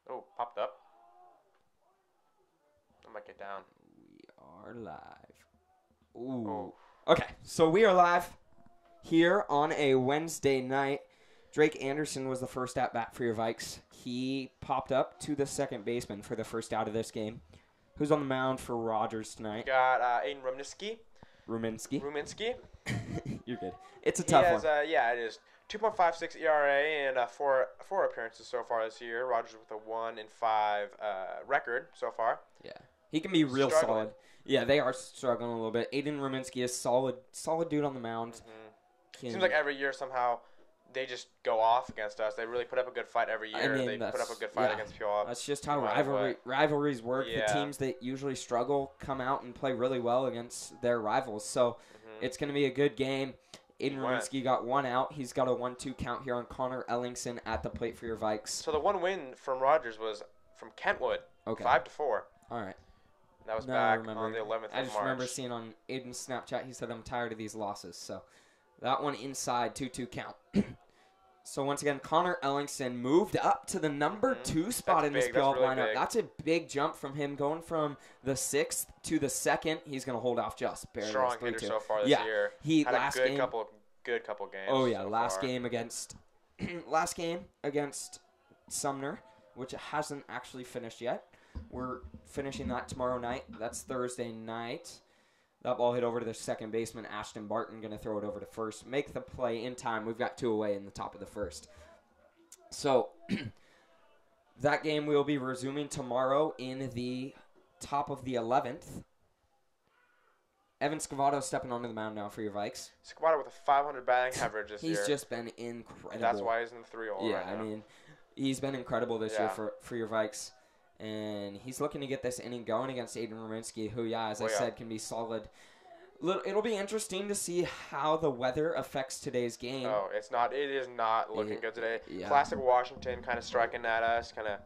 Oh, popped up. I might get down. We are live. Oh, Ooh. Okay, so we are live here on a Wednesday night. Drake Anderson was the first at bat for your Vikes. He popped up to the second baseman for the first out of this game. Who's on the mound for Rogers we tonight? got Aiden Rumniski. Ruminski. Ruminski. You're good. It's a He tough has, one. yeah, it is 2.56 ERA and four appearances so far this year. Rogers with a 1-5 record so far. Yeah, he can be real Struggling. solid. Yeah, they are struggling a little bit. Aiden Ruminski is solid dude on the mound. Seems like every year somehow they just go off against us. They really put up a good fight every year. They put up a good fight against Puyallup. That's just how no matter rivalries work. Yeah. The teams that usually struggle come out and play really well against their rivals. So it's going to be a good game. Aiden Ruminski got one out. He's got a 1-2 count here on Connor Ellingson at the plate for your Vikes. So the one win from Rogers was from Kentwood, Okay. 5-4. All right. That was No, I back remember. on the 11th I of just March. remember seeing on Aiden's Snapchat, he said, I'm tired of these losses. So that one inside, 2-2 count. So once again, Connor Ellingson moved up to the number 2 spot That's in this big. That's Puyallup really lineup. big. That's a big jump from him going from the 6th to the 2nd. He's going to hold off just barely. Strong It's hitter 3-2. so far this Yeah, year. he Had last a good game. couple games. Oh yeah, so last far. game against last game against Sumner, which hasn't actually finished yet. We're finishing that tomorrow night. That's Thursday night. That ball hit over to the second baseman, Ashton Barton, going to throw it over to first. Make the play in time. We've got 2 away in the top of the first. So that game will be resuming tomorrow in the top of the 11th. Evan Scavato stepping onto the mound now for your Vikes. Squatter with a 500 batting average this year. He's just been incredible. And that's why he's in the 3-0 Yeah, right now. I mean, he's been incredible this year Yeah. for your Vikes. And he's looking to get this inning going against Aiden Ruminski, who, as I Oh, yeah. said, can be solid. It'll be interesting to see how the weather affects today's game. Oh, it is not looking good today. Yeah. Classic Washington kind of striking at us, kind of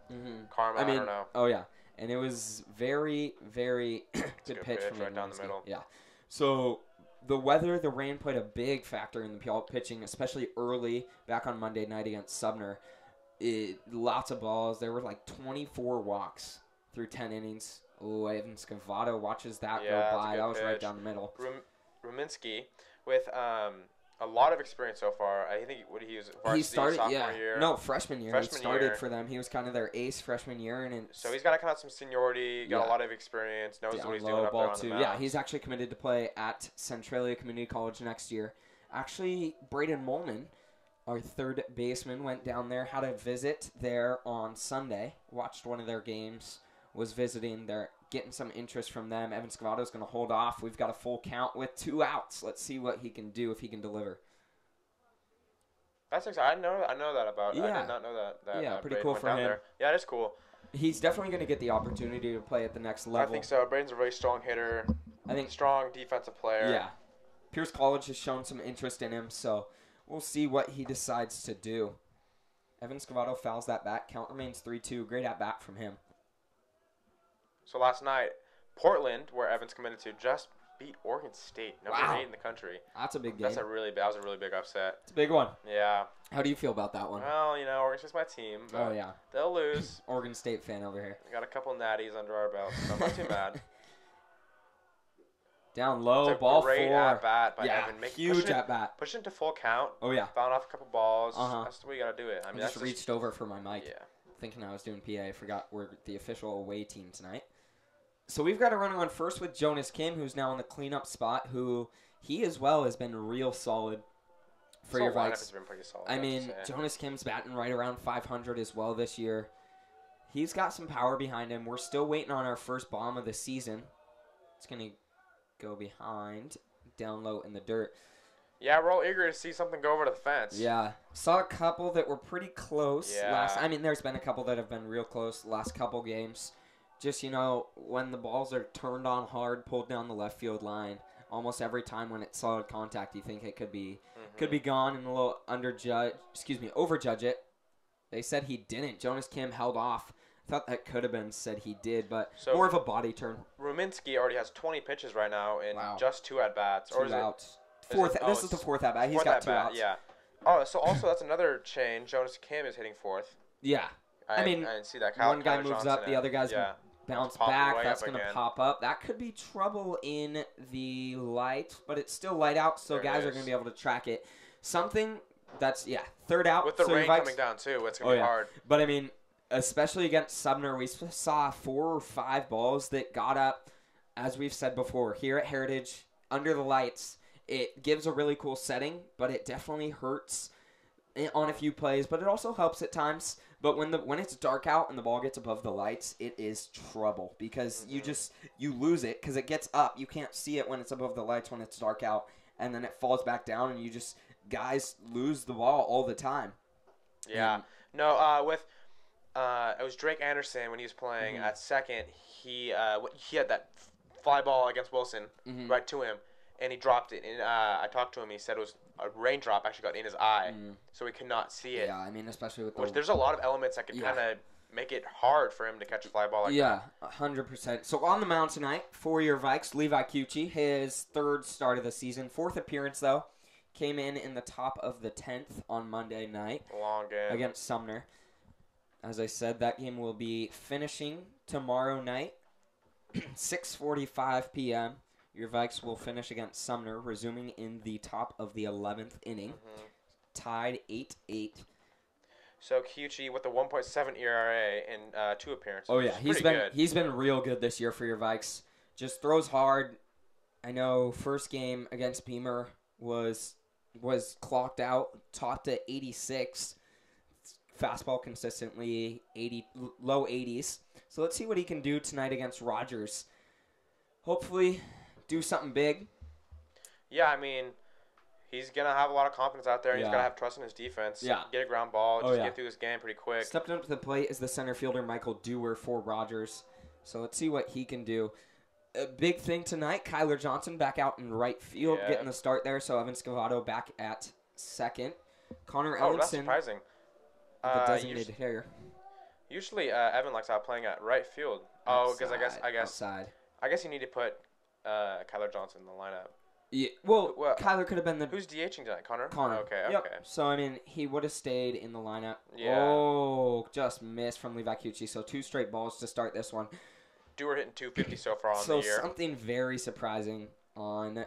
karma, I don't know. Oh, yeah. And it was very, very good pitch from right Aiden down the Ruminski. middle. Yeah. So the weather, the rain played a big factor in the Puyallup pitching, especially early back on Monday night against Sumner. Lots of balls. There were like 24 walks through 10 innings. Oh, Evan Scavato watches that go by. That was right pitch. down the middle. Ruminski with a lot of experience so far. I think he was varsity He started, sophomore year. No, freshman year. Freshman he started year. for them. He was kind of their ace freshman year, and So he's got to come out some seniority, got Yeah. a lot of experience, knows down what he's low doing up there ball on the too. mound. Yeah, he's actually committed to play at Centralia Community College next year. Actually, Braden Molman, our third baseman, went down there, had a visit there on Sunday, watched one of their games, was visiting there, getting some interest from them. Evan Scavato's going to hold off. We've got a full count with 2 outs. Let's see what he can do, if he can deliver. That's exciting. I know that about. I Yeah. did not know that. Yeah, pretty Braden cool went for down him. There. Yeah, it is cool. He's definitely going to get the opportunity to play at the next level. I think so. Braden's a really strong hitter. I think Strong defensive player. Yeah. Pierce College has shown some interest in him, so we'll see what he decides to do. Evan Scavato fouls that bat. Count remains 3-2. Great at bat from him. So last night, Portland, where Evans committed to, just beat Oregon State, number Wow. 8 in the country. That's a big game. That was a really big upset. It's a big one. Yeah. How do you feel about that one? Well, Oregon State's my team. But Oh, yeah. They'll lose. Oregon State fan over here. We got a couple natties under our belt, so I'm not too mad. Down low, It's a ball great 4. at bat by Yeah, Evan. huge at bat. Push it to full count. Oh, yeah. Found off a couple balls. Uh-huh. That's the way you got to do it. I I mean, just that's reached over for my mic, Yeah. thinking I was doing PA. I forgot we're the official away team tonight. So we've got a runner on first with Jonas Kim, who's now in the cleanup spot, who he as well has been real solid for your lineup Vikes. has been pretty solid. I have to mean, say. Jonas Kim's batting right around 500 as well this year. He's got some power behind him. We're still waiting on our first bomb of the season. It's going to go behind, down low in the dirt. Yeah, we're all eager to see something go over the fence. Yeah. Saw a couple that were pretty close. Yeah. There's been a couple that have been real close the last couple games. Just, when the balls are turned on hard, pulled down the left field line, almost every time when it's solid contact, you think it could be gone and a little overjudge it. They said he didn't. Jonas Kim held off. Thought that could have been said he did, but So- more of a body turn. Ruminski already has 20 pitches right now in Wow. just 2 at bats. 2 outs. This is the 4th at bat. He's got 2 outs. Yeah. Oh, so also that's another change. Jonas Kim is hitting 4th. Yeah. I mean, didn't see that. one guy Kyler moves Johnson up, the other guy's yeah. bounce Popping back. way That's up going to again. pop up. That could be trouble in the light, but it's still light out, so There it guys are is. going to be able to track it. Something that's, third out. With the so rain Vikes- coming down too, it's gonna be hard. But I mean, especially against Sumner, we saw 4 or 5 balls that got up, as we've said before, here at Heritage, under the lights. It gives a really cool setting, but it definitely hurts on a few plays, but it also helps at times. But when it's dark out and the ball gets above the lights, it is trouble because you lose it because it gets up. You can't see it when it's above the lights when it's dark out, and then it falls back down, and guys lose the ball all the time. Yeah. And, It was Drake Anderson when he was playing at second. He had that fly ball against Wilson right to him, and he dropped it. And I talked to him. He said it was a raindrop actually got in his eye, so he could not see it. Yeah, I mean, especially with Which there's a lot of elements that could kind of make it hard for him to catch a fly ball like that. 100%. So on the mound tonight for your Vikes, Levi Cucci, his 3rd start of the season, 4th appearance though, came in the top of the 10th on Monday night. Long game against Sumner. As I said, that game will be finishing tomorrow night, 6:45 p.m. Your Vikes will finish against Sumner, resuming in the top of the 11th inning, tied 8-8. So Cucci with the 1.7 ERA in 2 appearances. Oh yeah, good. He's been real good this year for your Vikes. Just throws hard. I know first game against Beamer was clocked out, topped to 86. Fastball consistently low 80s. So let's see what he can do tonight against Rogers. Hopefully do something big. Yeah, I mean, he's going to have a lot of confidence out there, and he's got to have trust in his defense. Yeah. Get a ground ball, get through this game pretty quick. Stepped up to the plate is the center fielder, Michael Dewar, for Rogers. So let's see what he can do. A big thing tonight, Kyler Johnson back out in right field, getting the start there. So Evan Scavato back at second. Connor Ellenson, that's surprising. The designated hitter. Usually, Evan likes out playing at right field. Because I guess outside. I guess you need to put Kyler Johnson in the lineup. Yeah, well, Kyler could have been the... Who's DHing tonight? Connor? Okay. Yep. So, I mean, he would have stayed in the lineup. Yeah. Oh, just missed from Levi Cucci. So, 2 straight balls to start this one. Dewar hitting 250 so far on the year. So, something very surprising on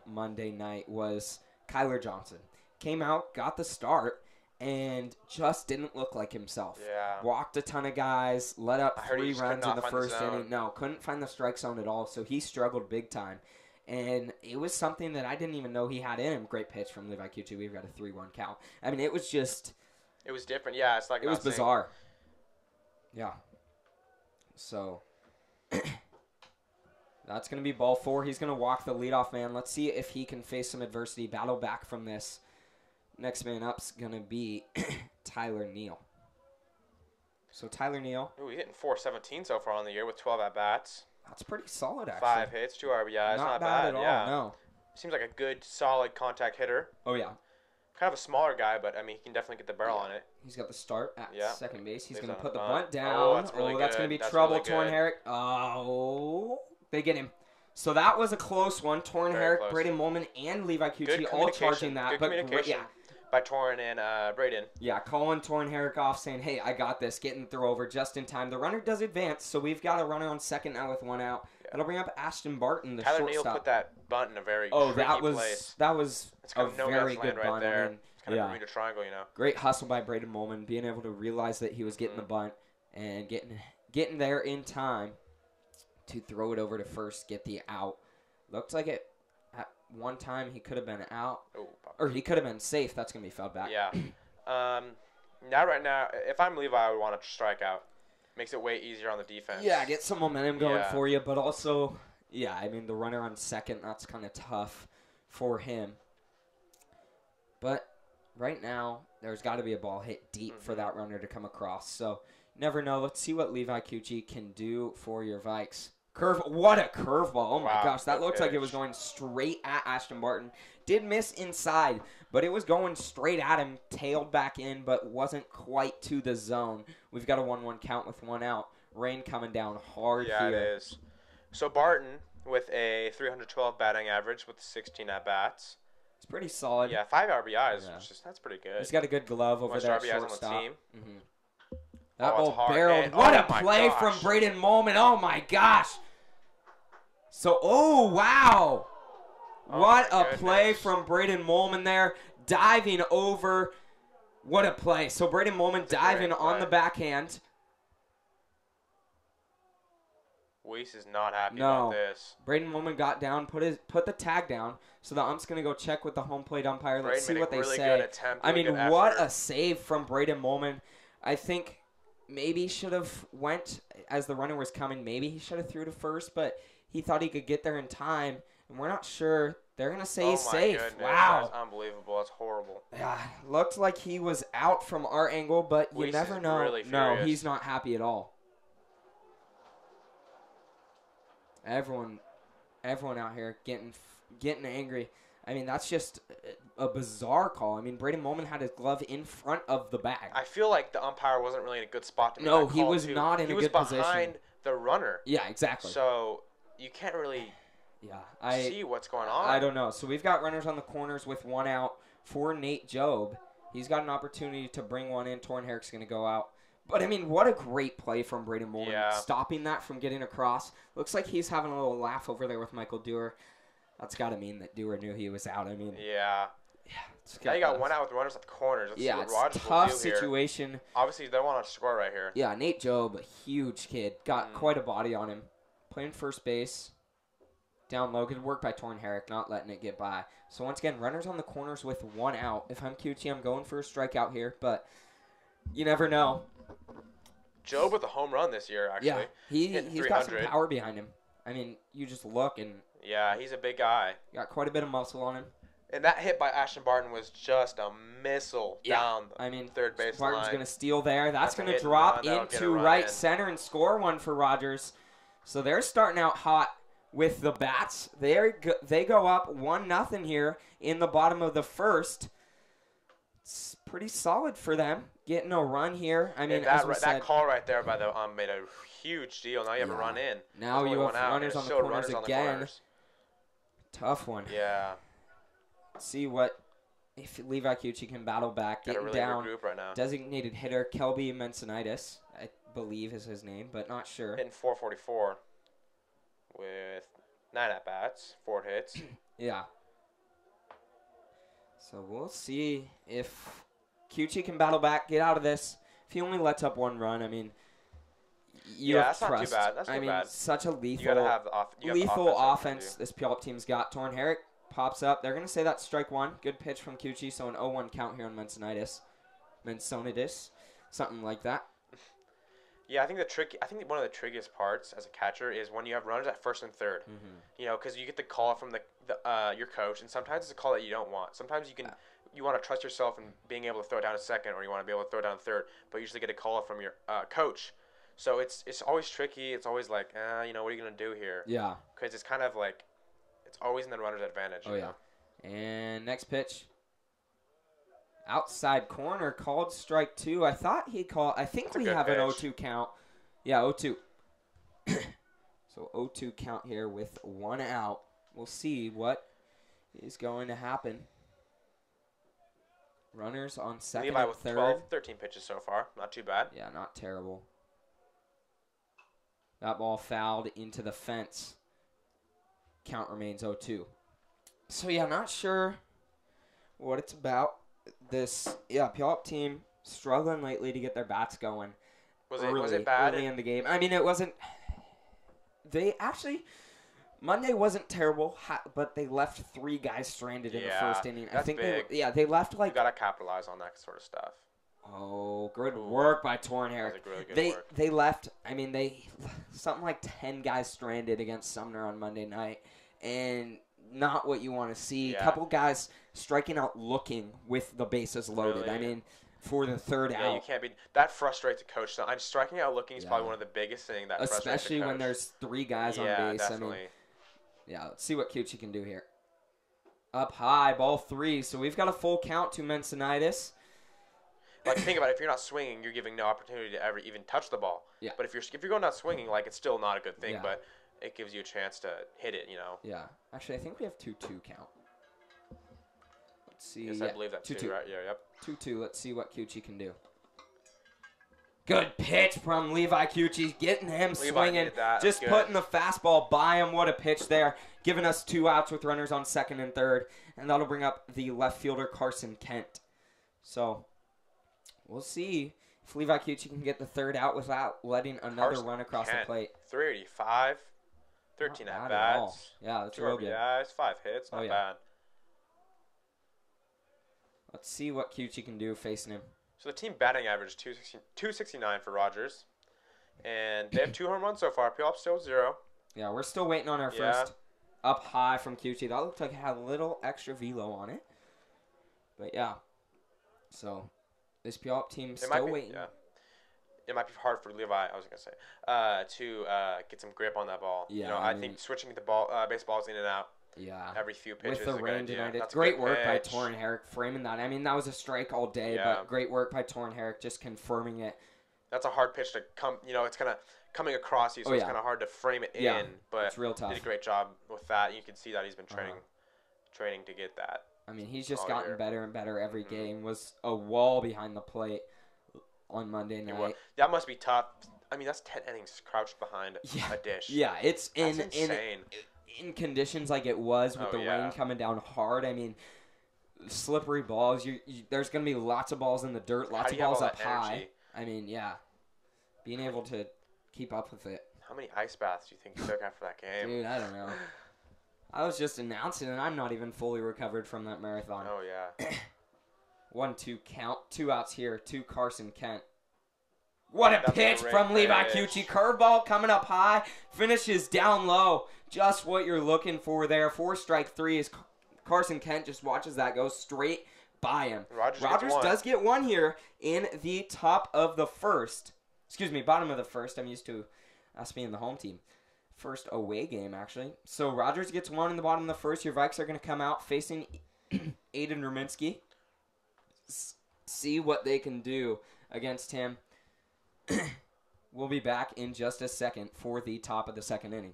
Monday night was Kyler Johnson. Came out, got the start, and just didn't look like himself. Yeah. Walked a ton of guys, let up 3 runs in the first inning. Zone. No, couldn't find the strike zone at all, so he struggled big time. And it was something that I didn't even know he had in him. Great pitch from Levi Cucci. We've got a 3-1 count. I mean, it was just... It was different. Yeah, it's like... It was bizarre. Yeah. So... That's going to be ball 4. He's going to walk the leadoff man. Let's see if he can face some adversity, battle back from this. Next man up's going to be Tyler Neal. So Tyler Neal. Ooh, he's hitting .417 so far on the year with 12 at-bats. That's pretty solid, actually. 5 hits, 2 RBIs. Not bad at all, yeah. no. Seems like a good, solid contact hitter. Oh, yeah. Kind of a smaller guy, but, I mean, he can definitely get the barrel on it. He's got the start at second base. He's going to put the bunt. bunt down. Oh, that's really good. That's going to be trouble. Torn Herrick. Oh, they get him. So that was a close one. Torn Herrick, Braden Molman, and Levi Cucci all charging that. Good communication by Torn and Braden. Yeah, calling Torn Herrick off, saying, hey, I got this, getting the throw over just in time. The runner does advance, so we've got a runner on second now with 1 out. Yeah. That'll bring up Ashton Barton, the Tyler shortstop. Neal put that bunt in a very tricky place. That was it's kind a of no very good right bunt. there. I mean, it's kind of a Bermuda Triangle, you know. Great hustle by Braden Molman, being able to realize that he was getting the bunt and getting there in time to throw it over to first, get the out. Looked like it at one time he could have been out, or he could have been safe. That's going to be fouled back. Yeah. Right now, if I'm Levi, I would want to strike out. Makes it way easier on the defense. Yeah, get some momentum going for you, but also, I mean, the runner on second, that's kind of tough for him. But right now, there's got to be a ball hit deep for that runner to come across. So, never know. Let's see what Levi Cucci can do for your Vikes. What a curveball. Oh, my gosh. That looks like it was going straight at Ashton Barton. Did miss inside, but it was going straight at him. Tailed back in, but wasn't quite to the zone. We've got a 1-1 count with 1 out. Rain coming down hard here. Yeah, it is. So Barton with a 312 batting average with 16 at-bats. It's pretty solid. Yeah, 5 RBIs. Yeah. That's pretty good. He's got a good glove over there. RBIs on the team. That ball barreled. What a play from Braden Molman. Oh, my gosh. So, wow. What a play from Braden Molman there. Diving over. What a play. So, Braden Molman diving on the backhand. Weiss is not happy about this. Braden Molman got down, put the tag down. So, the ump's going to go check with the home plate umpire. Let's see what they say. I mean, what a save from Braden Molman. I think maybe he should have went as the runner was coming. Maybe he should have threw to first, but he thought he could get there in time. And we're not sure. They're going to say he's safe. Goodness. Wow. That's unbelievable. That's horrible. Yeah, looked like he was out from our angle, but you never know. Really no, he's not happy at all. Everyone out here getting angry. I mean, that's just a bizarre call. I mean, Braden Molman had his glove in front of the bag. I feel like the umpire wasn't really in a good spot to make No, that he call, was too. not in a good position. He was behind the runner. Yeah, exactly. So you can't really see what's going on. I don't know. So we've got runners on the corners with one out for Nate Job. He's got an opportunity to bring one in. Torrin Herrick's going to go out. But, I mean, what a great play from Braden Molman. Stopping that from getting across. Looks like he's having a little laugh over there with Michael Dewar. That's got to mean that Dewar knew he was out. I mean, yeah. Now you got one out with runners at the corners. Let's see what Rogers it's a tough situation. Here. Obviously, they want to score right here. Yeah, Nate Job, a huge kid. Got quite a body on him. Playing first base. Down low. Good work by Torrin Herrick, not letting it get by. So, once again, runners on the corners with one out. If I'm QT, I'm going for a strikeout here, but you never know. Job with a home run this year, actually. Yeah, he's got some power behind him. I mean, you just look and... Yeah, he's a big guy. Got quite a bit of muscle on him. And that hit by Ashton Barton was just a missile down the third base line. Barton's going to steal there. That's going to drop into right center and score one for Rogers. So they're starting out hot with the bats. They go up 1-0 here in the bottom of the first. It's pretty solid for them. Getting a run here. I mean, that call right there by the made a huge deal. Now you have a run in. Now you have runners on the corners again. Tough one. Yeah. See if Levi Cucci can battle back. Getting really down. Group right now. Designated hitter Kelby Mensonitis, I believe is his name, but not sure. Hitting 444 with 9 at bats, 4 hits. Yeah. So we'll see if Cucci can battle back, get out of this. If he only lets up 1 run, I mean, that's not too bad. That's not bad. Such a lethal, you gotta have lethal offense this Puyallup team's got. Torrin Herrick pops up. They're going to say that's strike 1. Good pitch from Cucci, so an 0-1 count here on Mensonitis. Something like that. Yeah, I think one of the trickiest parts as a catcher is when you have runners at first and third. Mm-hmm. You know, because you get the call from your coach, and sometimes it's a call that you don't want. Sometimes you want to trust yourself in being able to throw it down a second, or you want to be able to throw it down a third, but you usually get a call from your coach. So it's always tricky. It's always like, what are you gonna do here? Yeah. Because it's kind of like, it's always in the runner's advantage. Oh yeah. And next pitch. Outside corner, called strike 2. I think we have an 0-2 count. Yeah, 0-2. So 0-2 count here with 1 out. We'll see what is going to happen. Runners on second Levi and with third. 12, 13 pitches so far. Not too bad. Yeah, not terrible. That ball fouled into the fence. Count remains 0-2. So, yeah, not sure what it's about. Puyallup team struggling lately to get their bats going. Was it bad? Early in the game. I mean, it wasn't. Monday wasn't terrible, but they left 3 guys stranded in the first inning. That's big. They left like. You gotta capitalize on that sort of stuff. Oh, good work by Torrin Herrick. Really good work. They left. I mean, something like 10 guys stranded against Sumner on Monday night, and not what you want to see. A couple guys striking out looking with the bases loaded. Really? I mean, for the third out. Yeah, you can't be. That frustrates a coach. So, striking out looking is probably one of the biggest things that frustrates a coach. Especially when there's 3 guys on base. Definitely. Let's see what Cucci can do here. Up high, ball 3. So we've got a full count to Mensonitis. Like, think about it. If you're not swinging, you're giving no opportunity to ever even touch the ball. Yeah. But if you're going out swinging, like, it's still not a good thing. Yeah. But it gives you a chance to hit it. Yeah. Actually, I think we have 2-2 count. Let's see. Yes, I believe that 2-2. too, right? Yeah, yep. 2-2. Let's see what Cucci can do. Good pitch from Levi Cucci, getting him swinging. Just putting the fastball by him. What a pitch there. Giving us 2 outs with runners on second and third. And that'll bring up the left fielder, Carson Kent. So, we'll see if Levi Cucci can get the third out without letting another run across the plate. 385, 13 at-bats. Yeah, that's real good. 5 hits, not bad. Let's see what Cucci can do facing him. So the team batting average 269 for Rogers. And they have 2 home runs so far. Puyallup still 0. Yeah, we're still waiting on our first up high from Cucci. That looked like it had a little extra velo on it. But yeah. So this Puyallup team still waiting. Yeah. It might be hard for Levi, I was going to say, to get some grip on that ball. Yeah, I think switching the baseballs in and out. Yeah. Every few pitches. With the rain tonight. It's great work by Torrin Herrick framing that. I mean, that was a strike all day, but great work by Torrin Herrick just confirming it. That's a hard pitch to come, it's kind of coming across you, so it's kind of hard to frame it in, but it's real tough. Did a great job with that. You can see that he's been training to get that. I mean, he's just gotten better and better every game. Was a wall behind the plate on Monday night. That must be tough. I mean, that's 10 innings crouched behind a dish. Yeah, it's insane. In conditions like it was with the rain coming down hard. I mean, slippery balls. There's going to be lots of balls in the dirt, lots of balls up high. I mean, being able to keep up with it. How many ice baths do you think you took after that game? Dude, I don't know. I was just announcing, and I'm not even fully recovered from that marathon. Oh, yeah. 1-2 count. 2 outs here to Carson Kent. What a pitch from Levi Cucci. Curveball coming up high. Finishes down low. Just what you're looking for there. 4 strike 3 is Carson Kent just watches that go straight by him. Rogers does get 1 here in the top of the first. Excuse me, bottom of the first. I'm used to us being the home team. First away game, actually. So Rogers gets 1 in the bottom of the first. Your Vikes are going to come out facing Aiden Ruminski. See what they can do against him. We'll be back in just a second for the top of the second inning.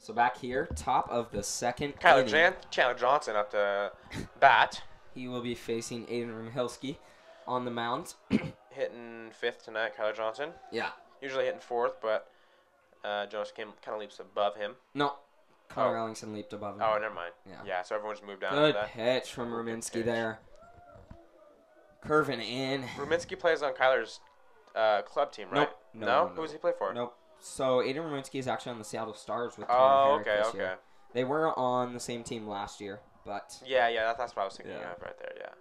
So back here, top of the second inning. Chandler Johnson up to bat. He will be facing Aiden Rumhilski on the mound. Hitting 5th tonight, Kyler Johnson. Yeah. Usually hitting 4th, but Jonas kind of leaps above him. No. Connor Ellingson leaped above him. Oh, never mind. Yeah, so everyone's moved down. Good pitch from Ruminski there. Curving in. Ruminski plays on Kyler's club team, right? Nope. No. Who does he play for? Nope. So Aiden Ruminski is actually on the Seattle Stars with Torrin Herrick this year. They were on the same team last year, but yeah, that's what I was thinking of right there. Yeah.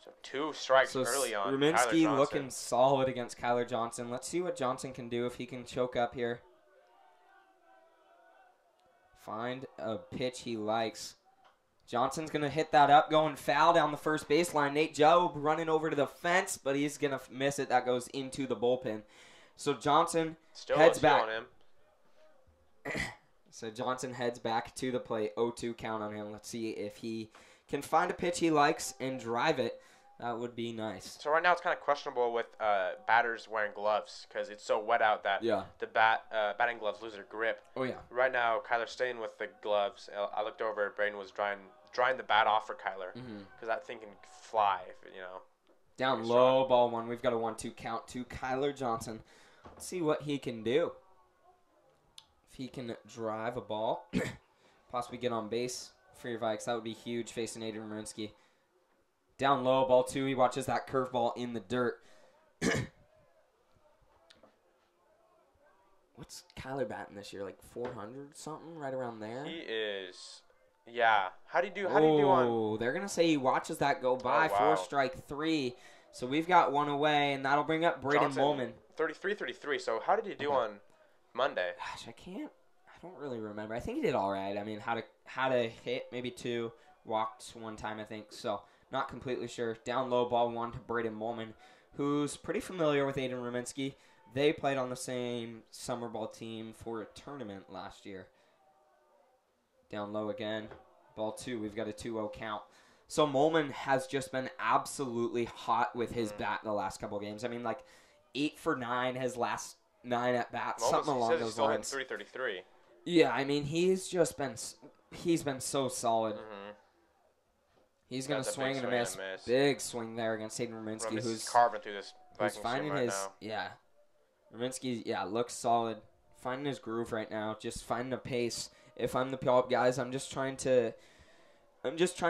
So 2 strikes early on. Ruminski looking solid against Kyler Johnson. Let's see what Johnson can do if he can choke up here. Find a pitch he likes. Johnson's going to hit that up, going foul down the first baseline. Nate Job running over to the fence, but he's going to miss it. That goes into the bullpen. So Johnson heads back. So Johnson heads back to the plate. 0-2 count on him. Let's see if he can find a pitch he likes and drive it. That would be nice. So right now it's kind of questionable with batters wearing gloves because it's so wet out that the batting gloves lose their grip. Oh, yeah. Right now, Kyler's staying with the gloves. I looked over. Braden was drying the bat off for Kyler because that thing can fly, Down low, ball one. We've got a 1-2 count to Kyler Johnson. Let's see what he can do. If he can drive a ball, possibly get on base for your Vikes, that would be huge facing Aiden Marinsky. Down low, ball two. He watches that curveball in the dirt. What's Kyler batting this year? Like 400 something, right around there? He is. Yeah. How do you do on? Oh, they're going to say he watches that go by. Oh, wow. 4-3. So we've got one away, and that'll bring up Braden Molman. 33. So how did he do on Monday? Gosh, I don't really remember. I think he did all right. I mean, had a hit, maybe two, walked one time, I think. So not completely sure. Down low, ball one to Braden Molman, who's pretty familiar with Aiden Ruminski. They played on the same summer ball team for a tournament last year. Down low again. Ball two. We've got a 2-0 count. So Molman has just been absolutely hot with his bat the last couple of games. I mean, like 8 for 9 his last 9 at bats, something along those lines. He's still hitting .333. Yeah, I mean, he's been so solid. He's going to swing and a miss. Big swing there against Aiden Ruminski, who's carving through this Vikings finding right his now. Yeah. Ruminski, looks solid. Finding his groove right now, just finding a pace. If I'm the Puyallup guys, I'm just trying to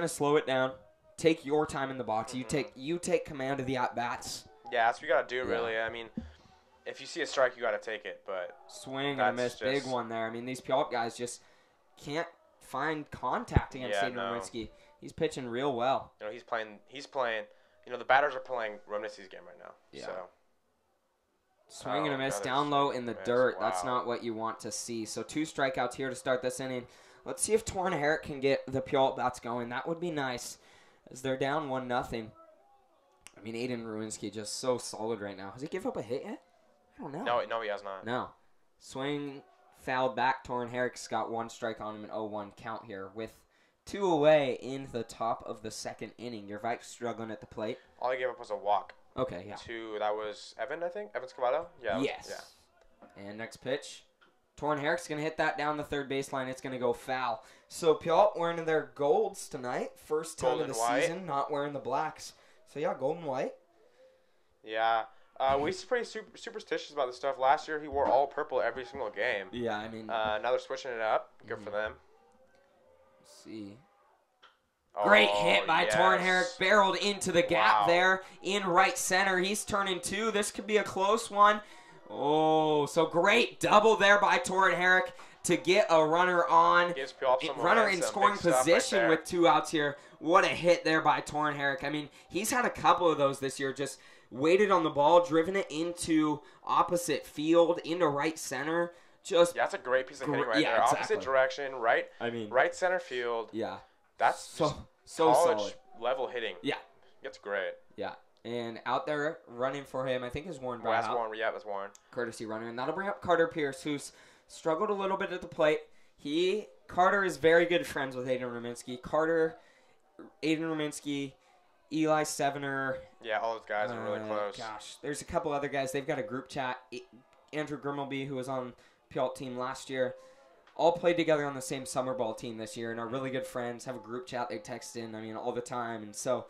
slow it down. Take your time in the box. You take command of the at bats. Yeah, that's what you gotta do, really. I mean, if you see a strike, you gotta take it. But swing and a miss, big one there. I mean, these Puyallup guys just can't find contact against Aiden Ruminski. He's pitching real well. He's playing. The batters are playing Romney's game right now. Yeah. So. Swing and a miss down low in the dirt. Wow. That's not what you want to see. So 2 strikeouts here to start this inning. Let's see if Torrin Herrick can get the Puyallup bats going. That would be nice as they're down 1-0. I mean, Aiden Ruminski just so solid right now. Has he give up a hit yet? I don't know. No, he has not. No. Swing fouled back. Torrin Herrick's got 1 strike on him, an 0-1 count here with 2 away in the top of the second inning. Your Vikes struggling at the plate. All he gave up was a walk. Okay, yeah. That was Evan, I think? Evan Scavato? Yeah. Yes. Yeah. And next pitch. Torrin Herrick's going to hit that down the third baseline. It's going to go foul. So Puyallup wearing their golds tonight. First time of the season, not wearing the blacks. So, yeah, gold and white. Yeah. We're pretty superstitious about this stuff. Last year, he wore all purple every single game. Yeah, I mean. Now they're switching it up. Good for them. Let's see. Great hit by Torrin Herrick. Barreled into the gap there in right center. He's turning 2. This could be a close one. Oh, so great double there by Torrin Herrick to get a runner on. Gives Puyallup some runner in scoring position with 2 outs here. What a hit there by Torrin Herrick. I mean, he's had a couple of those this year. Just waited on the ball, driven it into opposite field, into right center. That's a great piece of hitting right there. Exactly. Opposite direction, right center field. Yeah. That's so college solid. Level hitting. Yeah. It's great. Yeah. And out there running for him, I think is Warren Brown. That's Warren. Courtesy runner. And that'll bring up Carter Pierce, who's struggled a little bit at the plate. Carter is very good friends with Aiden Ruminski. Aiden Ruminski, Eli Stevener. Yeah, all those guys are really close. Gosh, there's a couple other guys. They've got a group chat. Andrew Grimmelby, who was on Puyallup team last year, all played together on the same summer ball team this year and are really good friends, have a group chat they text in, all the time. And so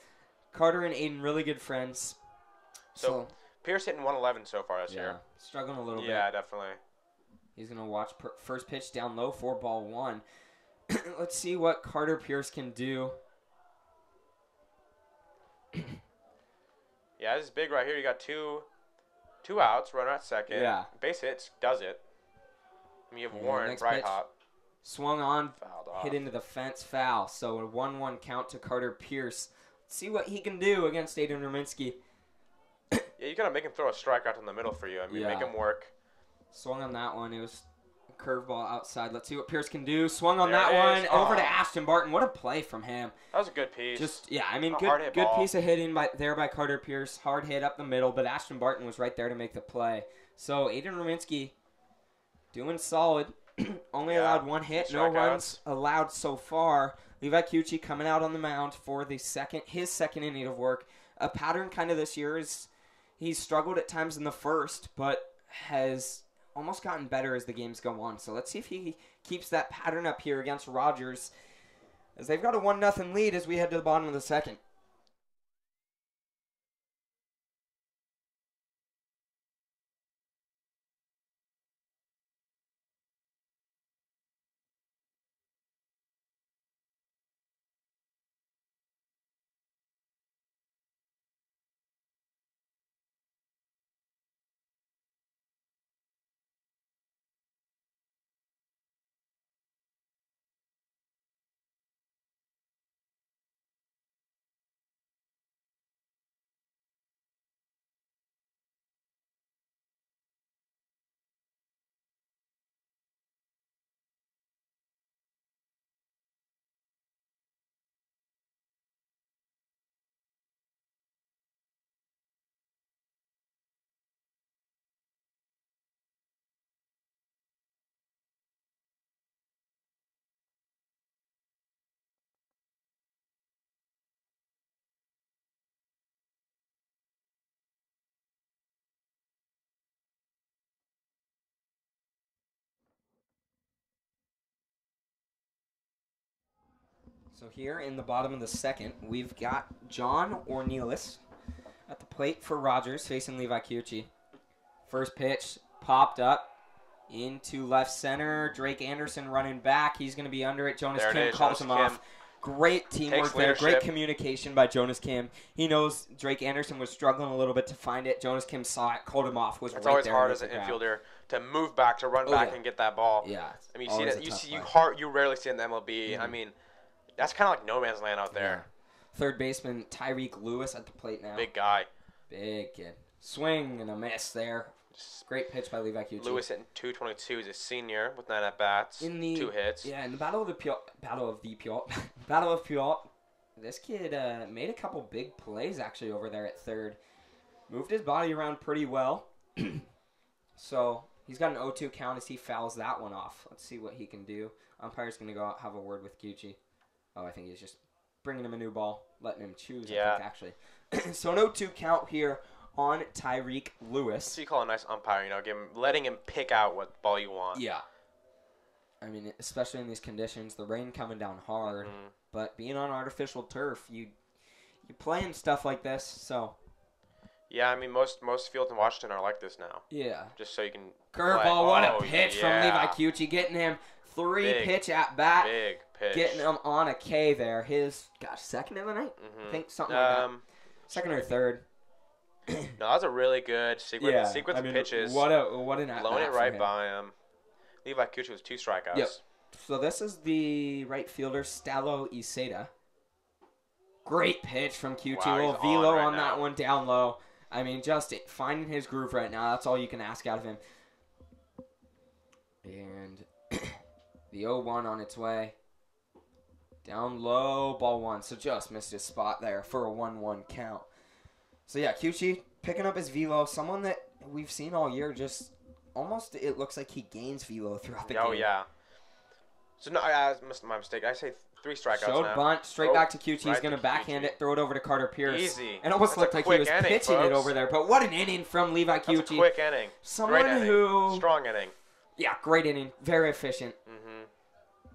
Carter and Aiden, really good friends. So Pierce hitting 111 so far this year. Struggling a little bit. Yeah, definitely. He's going to watch first pitch down low for ball 1. Let's see what Carter Pierce can do. Yeah, this is big right here. You got two outs, runner at second. Yeah. Base hits, does it. You have Warren, right hop. Swung on, hit into the fence, foul. So a 1-1 count to Carter Pierce. Let's see what he can do against Aiden Ruminski. Yeah, you got to make him throw a strikeout in the middle for you. Make him work. Swung on that one. It was a curveball outside. Let's see what Pierce can do. Swung on that one. Over to Ashton Barton. What a play from him. That was a good piece. Good piece of hitting by Carter Pierce. Hard hit up the middle, but Ashton Barton was right there to make the play. So Aiden Ruminski doing solid. Only allowed 1 hit. No runs allowed so far. Levi Cucci coming out on the mound for his second inning of work a pattern kind of this year is he's struggled at times in the first, but has almost gotten better as the games go on. So let's see if he keeps that pattern up here against Rogers, as they've got a 1-0 lead as we head to the bottom of the second. So here in the bottom of the second, we've got John Ornelas at the plate for Rogers facing Levi Kiuchi. First pitch popped up into left center. Drake Anderson running back. He's going to be under it. Jonas Kim calls him off. Great teamwork there. Great communication by Jonas Kim. He knows Drake Anderson was struggling a little bit to find it. Jonas Kim saw it, called him off. It's always hard as an infielder to move back, to run back and get that ball. Yeah. I mean, you rarely see it in the MLB. I mean, that's kind of like no man's land out there. Yeah. Third baseman Tyreek Lewis at the plate now. Big guy. Big kid. Swing and a miss there. Great pitch by Levi Kiuchi. Lewis hitting .222. He's a senior with 9 at-bats, 2 hits. Yeah, in the Battle of Puyallup, this kid made a couple big plays actually over there at third. Moved his body around pretty well. So he's got an 0-2 count as he fouls that one off. Let's see what he can do. Umpire's going to go out have a word with Kiuchi. Oh, I think he's just bringing him a new ball, letting him choose, I think, actually. So an 0-2 count here on Tyreek Lewis. So you call a nice umpire, letting him pick out what ball you want. Yeah. I mean, especially in these conditions, the rain coming down hard, but being on artificial turf, you play in stuff like this, so. Yeah, I mean, most fields in Washington are like this now. Yeah. Just so you can curveball, what a pitch from Levi Kiuchi, getting him pitch at bat. Big pitch. Getting him on a K there. His, second of the night? I think something like that. Second or third. No, that was a really good sequence of pitches. What an at-bat. Blowing it right by him. Levi Kiuchi was 2 strikeouts. Yep. So this is the right fielder, Stalo Iseda. Great pitch from Kiuchi. Wow, little velo on that one down low. I mean, just finding his groove right now. That's all you can ask out of him. And the 0-1 on its way. Down low, ball 1. So just missed his spot there for a 1-1 count. So yeah, Kiuchi picking up his velo. Someone that we've seen all year, just almost it looks like he gains velo throughout the game. Oh, yeah. So no, I missed my mistake. I say 3 strikeouts Showed now. bunt, straight back to Kiuchi. He's going to backhand it, throw it over to Carter Pierce. Easy. And almost looked like he was pitching it over there. But what an inning from Levi Kiuchi. That's a quick inning. Someone who... Strong inning. Yeah, great inning. Very efficient.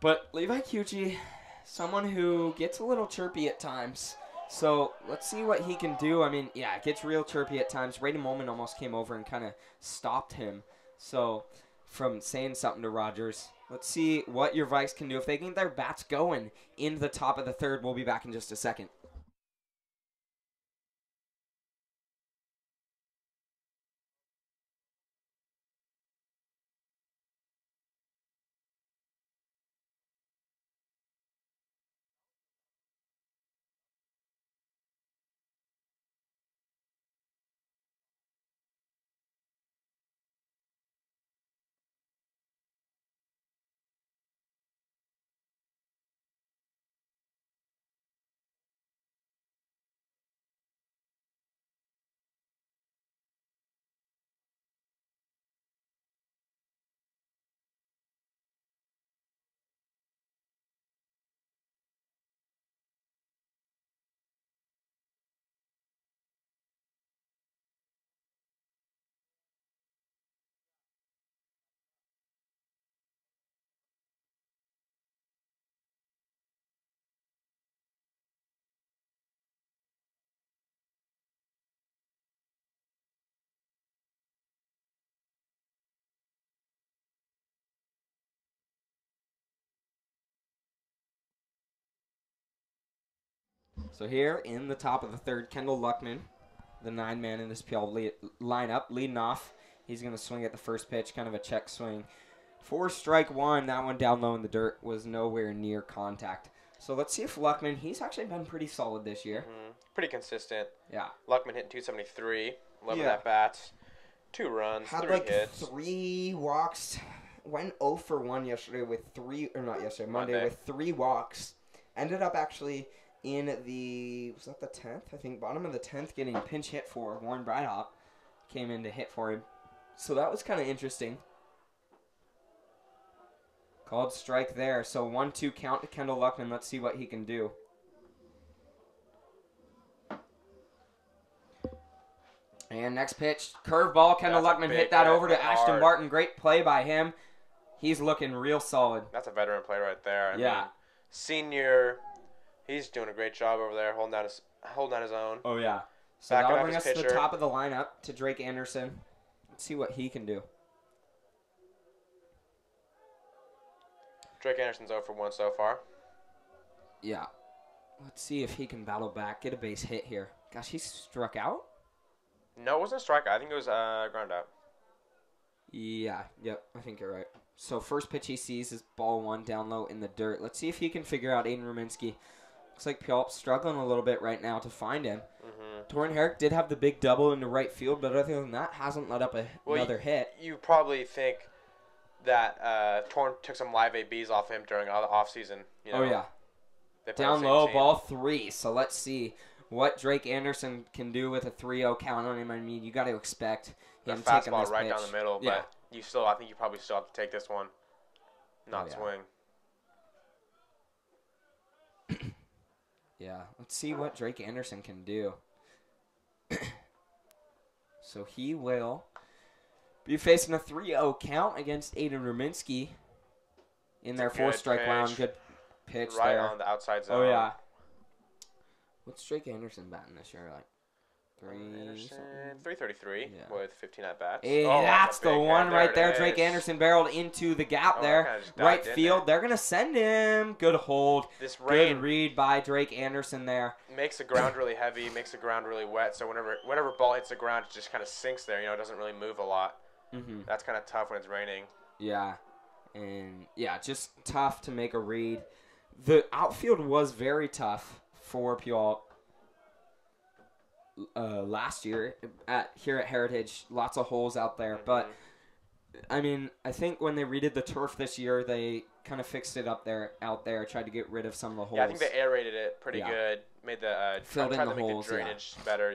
But Levi Kiuchi, someone who gets a little chirpy at times. So let's see what he can do. I mean, yeah, it gets real chirpy at times. Raiden Molman almost came over and kind of stopped him. So from saying something to Rogers, let's see what your Vikes can do. If they can get their bats going in the top of the third, we'll be back in just a second. So here in the top of the third, Kendall Luckman, the 9-man in this Puyallup lineup, leading off. He's going to swing at the first pitch, kind of a check swing. For strike one, that one down low in the dirt was nowhere near contact. So let's see if Luckman, he's actually been pretty solid this year. Mm-hmm. Pretty consistent. Yeah. Luckman hitting 273, 11 at-bats, 2 runs, had 3 hits. 3 walks. Went 0 for 1 yesterday with 3, or not yesterday, Monday with 3 walks. Ended up actually in was that the 10th? I think bottom of the 10th getting pinch hit for. Warren Bradhop came in to hit for him. So that was kind of interesting. Called strike there. So 1-2 count to Kendall Luckman. Let's see what he can do. And next pitch, curveball. Kendall Luckman hit that over to Ashton Barton. Great play by him. He's looking real solid. That's a veteran play right there. I mean, senior, he's doing a great job over there, holding down his own. Oh, yeah. So that'll bring us to the top of the lineup, to Drake Anderson. Let's see what he can do. Drake Anderson's 0 for 1 so far. Yeah. Let's see if he can battle back, get a base hit here. Gosh, he struck out? No, it wasn't a strikeout. I think it was ground out. Yeah, yep, I think you're right. So first pitch he sees is ball 1 down low in the dirt. Let's see if he can figure out Aiden Ruminski. Looks like Puyallup's struggling a little bit right now to find him. Torrin Herrick did have the big double into right field, but other than that, hasn't let up another hit. You probably think that Torrin took some live ABs off him during the offseason. You know? Oh, yeah. Down low, ball 3. So let's see what Drake Anderson can do with a 3-0 count on him. I mean, you got to expect him taking this fastball right pitch down the middle, but I think you probably still have to take this one, not swing. Yeah, let's see what Drake Anderson can do. So he will be facing a 3-0 count against Aiden Ruminski in their 4-strike round. Good pitch right there. On the outside zone. Oh, yeah. What's Drake Anderson batting this year? Like 333 with 15 at-bats. Hey, that's the one right there. Drake Anderson barreled into the gap there. Right field. They're going to send him. Good hold. This rain. Good read by Drake Anderson there. Makes the ground really heavy, makes the ground really wet. So whenever ball hits the ground, it just kind of sinks there. You know, it doesn't really move a lot. That's kind of tough when it's raining. Yeah. And, yeah, just tough to make a read. The outfield was very tough for Puyallup. Last year here at Heritage, lots of holes out there. But, I mean, I think when they redid the turf this year, they kind of fixed it out there, tried to get rid of some of the holes. Yeah, I think they aerated it pretty good, made the filled in the holes, drainage better,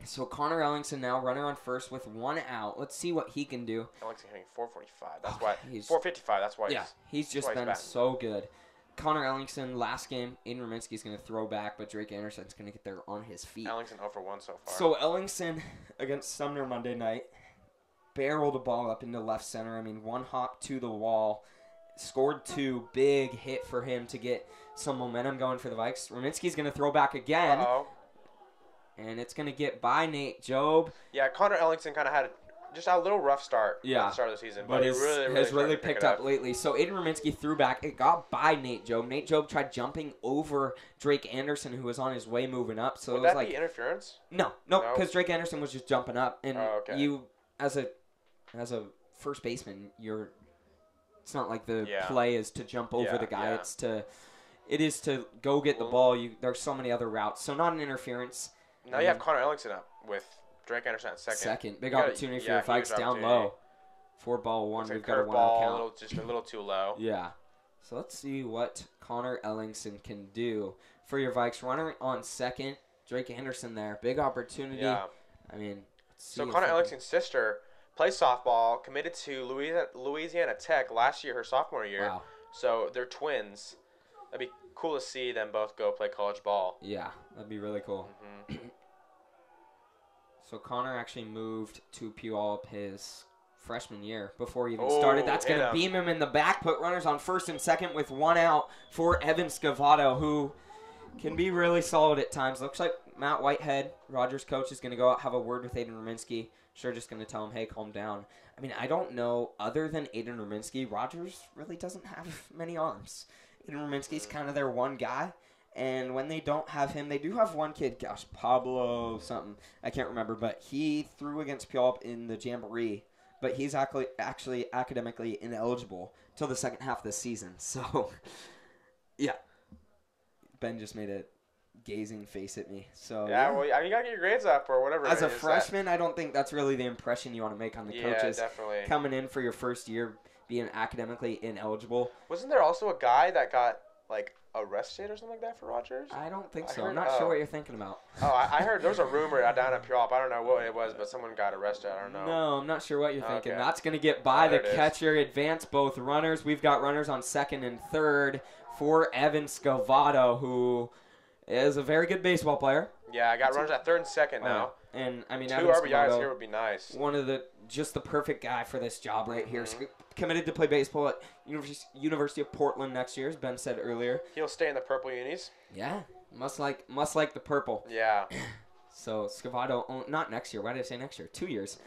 So Connor Ellingson now runner on first with 1 out. Let's see what he can do. Ellingson hitting 445. That's why 455. That's why. Yeah, he's just been so good. Connor Ellingson, last game, Aiden Ruminski's going to throw back, but Drake Anderson's going to get there on his feet. Ellingson 0 for 1 so far. So Ellingson against Sumner Monday night barreled the ball up into left center. I mean, 1 hop to the wall, scored 2, big hit for him to get some momentum going for the Vikes. Ruminski's going to throw back again. Uh-oh. And it's going to get by Nate Job. Yeah, Connor Ellingson kind of had just a little rough start at the start of the season. But he really picked up lately. So Aiden Ruminski threw back. It got by Nate Job. Nate Job tried jumping over Drake Anderson, who was on his way moving up. So Would that be interference? No, because Drake Anderson was just jumping up. And you, as a first baseman, it's not like the play is to jump over the guy. It is to go get the ball. There's so many other routes. So not an interference. Now you have Connor Ellingson up with Drake Anderson at second. Big opportunity for the Vikes down low. 4-1. We've got a 1-out count. Just a little too low. Yeah. So let's see what Connor Ellingson can do for your Vikes. Runner on second. Drake Anderson there. Big opportunity. Yeah. I mean, so Connor Ellingson's sister plays softball, committed to Louisiana Tech last year, her sophomore year. Wow. So they're twins. That'd be cool to see them both go play college ball. Yeah, that'd be really cool. So Connor actually moved to Puyallup his freshman year before he even started. That's going to beam him in the back, put runners on first and second with 1 out for Evan Scavato, who can be really solid at times. Looks like Matt Whitehead, Rogers' coach, is going to go out have a word with Aiden Ruminski. Sure, just going to tell him, hey, calm down. I mean, I don't know. Other than Aiden Ruminski, Rogers really doesn't have many arms. Aiden Ruminski's kind of their one guy. And when they don't have him, they do have one kid, gosh, Pablo something. I can't remember, but he threw against Puyallup in the Jamboree. But he's actually academically ineligible till the second half of the season. So, yeah. Ben just made a gazing face at me. So well, you gotta get your grades up or whatever. As a freshman, I don't think that's really the impression you want to make on the coaches. Yeah, definitely. Coming in for your first year, being academically ineligible. Wasn't there also a guy that got arrested or something like that for Rogers? I don't think so. I'm not sure what you're thinking about. I heard there was a rumor down at Puyallup. I don't know what it was, but someone got arrested. I don't know. No, I'm not sure what you're thinking. That's going to get by the catcher, advance both runners. We've got runners on second and third for Evan Scavato, who is a very good baseball player. Yeah, I got runners at third and second now. And I mean, 2 RBIs here would be nice. One of the perfect guy for this job right here. Committed to play baseball at University of Portland next year, as Ben said earlier. He'll stay in the purple unis. Yeah, must like the purple. Yeah. So Scavato, not next year. Why did I say next year? 2 years.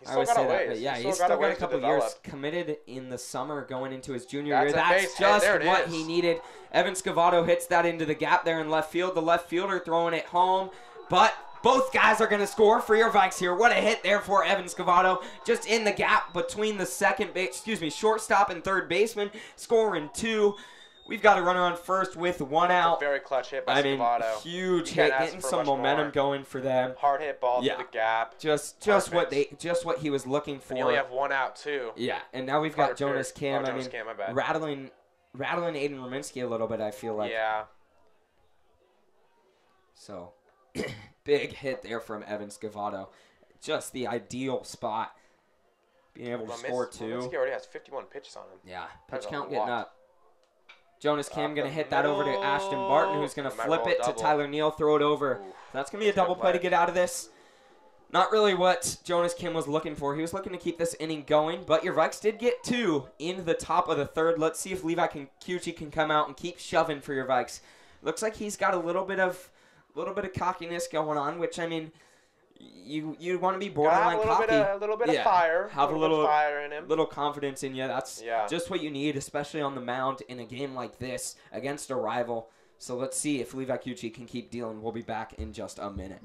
I always say that, but yeah, he's still got a couple years. Committed in the summer, going into his junior year. That's just what he needed. Evan Scavato hits that into the gap there in left field. The left fielder throwing it home, but both guys are going to score for your Vikes here. What a hit there for Evan Scavato. Just in the gap between the shortstop and third baseman, scoring 2. We've got a runner on first with 1 out. Very clutch hit by Scavato. Huge hit, getting some momentum going for them. Hard hit ball through the gap. Just what he was looking for. And you only have 1 out too. Yeah, and now we've got Jonas Kim. Jonas Kim, my bad. Rattling Aiden Rominski a little bit, I feel like. Yeah. So, big hit there from Evan Scavato. Just the ideal spot. Being able to score 2. Rominski already has 51 pitches on him. Yeah, pitch count getting up. Jonas Kim going to hit that over to Ashton Barton, who's going to flip it to Tyler Neal, throw it over. Oof. That's going to be a double play to get out of this. Not really what Jonas Kim was looking for. He was looking to keep this inning going, but your Vikes did get 2 in the top of the third. Let's see if Levi Cucci can come out and keep shoving for your Vikes. Looks like he's got a little bit of cockiness going on, which, I mean, you want to be borderline cocky. A little bit of fire. Have a little fire in him. Little confidence in you. That's just what you need, especially on the mound in a game like this against a rival. So let's see if Levi Cucci can keep dealing. We'll be back in just a minute.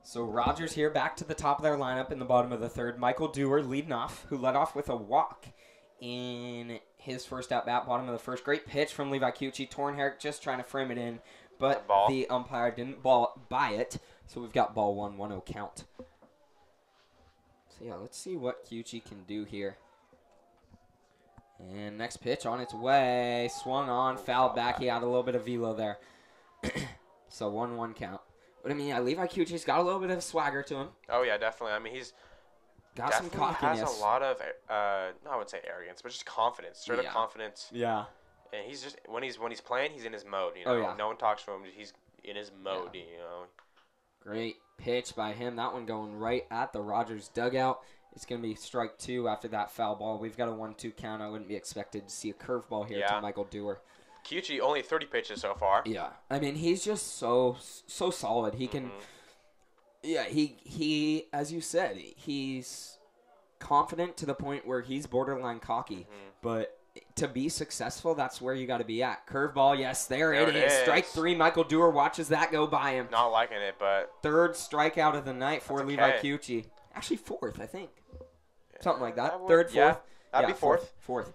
So Rogers here back to the top of their lineup in the bottom of the third. Michael Dewar leading off, who led off with a walk in his first at-bat, bottom of the first. Great pitch from Levi Cucci. Tornherrick just trying to frame it in, but the umpire didn't buy it. So we've got ball 1, 1-0 count. So yeah, let's see what Cucci can do here. And next pitch on its way. Swung on, fouled back. He had a little bit of velo there. So 1-1 count. But, I mean, yeah, Levi Cucci's got a little bit of swagger to him. Oh, yeah, definitely. I mean, he's got some cockiness. Has a lot of, I wouldn't say arrogance, but just confidence, straight up confidence. Yeah. And he's just, when he's playing, he's in his mode, you know. Oh, yeah. No one talks to him. He's in his mode, you know. Great pitch by him. That one going right at the Rogers dugout. It's going to be strike 2 after that foul ball. We've got a 1-2 count. I wouldn't be expected to see a curveball here to Michael Dewar. Cucci, only 30 pitches so far. Yeah. I mean, he's just so solid. He can, he, as you said, he's confident to the point where he's borderline cocky. But to be successful, that's where you got to be at. Curveball, yes, there it is. Strike 3. Michael Dewar watches that go by him. Not liking it, but 3rd strikeout of the night for that's Levi okay. Cucci. Actually, 4th, I think. Something like that. Would, 3rd, 4th. Yeah, that'd be 4th. 4th.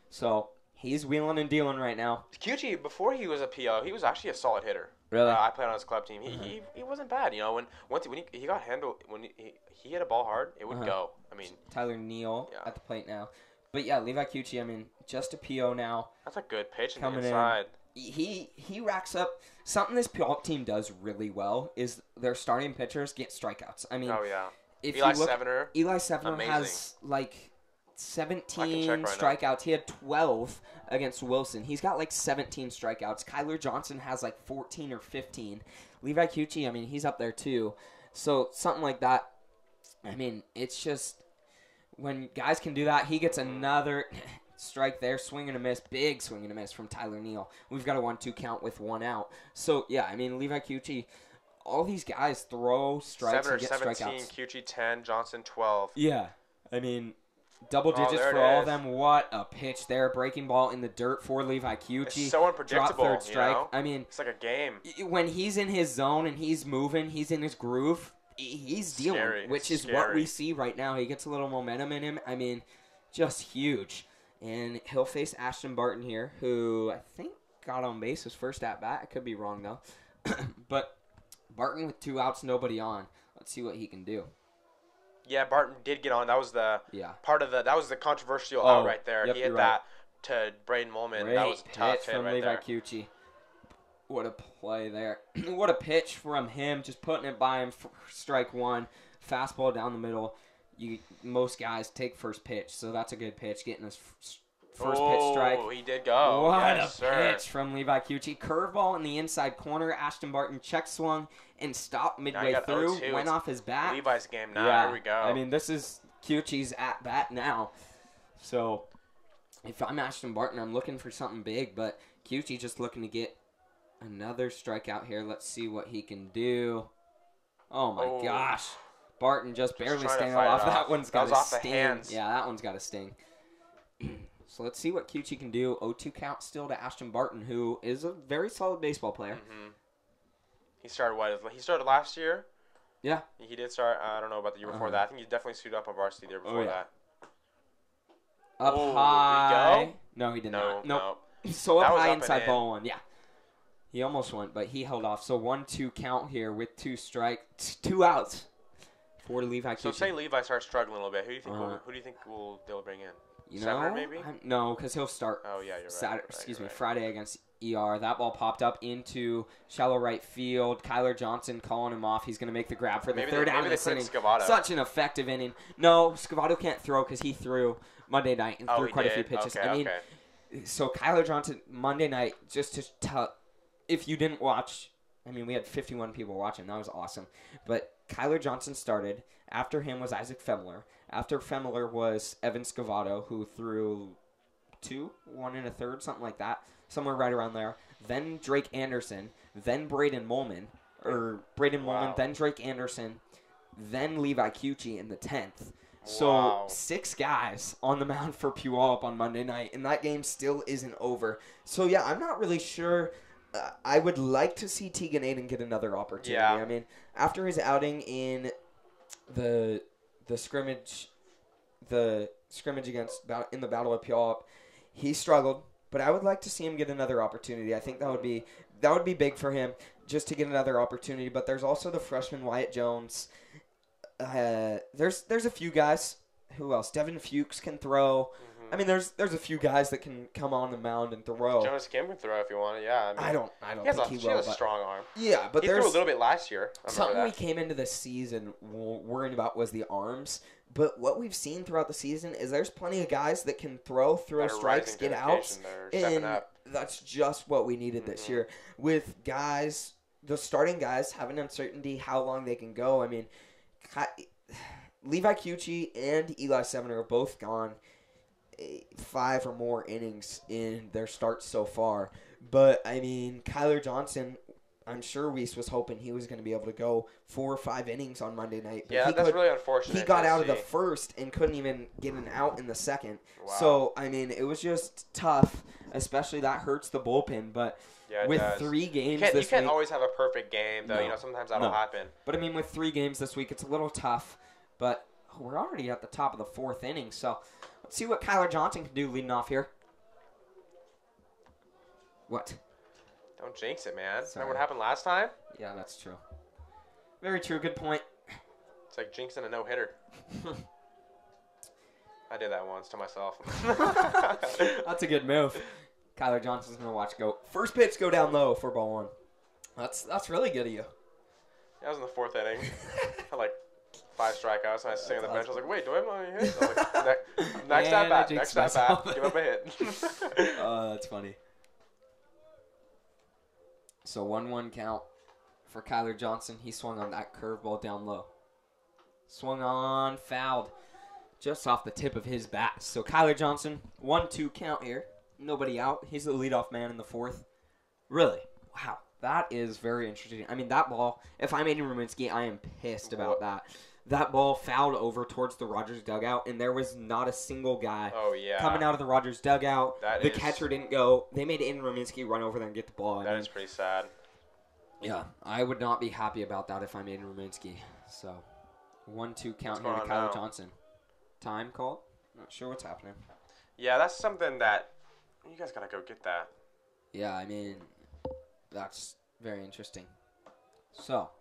So he's wheeling and dealing right now. Cucci, before he was a PO, he was actually a solid hitter. Really? I played on his club team. He wasn't bad. You know, when he got handled, when he hit a ball hard, it would go. I mean, Tyler Neal at the plate now. But yeah, Levi Cucci, I mean, just a PO now. That's a good pitch coming inside. He racks up something this Puyallup team does really well is their starting pitchers get strikeouts. I mean, if Eli you look, Sevener. Eli Sevener has like 17 strikeouts. He had 12 against Wilson. He's got like 17 strikeouts. Kyler Johnson has like 14 or 15. Levi Cucci, I mean, he's up there too. So something like that. I mean, it's just when guys can do that, he gets another strike there, swing and a miss, big swing and a miss from Tyler Neal. We've got a 1-2 count with 1 out. So yeah, I mean, Levi Cucci, all these guys throw strikes and get 17, strikeouts. Cucci 10, Johnson 12. Yeah, I mean, double digits for all of them. What a pitch there, breaking ball in the dirt for Levi Cucci. It's so unpredictable. Drop 3rd strike. You know? I mean, it's like a game. When he's in his zone and he's moving, he's in his groove. He's dealing, which is what we see right now. He gets a little momentum in him. I mean, just huge. And he'll face Ashton Barton here, who I think got on base his first at-bat. I could be wrong, though. But Barton with 2 outs, nobody on. Let's see what he can do. Yeah, Barton did get on. That was the that was the controversial out right there. Yep, he hit that to Braden Molman. Great that was a tough pitch hit from right Levi there. Cucci. What a play there. What a pitch from him, just putting it by him for strike 1. Fastball down the middle. Most guys take first pitch, so that's a good pitch, getting his first pitch strike. Oh, he did go. What yes, a pitch from Levi Cucci. Curveball in the inside corner. Ashton Barton check swung and stopped midway through. 0-2. Went off his bat. Levi's game now. Yeah. Here we go. I mean, this is Cucci's at bat now. So if I'm Ashton Barton, I'm looking for something big, but Cucci just looking to get another strikeout here. Let's see what he can do. Oh, my gosh. Barton just barely staying off. That one's got to sting. Yeah, that one's got to sting. So let's see what Cucci can do. 0-2 count still to Ashton Barton, who is a very solid baseball player. Mm-hmm. He started He started last year. Yeah. He did start. I don't know about the year before that. I think he definitely suited up on varsity there before that. Up high. Did he go? No, he did not. Nope. So up high inside ball 1. Yeah. He almost went, but he held off. So 1-2 count here with 2 outs for Levi Cucci. So say Levi starts struggling a little bit. Who do you think they'll bring in? Sevener, maybe? No, because he'll start. Oh yeah, you're right. Friday against ER. That ball popped up into shallow right field. Kyler Johnson calling him off. He's going to make the grab for the third out of this inning. Such an effective inning. No, Scavato can't throw because he threw Monday night and threw quite a few pitches. So Kyler Johnson Monday night, just to tell, if you didn't watch, I mean, we had 51 people watching. That was awesome. But Kyler Johnson started. After him was Isaac Femler. After Femler was Evan Scavato, who threw 2, 1 1/3, something like that. Somewhere right around there. Then Drake Anderson. Then Braden Molman. Then Drake Anderson. Then Levi Cucci in the 10th. So 6 guys on the mound for Puyallup on Monday night. And that game still isn't over. So, yeah, I'm not really sure. I would like to see Tegan Aiden get another opportunity. Yeah. I mean, after his outing in the scrimmage against in the Battle of Puyallup, he struggled, but I would like to see him get another opportunity. I think that would be big for him just to get another opportunity. But there's also the freshman Wyatt Jones. There's a few guys. Who else? Devin Fuchs can throw. Mm-hmm. I mean, there's a few guys that can come on the mound and throw. Jonas Kim can throw if you want it. Yeah, I don't think he will. He has a strong arm. Yeah, but he threw a little bit last year. Something we came into the season worrying about was the arms. But what we've seen throughout the season is there's plenty of guys that can throw strikes, get outs, and that's just what we needed this year. With guys, the starting guys having uncertainty how long they can go. I mean, Levi Cucci and Eli Sevener are both gone 5 or more innings in their starts so far. But, I mean, Kyler Johnson, I'm sure Weiss was hoping he was going to be able to go 4 or 5 innings on Monday night. But that's really unfortunate. He got out of the first and couldn't even get an out in the second. Wow. So, I mean, it was just tough, especially that hurts the bullpen. But with 3 games this week... You can't always have a perfect game, though. No. Sometimes that'll happen. But, I mean, with 3 games this week, it's a little tough. But we're already at the top of the 4th inning. So, let's see what Kyler Johnson can do leading off here. What? Don't jinx it, man. Remember what happened last time? Yeah, that's true. Very true. Good point. It's like jinxing a no-hitter. I did that once to myself. That's a good move. Kyler Johnson's going to watch go. First pitch go down low for ball 1. That's really good of you. Yeah, I was in the 4th inning. I had like 5 strikeouts, and I was sitting on the bench. I was like, wait, do I have any hits? I was like, next at bat. Give up a hit. That's funny. So 1-1 count for Kyler Johnson. He swung on that curveball down low. Swung on, fouled. Just off the tip of his bat. So Kyler Johnson, 1-2 count here. Nobody out. He's the leadoff man in the 4th. Really? Wow. That is very interesting. I mean, that ball, if I'm Aiden Ruminski, I am pissed about that. That ball fouled over towards the Rogers dugout, and there was not a single guy coming out of the Rogers dugout. The catcher didn't go. They made Aiden Ruminski run over there and get the ball. That is pretty sad. Yeah, I would not be happy about that if I'm Aiden Ruminski. So, 1-2 count here to Kyler Johnson. Time called? Not sure what's happening. Yeah, that's something that you guys got to go get that. Yeah, I mean, that's very interesting. So,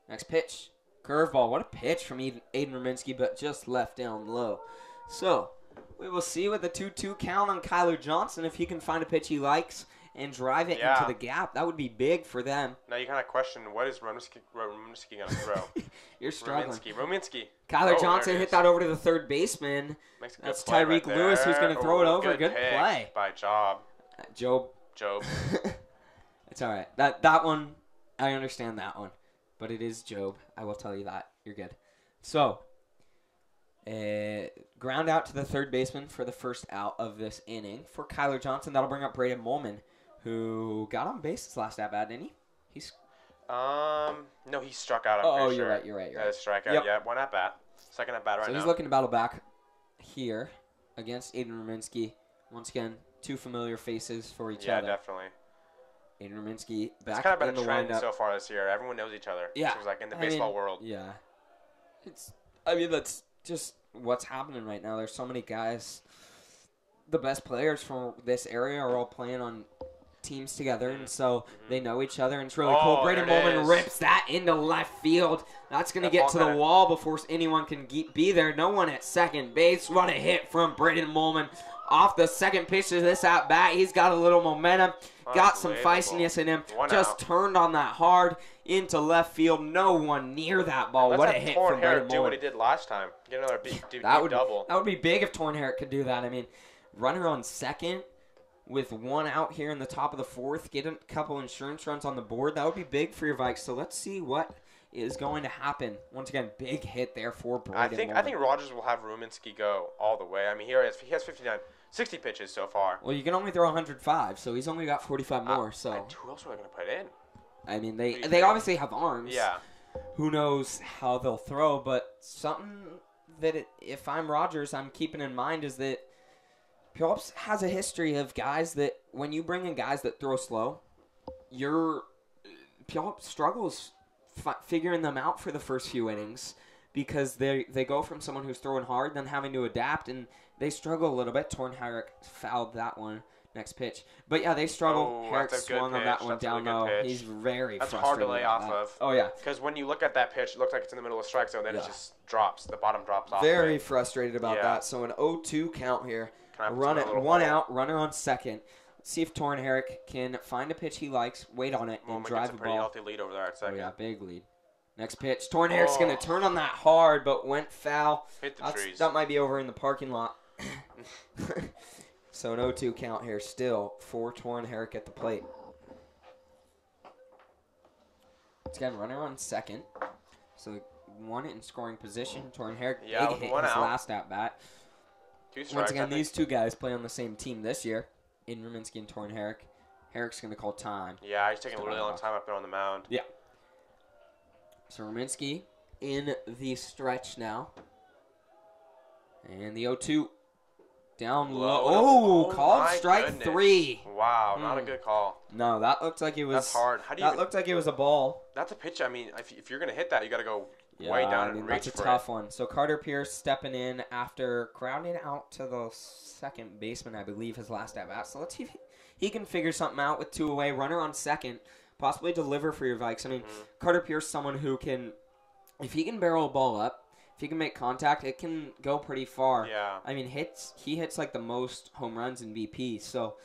next pitch. Curveball. What a pitch from Aiden Ruminski, but just left down low. So, we will see with the 2-2 count on Kyler Johnson if he can find a pitch he likes and drive it into the gap. That would be big for them. Now you kind of question, what is Ruminski going to throw? You're struggling. Ruminski. Kyler Johnson hit that over to the third baseman. That's Tyreek Lewis who's going to throw it over. Good play. By Job. Job. It's all right. That one, I understand that one. But it is Job. I will tell you that. You're good. So, ground out to the third baseman for the first out of this inning for Kyler Johnson. That'll bring up Braden Molman, who got on base his last at-bat, didn't he? No, he struck out. You're right. You're right. That is strikeout. Yep. Yeah, 1 at-bat. Second at-bat right now. So he's looking to battle back here against Aiden Ruminski. Once again, 2 familiar faces for each other. Yeah, definitely. Aiden Ruminski back it's kind of been in the a trend windup so far this year. Everyone knows each other. Yeah. It seems like in the baseball world. Yeah. That's just what's happening right now. There's so many guys. The best players from this area are all playing on teams together, and so they know each other, and it's really cool. Braden Molman rips that into left field. That's going to get to the wall before anyone can be there. No one at second base. What a hit from Braden Molman. Off the second pitch of this at-bat, he's got a little momentum, got some feistiness in him, just turned on that hard into left field. No one near that ball. What a hit from Braden Molman. Do what he did last time. Get another big double. That would be big if Torn Herrick could do that. I mean, runner on second with 1 out here in the top of the 4th, get a couple insurance runs on the board. That would be big for your Vikes. So let's see what is going to happen. Once again, big hit there for Braden Molman. I think Rogers will have Ruminski go all the way. I mean, he has 60 pitches so far. Well, you can only throw 105, so he's only got 45 more. So who else are they going to put in? I mean, they obviously have arms. Yeah. Who knows how they'll throw, but something that if I'm Rogers, I'm keeping in mind is that Puyallup has a history of guys that when you bring in guys that throw slow, Puyallup struggles figuring them out for the first few innings because they go from someone who's throwing hard, then having to adapt, and they struggle a little bit. Torn Herrick fouled that one. Next pitch. But, yeah, they struggle. Herrick swung on that one down low. He's very frustrated. That's hard to lay off of. Oh, yeah. Because when you look at that pitch, it looks like it's in the middle of strike zone. Then it just drops. The bottom drops off. Very frustrated about that. So an 0-2 count here. Run it, 1 out, runner on second. Let's see if Torn Herrick can find a pitch he likes, wait on it, and drive the ball. Pretty healthy lead over there at second. Oh, yeah, big lead. Next pitch. Torn Herrick's going to turn on that hard, but went foul. Hit the trees. That might be over in the parking lot. So an 0-2 count here still for Torn Herrick at the plate. It's got a runner on second. So 1 in scoring position. Torn Herrick big hit his last at-bat. Once again, these 2 guys play on the same team this year. In Ruminski and Torn Herrick. Herrick's going to call time. Yeah, he's taking a really long time up there on the mound. Yeah. So Rominski in the stretch now. And the 0-2 down low. Oh, called strike 3. Wow, not a good call. No, that looked like it was. That's hard. Looked like it was a ball. That's a pitch. I mean, if you're going to hit that, you got to go way down and reach for it. That's a tough one. So Carter Pierce stepping in after grounding out to the second baseman, I believe, his last at-bat. So let's see if he can figure something out with 2 away. Runner on second. Possibly deliver for your Vikes. I mean, Carter Pierce, someone who can, if he can barrel a ball up, if he can make contact, it can go pretty far. Yeah. I mean, he hits like the most home runs in BP. So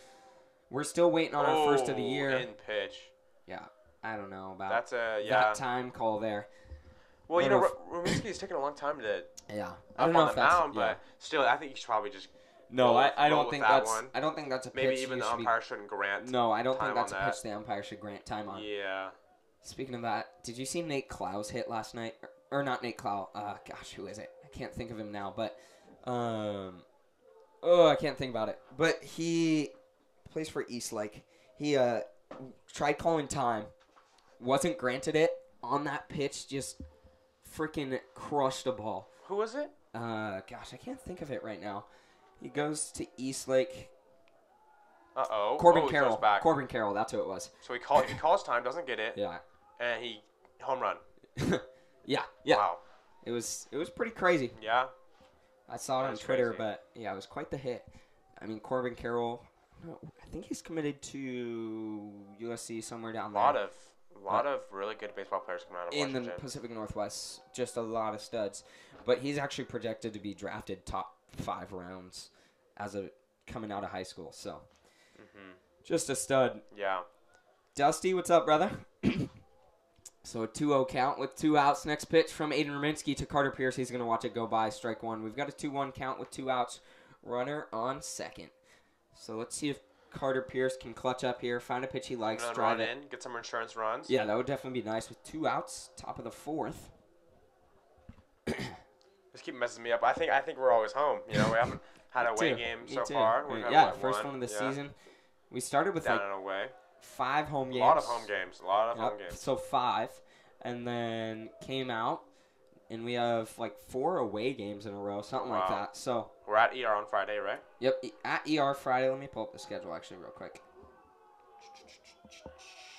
we're still waiting on our first of the year. In pitch. Yeah, I don't know about that time call there. Well, Rominski's taking a long time to on the mound, but still, I think he should probably just. No, I don't think that's. One. I don't think that's a pitch. Maybe even the umpire shouldn't grant. No, I don't think that's a pitch the umpire should grant time on. Yeah. Speaking of that, did you see Nate Clow's hit last night? Or not Nate Clow. Gosh, who is it? I can't think of him now, but I can't think about it. But he plays for Eastlake. He tried calling time, wasn't granted it on that pitch. Just freaking crushed a ball. Who was it? Gosh, I can't think of it right now. He goes to Eastlake. Uh-oh. Corbin Carroll. Corbin Carroll, that's who it was. So he calls time, doesn't get it. Yeah. And he home run. Yeah. Wow. It was pretty crazy. Yeah. I saw it on Twitter, but yeah, it was quite the hit. I mean, Corbin Carroll, I think he's committed to USC somewhere down there. A lot of really good baseball players coming out of Washington. In the Pacific Northwest, just a lot of studs. But he's actually projected to be drafted top 5 rounds coming out of high school. So, just a stud. Yeah. Dusty, what's up, brother? So a 2-0 count with 2 outs. Next pitch from Aiden Rominski to Carter Pierce. He's going to watch it go by. Strike 1. We've got a 2-1 count with 2 outs. Runner on second. So let's see if Carter Pierce can clutch up here. Find a pitch he likes. Drive it. Get some insurance runs. Yeah, that would definitely be nice with 2 outs. Top of the 4th. Just keep messing me up. I think we're always home. We haven't had a away game so far. First one of the season. We started with down and away. 5 home games. A lot of home games. So 5, and then came out, and we have like 4 away games in a row, something like that. So we're at ER on Friday, right? Yep, at ER Friday. Let me pull up the schedule actually real quick.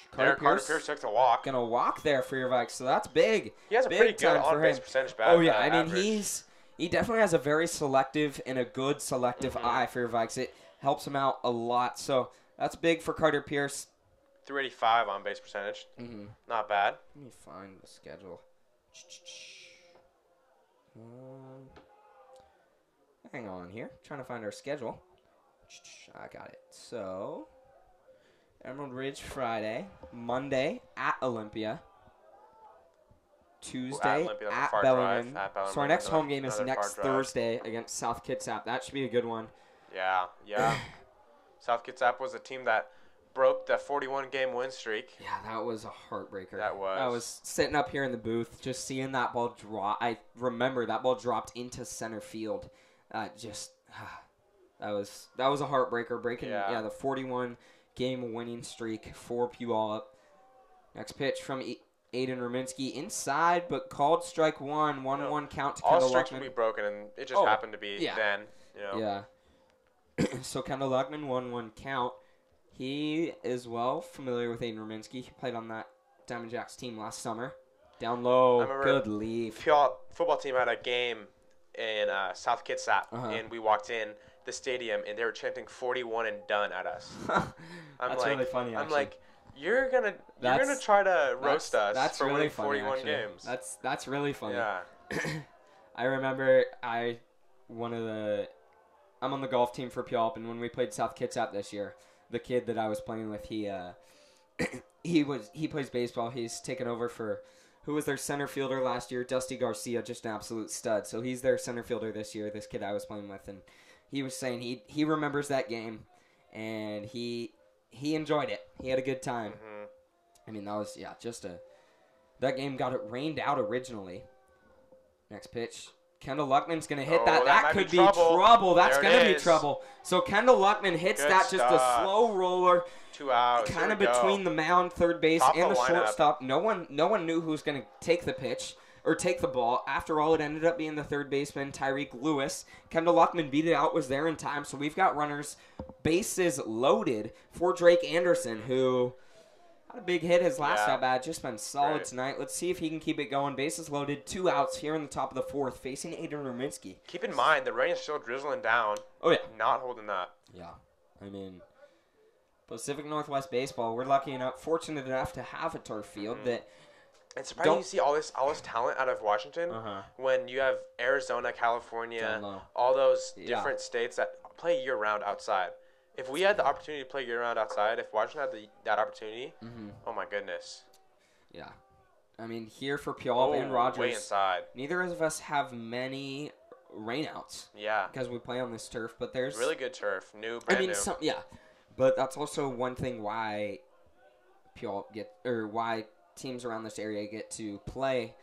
Carter Pierce took the walk. Gonna walk there for your Vikes, so that's big. He has a pretty good on-base percentage. Oh yeah, I mean he definitely has a very selective and a good selective eye for your Vikes. It helps him out a lot, so that's big for Carter Pierce. 385 on base percentage. Not bad. Let me find the schedule. Hang on here. Trying to find our schedule. I got it. So, Emerald Ridge Friday. Monday at Olympia. Tuesday at Bellarmine. So our next home game is next Thursday against South Kitsap. That should be a good one. Yeah. South Kitsap was a team that broke the 41-game win streak. Yeah, that was a heartbreaker. That was. I was sitting up here in the booth just seeing that ball drop. I remember that ball dropped into center field. That was a heartbreaker, breaking the 41-game winning streak for Puyallup. Next pitch from Aiden Rominski inside, but called strike 1. 1-1 count to Kendall Luckman. All strikes will be broken, and it just happened to be then. Yeah. So Kendall Luckman, 1-1 count. He is familiar with Aiden Rominski. He played on that Diamond Jacks team last summer. Down low, good leave. Puyallup football team had a game in South Kitsap, and we walked in the stadium, and they were chanting 41 and done at us. That's really funny, actually. I'm like, you're gonna try to roast us for winning 41 games. That's really funny. Yeah. I remember I'm on the golf team for Puyallup, and when we played South Kitsap this year, the kid that I was playing with, he plays baseball. He's taken over for who was their center fielder last year, Dusty Garcia, just an absolute stud. So he's their center fielder this year, this kid I was playing with, and he was saying he remembers that game, and he enjoyed it. He had a good time. I mean, that was that game got it rained out originally. Next pitch Kendall Luckman's going to hit Oh, that. that That might could be be trouble. trouble. That's There it going to be is. trouble. So Kendall Luckman hits Good that, just a stuff. slow roller. 2 outs. Kind of Here we go. between the mound, third base, Top and of the the lineup. shortstop. No one knew who was going to take the pitch or take the ball. After all, it ended up being the third baseman, Tyreek Lewis. Kendall Luckman beat it out, was there in time. So we've got runners, bases loaded for Drake Anderson, who had a big hit his last at-bat. Just been solid tonight. Let's see if he can keep it going. Bases loaded, 2 outs here in the top of the fourth, facing Aiden Ruminski. Keep in mind, the rain is still drizzling down. Oh, yeah. Not holding that. Yeah. I mean, Pacific Northwest Baseball, we're fortunate enough to have a turf field that... It's surprising you see all this talent out of Washington when you have Arizona, California, all those different states that play year-round outside. If we had the opportunity to play year-round outside, if Washington had that opportunity, oh my goodness. Yeah. I mean, here for Puyallup and Rogers, way inside. Neither of us have many rainouts. Yeah. Because we play on this turf, but there's... Really good turf. Brand new. But that's also one thing why Puyallup why teams around this area get to play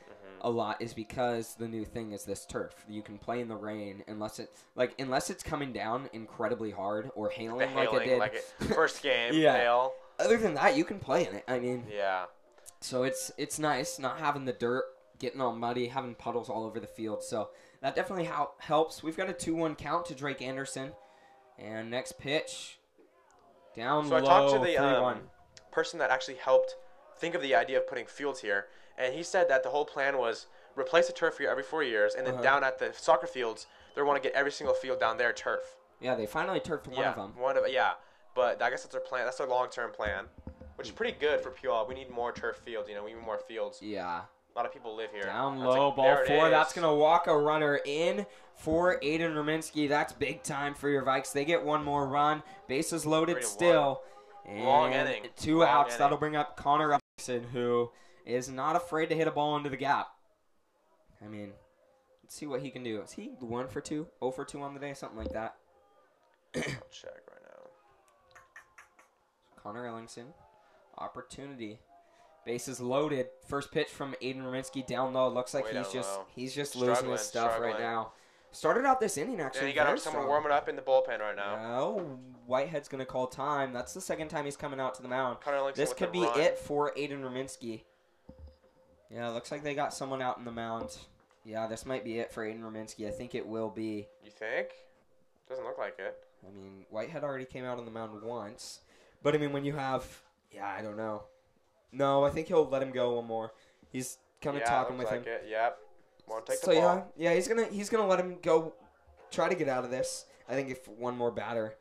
a lot is because the new thing is this turf. You can play in the rain unless it's coming down incredibly hard or hailing like it did. First game, hail. Other than that, you can play in it. I mean, yeah. So it's nice not having the dirt getting all muddy, having puddles all over the field. So that definitely helps. We've got a 2-1 count to Drake Anderson, and next pitch down low. So I talked to the person that actually helped think of the idea of putting fields here. And he said that the whole plan was replace the turf here every 4 years, and then down at the soccer fields, they want to get every single field down there turf. Yeah, they finally turfed one of them. But I guess that's their plan. That's their long-term plan, which is pretty good for Puyallup. We need more turf fields. We need more fields. Yeah. A lot of people live here. Down low, ball 4. That's going to walk a runner in for Aiden Ruminski. That's big time for your Vikes. They get one more run. Bases loaded still. And long inning. 2 outs. That'll bring up Connor Ellison, who is not afraid to hit a ball into the gap. I mean, let's see what he can do. Is he 1 for 2? 0 for 2 on the day? Something like that. I'll check right now. Connor Ellingson. Opportunity. Bases loaded. First pitch from Aiden Ruminski down low. Looks like he's just losing his stuff right now. Started out this inning, actually. Yeah, you got someone warming up in the bullpen right now. Oh, Whitehead's going to call time. That's the second time he's coming out to the mound. This could be run. it for Aiden Ruminski. Yeah, looks like they got someone out in the mound. Yeah, this might be it for Aiden Ruminski. I think it will be. You think? Doesn't look like it. I mean, Whitehead already came out on the mound once. But, I mean, when you have... Yeah, I don't know. No, I think he'll let him go one more. He's kind of talking with him. Yep. Won't take the ball. Yeah, he's gonna let him go. Try to get out of this. I think if one more batter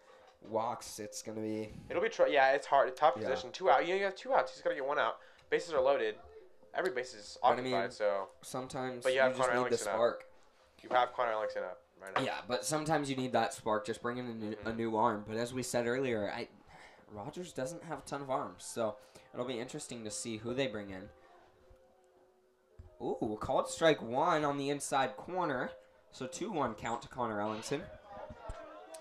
walks, it's gonna be. It'll be. It's hard. Top position. 2 out. You have 2 outs. He's gotta get 1 out. Bases are loaded. Every base is occupied. So sometimes you just need the spark. You have Connor Ellingson up right now. Yeah, but sometimes you need that spark. Just bring in a new arm. But as we said earlier, Rogers doesn't have a ton of arms, so it'll be interesting to see who they bring in. Ooh, called strike 1 on the inside corner. So 2-1 count to Connor Ellingson.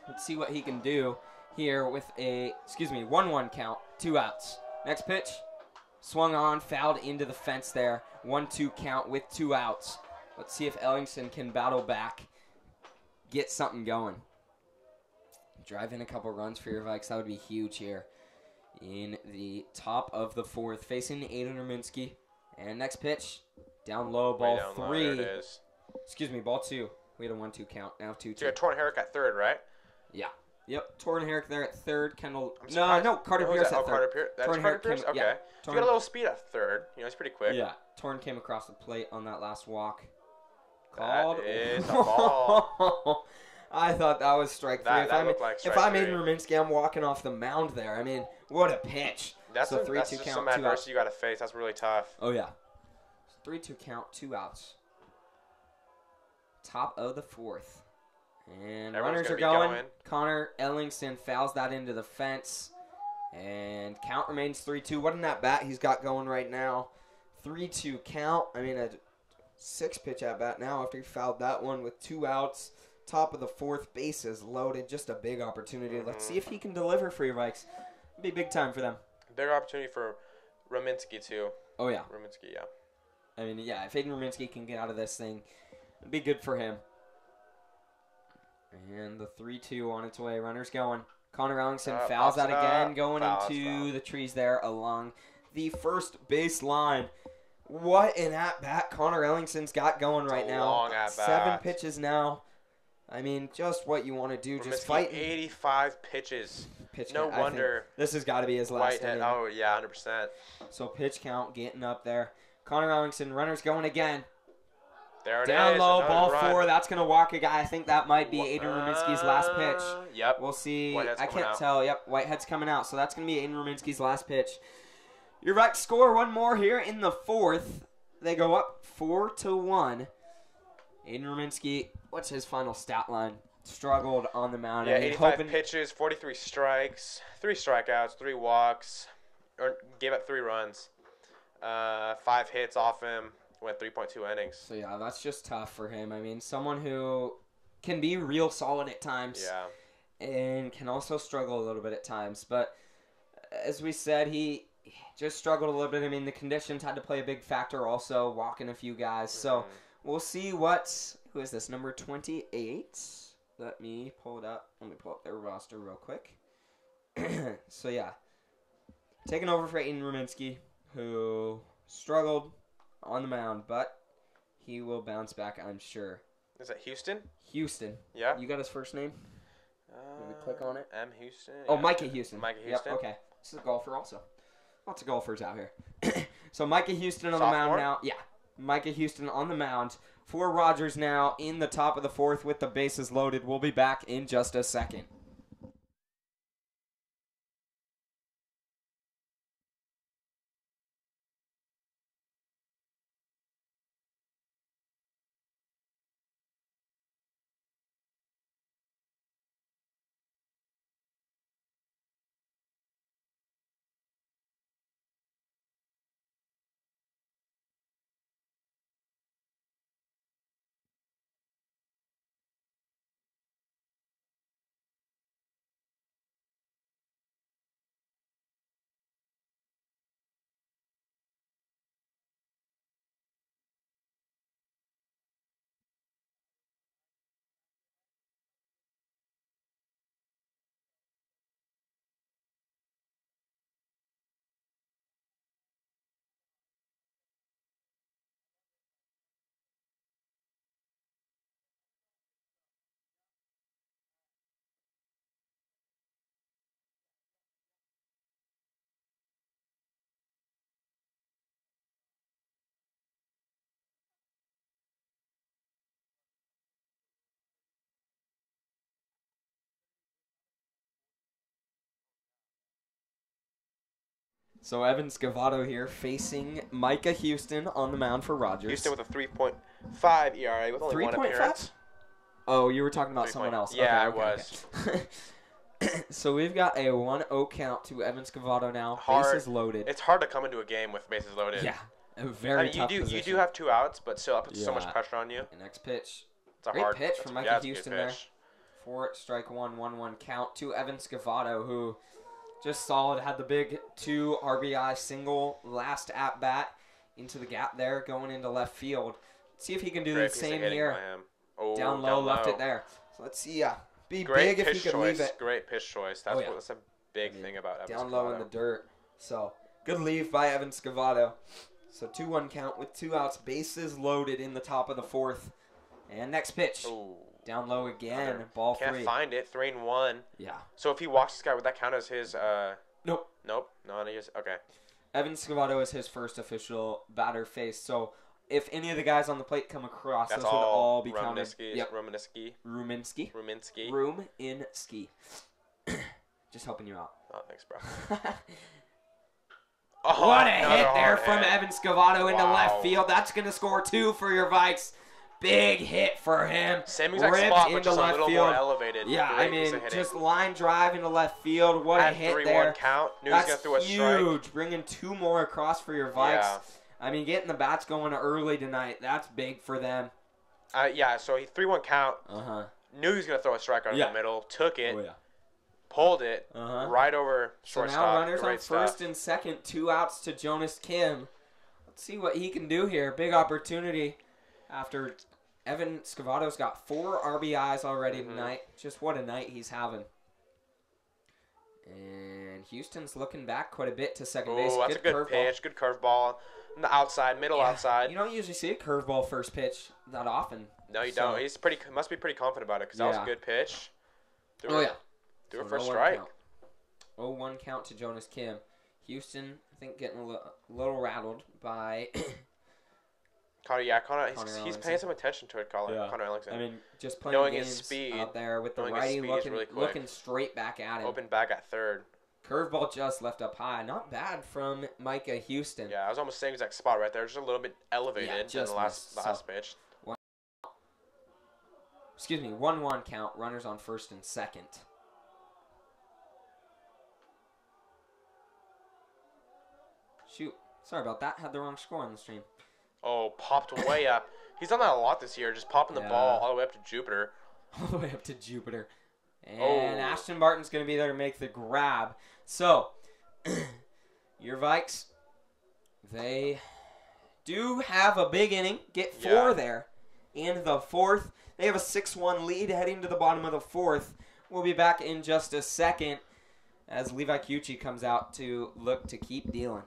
Let's see what he can do here with 1-1 count, 2 outs. Next pitch, swung on, fouled into the fence there. 1-2 count with 2 outs. Let's see if Ellingson can battle back, get something going. Drive in a couple runs for your Vikes. That would be huge here in the top of the fourth, facing Aiden Ruminski. And next pitch, down low, ball 3. Low, it is. Ball 2. We had a 1-2 count. Now 2-2. So you got Torn Herrick at third, right? Yeah. Yep. Torn Herrick there at third. Kendall. No. Carter Pierce at third. Carter Pierce? Okay. Yeah. So you got a little speed at third. He's pretty quick. Yeah. Torn came across the plate on that last walk. That is a ball. I thought that was strike 3. If I'm Aiden Ruminski, Ruminski, I'm walking off the mound there. I mean, what a pitch. That's 3-2 count, some adversity you got to face. That's really tough. Oh, yeah. 3-2 count, 2 outs. Top of the fourth. And runners are going. Connor Ellingson fouls that into the fence. And count remains 3-2. What an at-bat he's got going right now. 3-2 count. I mean, a 6-pitch at-bat now after he fouled that one with 2 outs. Top of the fourth, bases loaded. Just a big opportunity. Let's see if he can deliver for your Vikes. It'll be big time for them. Big opportunity for Ruminski, too. Oh, yeah. Ruminski, yeah. I mean, yeah, if Aiden Ruminski can get out of this thing, It'd be good for him. And the 3-2 on its way. Runners going. Connor Ellingson fouls out again, going into the trees there along the first base line. What an at-bat Connor Ellingson's got going right now. Long at-bat. 7 pitches now. I mean, just what you want to do. Just fight. 85 pitches. No wonder. This has got to be his last inning. Oh, yeah, 100%. So pitch count getting up there. Connor Ellingson, runners going again. There it Down is. low, ball run. 4. That's going to walk a guy. I think that might be Aiden Ruminski's last pitch. Yep. We'll see. Whitehead's I can't coming out. tell. Yep, Whitehead's coming out. So that's going to be Aiden Ruminski's last pitch. You're right to score one more here in the 4th. They go up 4-1. Aiden Ruminski, what's his final stat line? Struggled on the mound. Yeah, I mean, 85 pitches, 43 strikes, 3 strikeouts, 3 walks, or gave up 3 runs, 5 hits off him, went 3.2 innings. So, yeah, that's just tough for him. I mean, someone who can be real solid at times. Yeah. And can also struggle a little bit at times. But as we said, he just struggled a little bit. I mean, the conditions had to play a big factor also, walking a few guys. So we'll see who is this, number 28? Let me pull it up. Let me pull up their roster real quick. So, yeah. Taking over for Aiden Ruminski, who struggled on the mound, but he will bounce back, I'm sure. Is that Houston? Houston. Yeah. You got his first name? Let me click on it. M. Houston. Oh, yeah. Micah Houston. Micah Houston. Yep, okay. This is a golfer also. Lots of golfers out here. So Micah Houston on the mound now. Yeah. Micah Houston on the mound for Rogers now in the top of the 4th with the bases loaded. We'll be back in just a second. So Evan Scavato here facing Micah Houston on the mound for Rogers. Houston with a 3.5 ERA with only 1 appearance. Oh, you were talking about someone else. Yeah, okay, I was. Okay. So we've got a 1-0 count to Evan Scavato now. Bases loaded. It's hard to come into a game with bases loaded. Yeah, a very tough position. You do have 2 outs, but still, it puts so much pressure on you. The next pitch. It's a Great hard pitch from Micah Houston there. For strike 1, 1-1 count to Evan Scavato, who just solid, had the big 2 RBI single last at bat into the gap there, going into left field. Let's see if he can do the same here. Oh, down low, left it there. So let's see. Be great big if he could leave it. Great pitch choice. That's a big thing about Evan down Scavato. low in the dirt. So good leave by Evan Scavato. So 2-1 count with 2 outs, bases loaded in the top of the 4th. And next pitch. Ooh. Down low again, ball 3. Can't find it, 3-1. Yeah. So if he walks this guy, would that count as his? Nope. Nope. No, he is okay. Evan Scavato is his first official batter face. So if any of the guys on the plate come across, those would all be counted. Yep. Ruminski. Just helping you out. Oh, thanks, bro. What a hit there from Evan Scavato into left field. That's going to score 2 for your Vikes. Big hit for him. Same exact spot, but just a little more elevated. Yeah, I mean, just line drive into left field. What a hit there. 3-1 count. Knew That's he was going to throw a huge. Bringing 2 more across for your Vikes. Yeah. I mean, getting the bats going early tonight, that's big for them. Yeah, so he 3-1 count. Knew he was going to throw a strike out in the middle. Took it. Pulled it. Right over shortstop. So now runners on first and second. 2 outs to Jonas Kim. Let's see what he can do here. Big opportunity after Evan Scavato's got 4 RBIs already tonight. Just what a night he's having. And Houston's looking back quite a bit to second base. Oh, that's a good pitch. Good curveball. On the outside, middle outside. You don't usually see a curveball first pitch that often. No, you don't. He's must be pretty confident about it because that was a good pitch. Threw it for a strike. 0-1 count to Jonas Kim. Houston, I think, getting a little rattled by Connor. He's paying some attention to it, Connor Ellingson. I mean, just playing knowing games his speed out there with the righty looking straight back at him. Open back at third. Curveball just left up high. Not bad from Micah Houston. Yeah, I was almost saying exact spot right there. Just a little bit elevated in the last pitch. 1-1 count. Runners on first and second. Shoot. Sorry about that. Had the wrong score on the stream. Oh, popped way up. He's done that a lot this year, just popping the ball all the way up to Jupiter. All the way up to Jupiter. And Ashton Barton's going to be there to make the grab. So, your Vikes, they do have a big inning. Get 4 there in the 4th. They have a 6-1 lead heading to the bottom of the 4th. We'll be back in just a second as Levi Cucci comes out to look to keep dealing.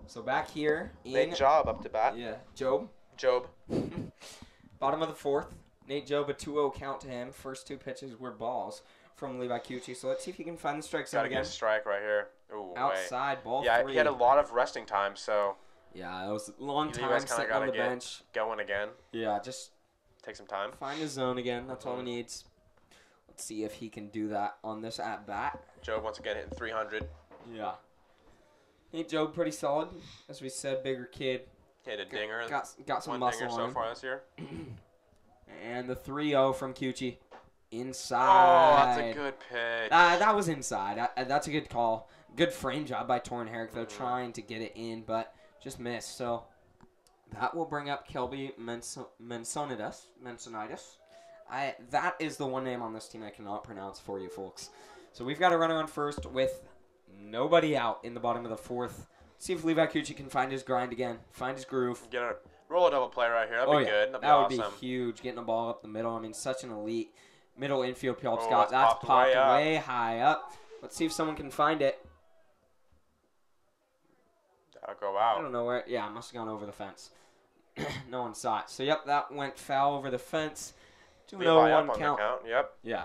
So back here in Nate Job up to bat. Yeah, Job. Bottom of the 4th. Nate Job, a 2-0 count to him. First 2 pitches were balls from Levi Cucci. So let's see if he can find the strike zone again. Gotta get a strike right here. Ooh, outside, ball 3. Yeah, he had a lot of resting time, so... Yeah, it was a long time sitting on the bench. Going again. Yeah, just... Take some time. Find his zone again. That's all he needs. Let's see if he can do that on this at-bat. Job once again hitting 300. Yeah. Nate Job pretty solid. As we said, bigger kid. Hit a dinger. Got some muscle on him. so far this year. And the 3-0 from Cucci. Inside. Oh, that's a good pitch. That was inside. That's a good call. Good frame job by Torrin Herrick, though, trying to get it in, but just missed. So that will bring up Kelby Mensonitis. That is the one name on this team I cannot pronounce for you folks. So we've got a runner on first with nobody out in the bottom of the 4th. See if Levi Cucci can find his grind again, find his groove. Roll a double play right here. That'd be good. That would be huge. Getting a ball up the middle. I mean, such an elite middle infield Puyallup Scott. That's popped way high up. Let's see if someone can find it. That'll go out. I don't know where. Yeah, it must have gone over the fence. No one saw it. So, yep, that went foul over the fence. 2-0-1 count. Yep. Yeah.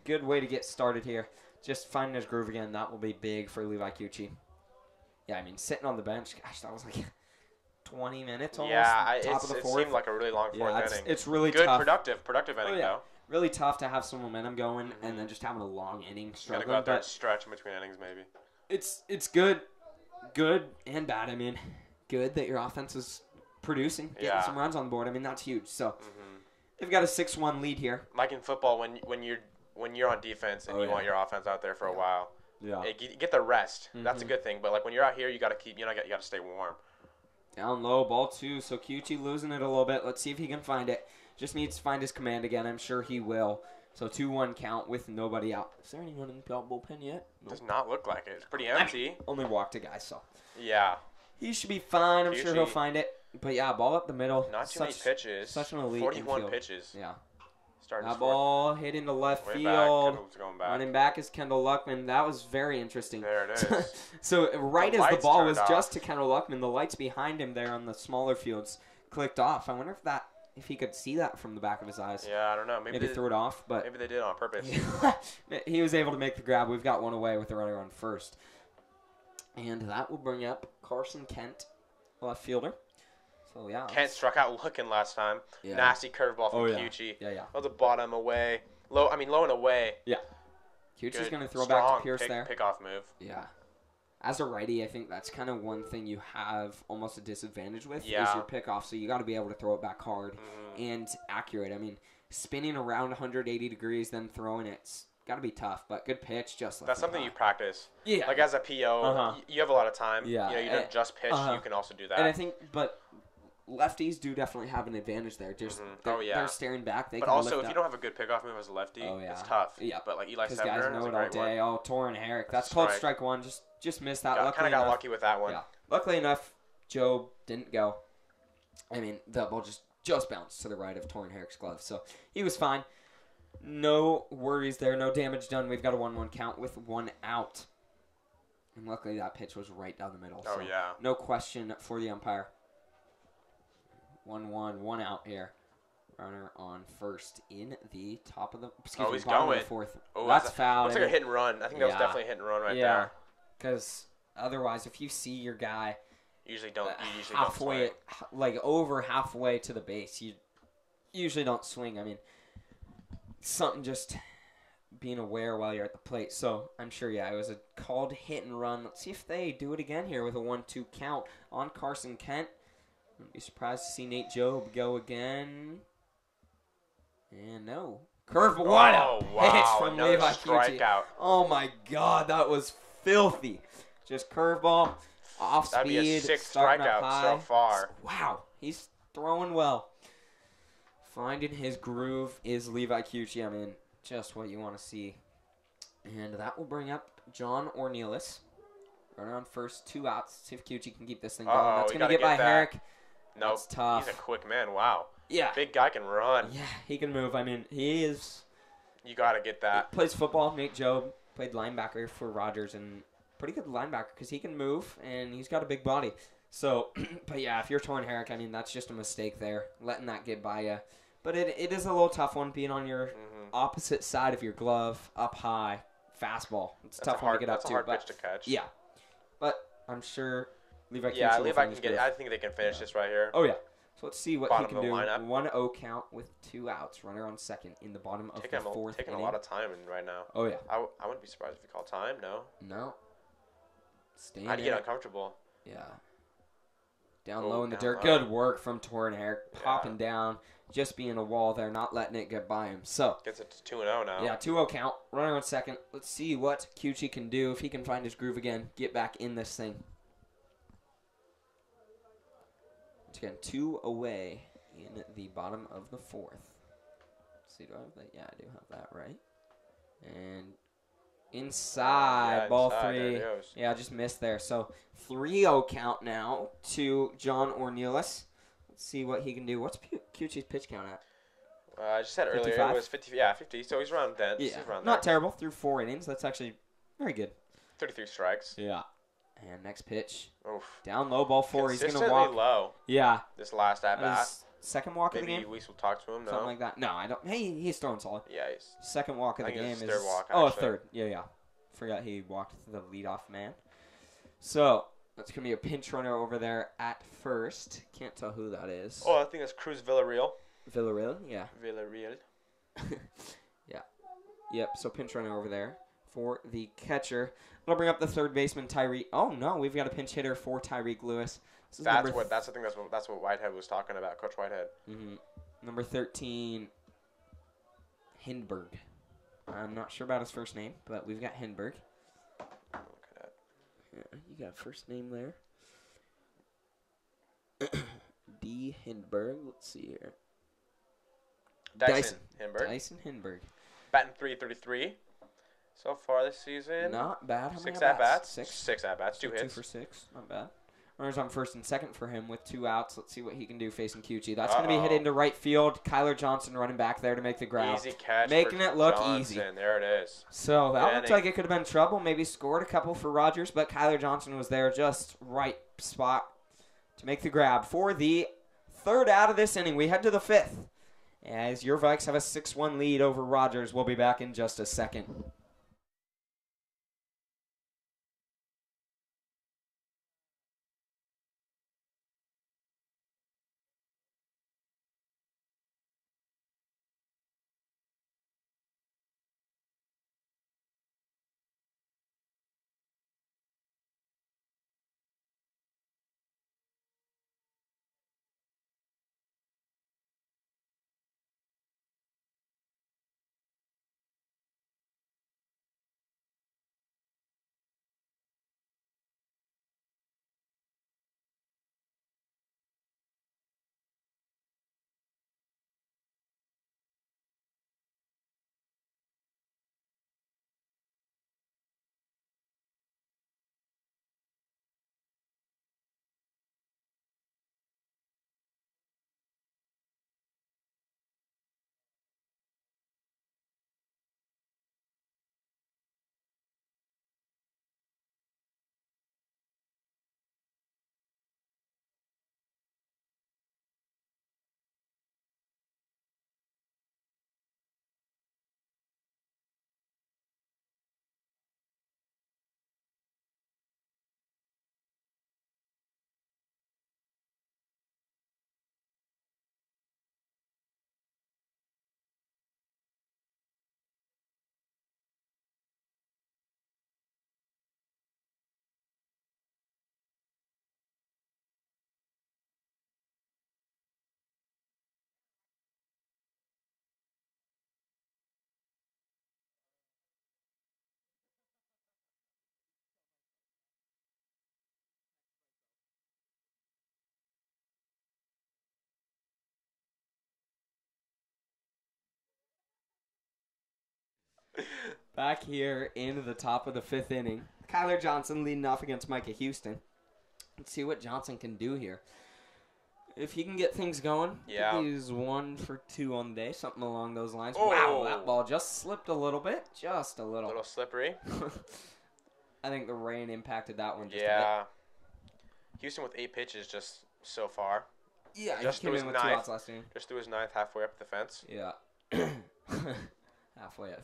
Good way to get started here. Just finding his groove again. That will be big for Levi Cucci. Yeah, I mean, sitting on the bench, gosh, that was like 20 minutes almost. Yeah, top of the 4th. It seemed like a really long 4th inning. It's really good, tough. Productive inning, though. Really tough to have some momentum going and then just having a long inning struggling. Gotta go out there and stretch in between innings, maybe. It's good and bad. I mean, good that your offense is producing, getting some runs on the board. I mean, that's huge. So they've got a 6-1 lead here. Like in football, when you're on defense and you want your offense out there for a while, Yeah. Get the rest. That's a good thing. But like when you're out here, you gotta keep. You gotta stay warm. Down low, ball 2. So Kyuchi losing it a little bit. Let's see if he can find it. Just needs to find his command again. I'm sure he will. So 2-1 count with nobody out. Is there anyone in the bullpen yet? Nope. Does not look like it. It's pretty empty. Only walked a guy, so. Yeah. He should be fine. I'm sure he'll find it. But yeah, ball up the middle. Not too many pitches. Such an elite 41 infield. pitches. Yeah. Starting that ball hit into left field. Going back. Running back is Kendall Luckman. That was very interesting. There it is. So right as the ball was just to Kendall Luckman, the lights behind him there on the smaller fields clicked off. I wonder if he could see that from the back of his eyes. Yeah, I don't know. Maybe they threw it off, but maybe they did on purpose. He was able to make the grab. We've got one away with the runner on first. And that will bring up Carson Kent, left fielder. So, yeah. Kent struck out looking last time. Yeah. Nasty curveball from Kyuchi. Yeah. On the bottom away. Low and away. Yeah. Kyuchi's going to throw back to Pierce there. Pick-off move. Yeah. As a righty, I think that's kind of one thing you have almost a disadvantage with is your pickoff. So you got to be able to throw it back hard and accurate. I mean, spinning around 180 degrees, then throwing it's got to be tough. But good pitch, just that's something you practice. Yeah. Like as a PO, you have a lot of time. Yeah. You don't just pitch. You can also do that. And I think, lefties do definitely have an advantage there. Just they're staring back. They but can also, lift if you up. don't have a good pickoff move as a lefty, it's tough. Yeah. But like Eli Because Severin guys know is it a all great day. one. Oh, Torrin Herrick. That's called strike one. Just missed that. Kind of got lucky with that one. Yeah. Luckily enough, Joe didn't go. I mean, the ball just bounced to the right of Torrin Herrick's glove. So he was fine. No worries there. No damage done. We've got a 1-1 count with 1 out. And luckily that pitch was right down the middle. Oh, so yeah. No question for the umpire. 1-1, 1 out here. Runner on first in the top of the bottom of the fourth. Oh, that's foul. Looks like a hit and run. I think that was definitely a hit and run right there. Because otherwise, if you see your guy you usually don't halfway, like over halfway to the base, you usually don't swing. I mean, something just being aware while you're at the plate. So I'm sure, it was a called hit and run. Let's see if they do it again here with a 1-2 count on Carson Kent. Wouldn't be surprised to see Nate Jobe go again. And no. Curve what pitch from Levi Kyuchi. Oh my God, that was filthy. Just curveball, off speed. That'd be a 6th starting strikeout up high. so far. Wow, he's throwing well. Finding his groove is Levi Kyuchi. I mean, just what you want to see. And that will bring up John Ornelas. Runner on first, 2 outs. See if Kyuchi can keep this thing going. That's going to get by Herrick. Nope. That's tough. He's a quick man. Wow. Yeah. Big guy can run. Yeah, he can move. I mean, he is. You got to get that. He plays football. Nate Jobe played linebacker for Rogers and pretty good linebacker because he can move and he's got a big body. So, but yeah, if you're Torrin Herrick, I mean, that's just a mistake there, letting that get by you. But it is a little tough one being on your opposite side of your glove, up high, fastball. It's a tough one to get up to. That's a hard pitch to catch. Yeah. But I'm sure Levi Kyuchi Yeah, Levi can get it. I think they can finish this right here. Oh, yeah. So let's see what he can do. Lineup. 1-0 count with 2 outs. Runner on second in the bottom of the fourth taking inning. a lot of time right now. Oh, yeah. I wouldn't be surprised if he called time. No. I'd get uncomfortable. Yeah. Down low in the dirt. Good work from Torrin Herrick. Popping down. Just being a wall there. Not letting it get by him. So. Gets it to 2-0 now. Yeah, 2-0 count. Runner on second. Let's see what Kyuchi can do. If he can find his groove again. Get back in this thing. Again, 2 away in the bottom of the fourth. Let's see, do I have that? Yeah, I do have that right. And inside, ball 3. Yeah, I just missed there. So 3-0 count now to John Ornelas. Let's see what he can do. What's Kyuchi's pitch count at? I just said 55? earlier it was 50. Yeah, 50. So he's around then. Yeah, not terrible through 4 innings. That's actually very good. 33 strikes. Yeah. And next pitch. Oof. Down low, ball 4. He's going to walk. Consistently low. Yeah. This last at-bat. Second walk of the game? Maybe we will talk to him, no? Something like that. No, I don't. Hey, he's throwing solid. Yeah, second walk of the game is... third walk, actually. Oh, third. Yeah. Forgot he walked the leadoff man. So, that's going to be a pinch runner over there at first. Can't tell who that is. Oh, I think that's Cruz Villarreal. Villarreal, yeah. Villarreal. Yeah. Yep, so pinch runner over there for the catcher. That'll bring up the third baseman, Tyreek. Oh, no, we've got a pinch hitter for Tyreek Lewis. That's what Whitehead was talking about, Coach Whitehead. Mm-hmm. Number 13, Hindberg. I'm not sure about his first name, but we've got Hindberg. Yeah, you got a first name there. D. Hindberg. Let's see here. Dyson Hindberg. Dyson Hindberg. Batting .333 so far this season. Not bad. How Six many at-bats? Six. 6 at-bats, 2 hits. 2 for 6. Not bad. Runners on first and second for him with 2 outs. Let's see what he can do facing QG. That's going to be hit into right field. Kyler Johnson running back there to make the grab. Easy catch. Making it look Johnson. easy. There it is. So that looked like it could have been trouble. Maybe scored a couple for Rogers, but Kyler Johnson was there just right spot to make the grab for the 3rd out of this inning. We head to the 5th as your Vikes have a 6-1 lead over Rogers. We'll be back in just a second. Back here into the top of the 5th inning. Kyler Johnson leading off against Micah Houston. Let's see what Johnson can do here. If he can get things going, he's 1 for 2 on the day, something along those lines. Oh. Wow, that ball just slipped a little bit. Just a little. A little slippery. I think the rain impacted that one just a bit. Houston with 8 pitches just so far. Yeah, just he came in with 2 outs last inning. Just threw his 9th halfway up the fence. Yeah. Halfway up.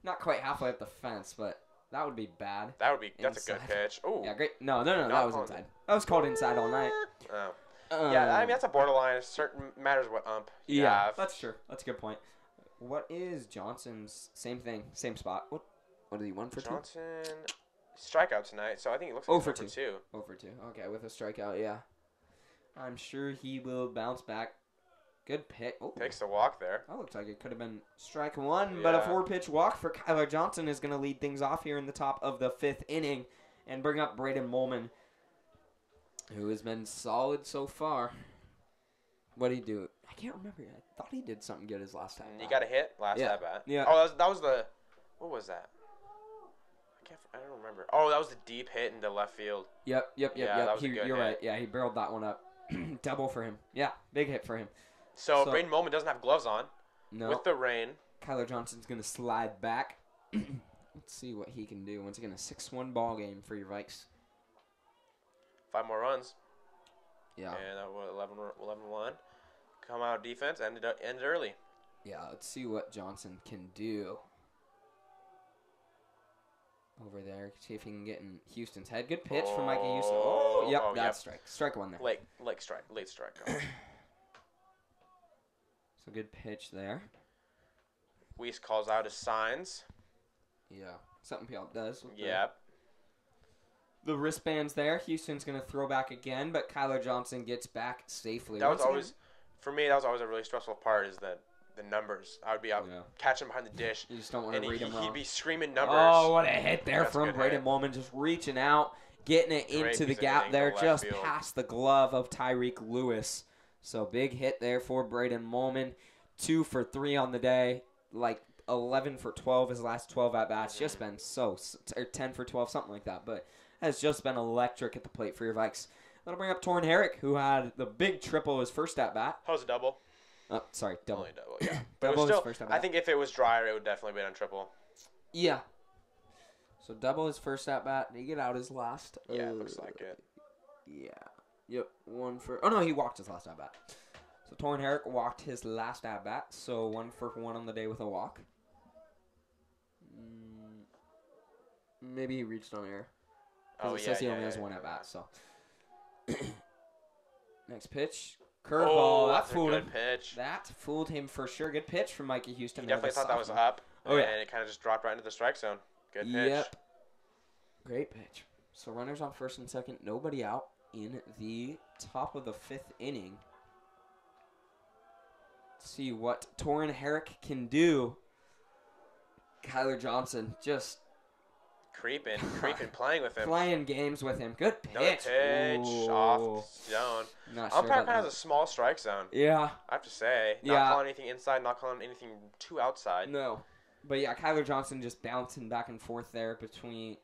Not quite halfway up the fence, but that would be bad. That's a good pitch. Oh. Yeah, great. No, that was inside. That was called inside all night. Oh. Yeah, I mean, that's a borderline. It certain matters what ump you have. That's true. That's a good point. What is Johnson's same thing, same spot? What did he 1 for 2? Johnson strikeout tonight, so I think it looks like 0 for 2. 0 for 2. Okay, with a strikeout, yeah. I'm sure he will bounce back. Good pitch. Oh. Takes the walk there. That looks like it could have been strike 1, but a 4-pitch walk for Kyler Johnson is going to lead things off here in the top of the 5th inning and bring up Braden Molman, who has been solid so far. What did he do? I can't remember. I thought he did something good his last time. He got a hit last at bat. Yeah. Oh, that was the. What was that? I don't remember. Oh, that was the deep hit into left field. Yep. That was a good you're hit. right. Yeah, he barreled that one up. Double for him. Yeah, big hit for him. So Braden Molman doesn't have gloves on. No. With the rain. Kyler Johnson's going to slide back. Let's see what he can do. Once again, a 6-1 ball game for your Vikes. 5 more runs. Yeah. And that was 11-1. Come out defense, ended early. Yeah, let's see what Johnson can do. Over there, see if he can get in Houston's head. Good pitch from Micah Houston. Oh, yep, that's strike. Strike 1 there. Late strike. So good pitch there. Weiss calls out his signs. Yeah, something Puyallup does. Yep. The wristbands there. Houston's going to throw back again, but Kyler Johnson gets back safely. That was always a really stressful part is that the numbers. I would be out catching behind the dish. You just don't want to read him wrong. He'd be screaming numbers. Oh, what a hit there from Braden Molman, just reaching out, getting it into the gap there, just past the glove of Tyreek Lewis. So big hit there for Braden Molman. 2 for 3 on the day, like 11 for 12 his last 12 at-bats. Just been or 10 for 12, something like that. But has just been electric at the plate for your Vikes. That'll bring up Torrin Herrick, who had the big triple his first at-bat. That was a double. Oh, sorry, double. Only double, yeah. Double still, his first at-bat. I think if it was drier, it would definitely be on triple. Yeah. So double his first at-bat. Did he get out his last? Yeah, it looks like it. Yeah. Yep, 1 for... Oh, no, he walked his last at-bat. So Torrin Herrick walked his last at-bat, so 1 for 1 on the day with a walk. Maybe he reached on air. Oh, it says he only has 1 at-bat, so... Next pitch. Curveball. Oh, that that's fooled a good him. pitch. That fooled him for sure. Good pitch from Mikey Houston. He definitely thought that was up. Oh, yeah. And it kind of just dropped right into the strike zone. Good pitch. Yep. Great pitch. So runners on first and second. Nobody out in the top of the 5th inning. Let's see what Torrin Herrick can do. Kyler Johnson just... Creeping, playing with him. Playing games with him. Good pitch. Another pitch off zone. Umpire kind of has a small strike zone. Yeah. I have to say. Not calling anything inside, not calling anything too outside. No. But yeah, Kyler Johnson just bouncing back and forth there between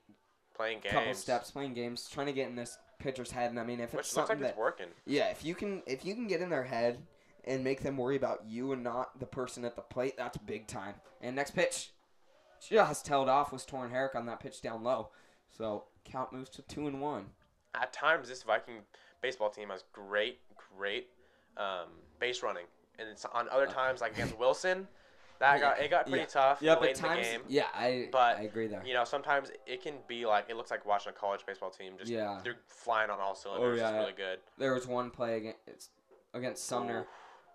playing games. Couple steps, playing games, trying to get in this pitcher's head. And I mean, if it's something looks like it's working. Yeah, if you can get in their head and make them worry about you and not the person at the plate, that's big time. And next pitch. Just held off was Torrin Herrick on that pitch down low. So count moves to 2-1. At times, this Viking baseball team has great base running. And it's on other times, like against Wilson, it got pretty tough late in the game. Yeah, I agree there. You know, sometimes it can be like, it looks like watching a college baseball team. Just they're flying on all cylinders. It's really good. There was one play against Sumner.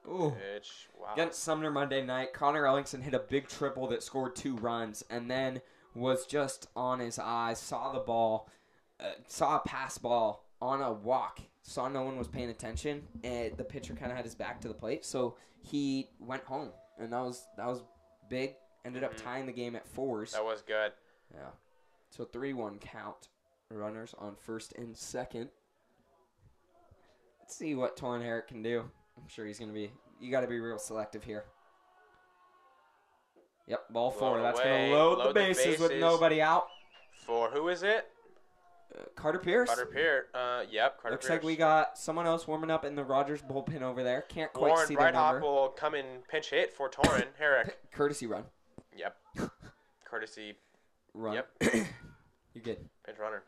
Ooh. Pitch. Wow. Against Sumner Monday night, Connor Ellingson hit a big triple that scored 2 runs and then was just on his eyes, saw the ball, saw a pass ball on a walk, saw no one was paying attention, and the pitcher kind of had his back to the plate, so he went home, and that was big. Ended up tying the game at 4s. That was good. Yeah. So 3-1 count. Runners on first and second. Let's see what Torrin Herrick can do. I'm sure he's going to be... You got to be real selective here. Yep, ball 4. That's going to load the bases with nobody out. For who is it? Carter Pierce. Carter Pierce. Yep, Carter Looks Pierce. like we got someone else warming up in the Rogers bullpen over there. Can't quite see their number. Warren Breithaupt will come in pinch hit for Torrin Herrick. Courtesy run. Yep. Courtesy run. Yep. You're good. Pinch runner.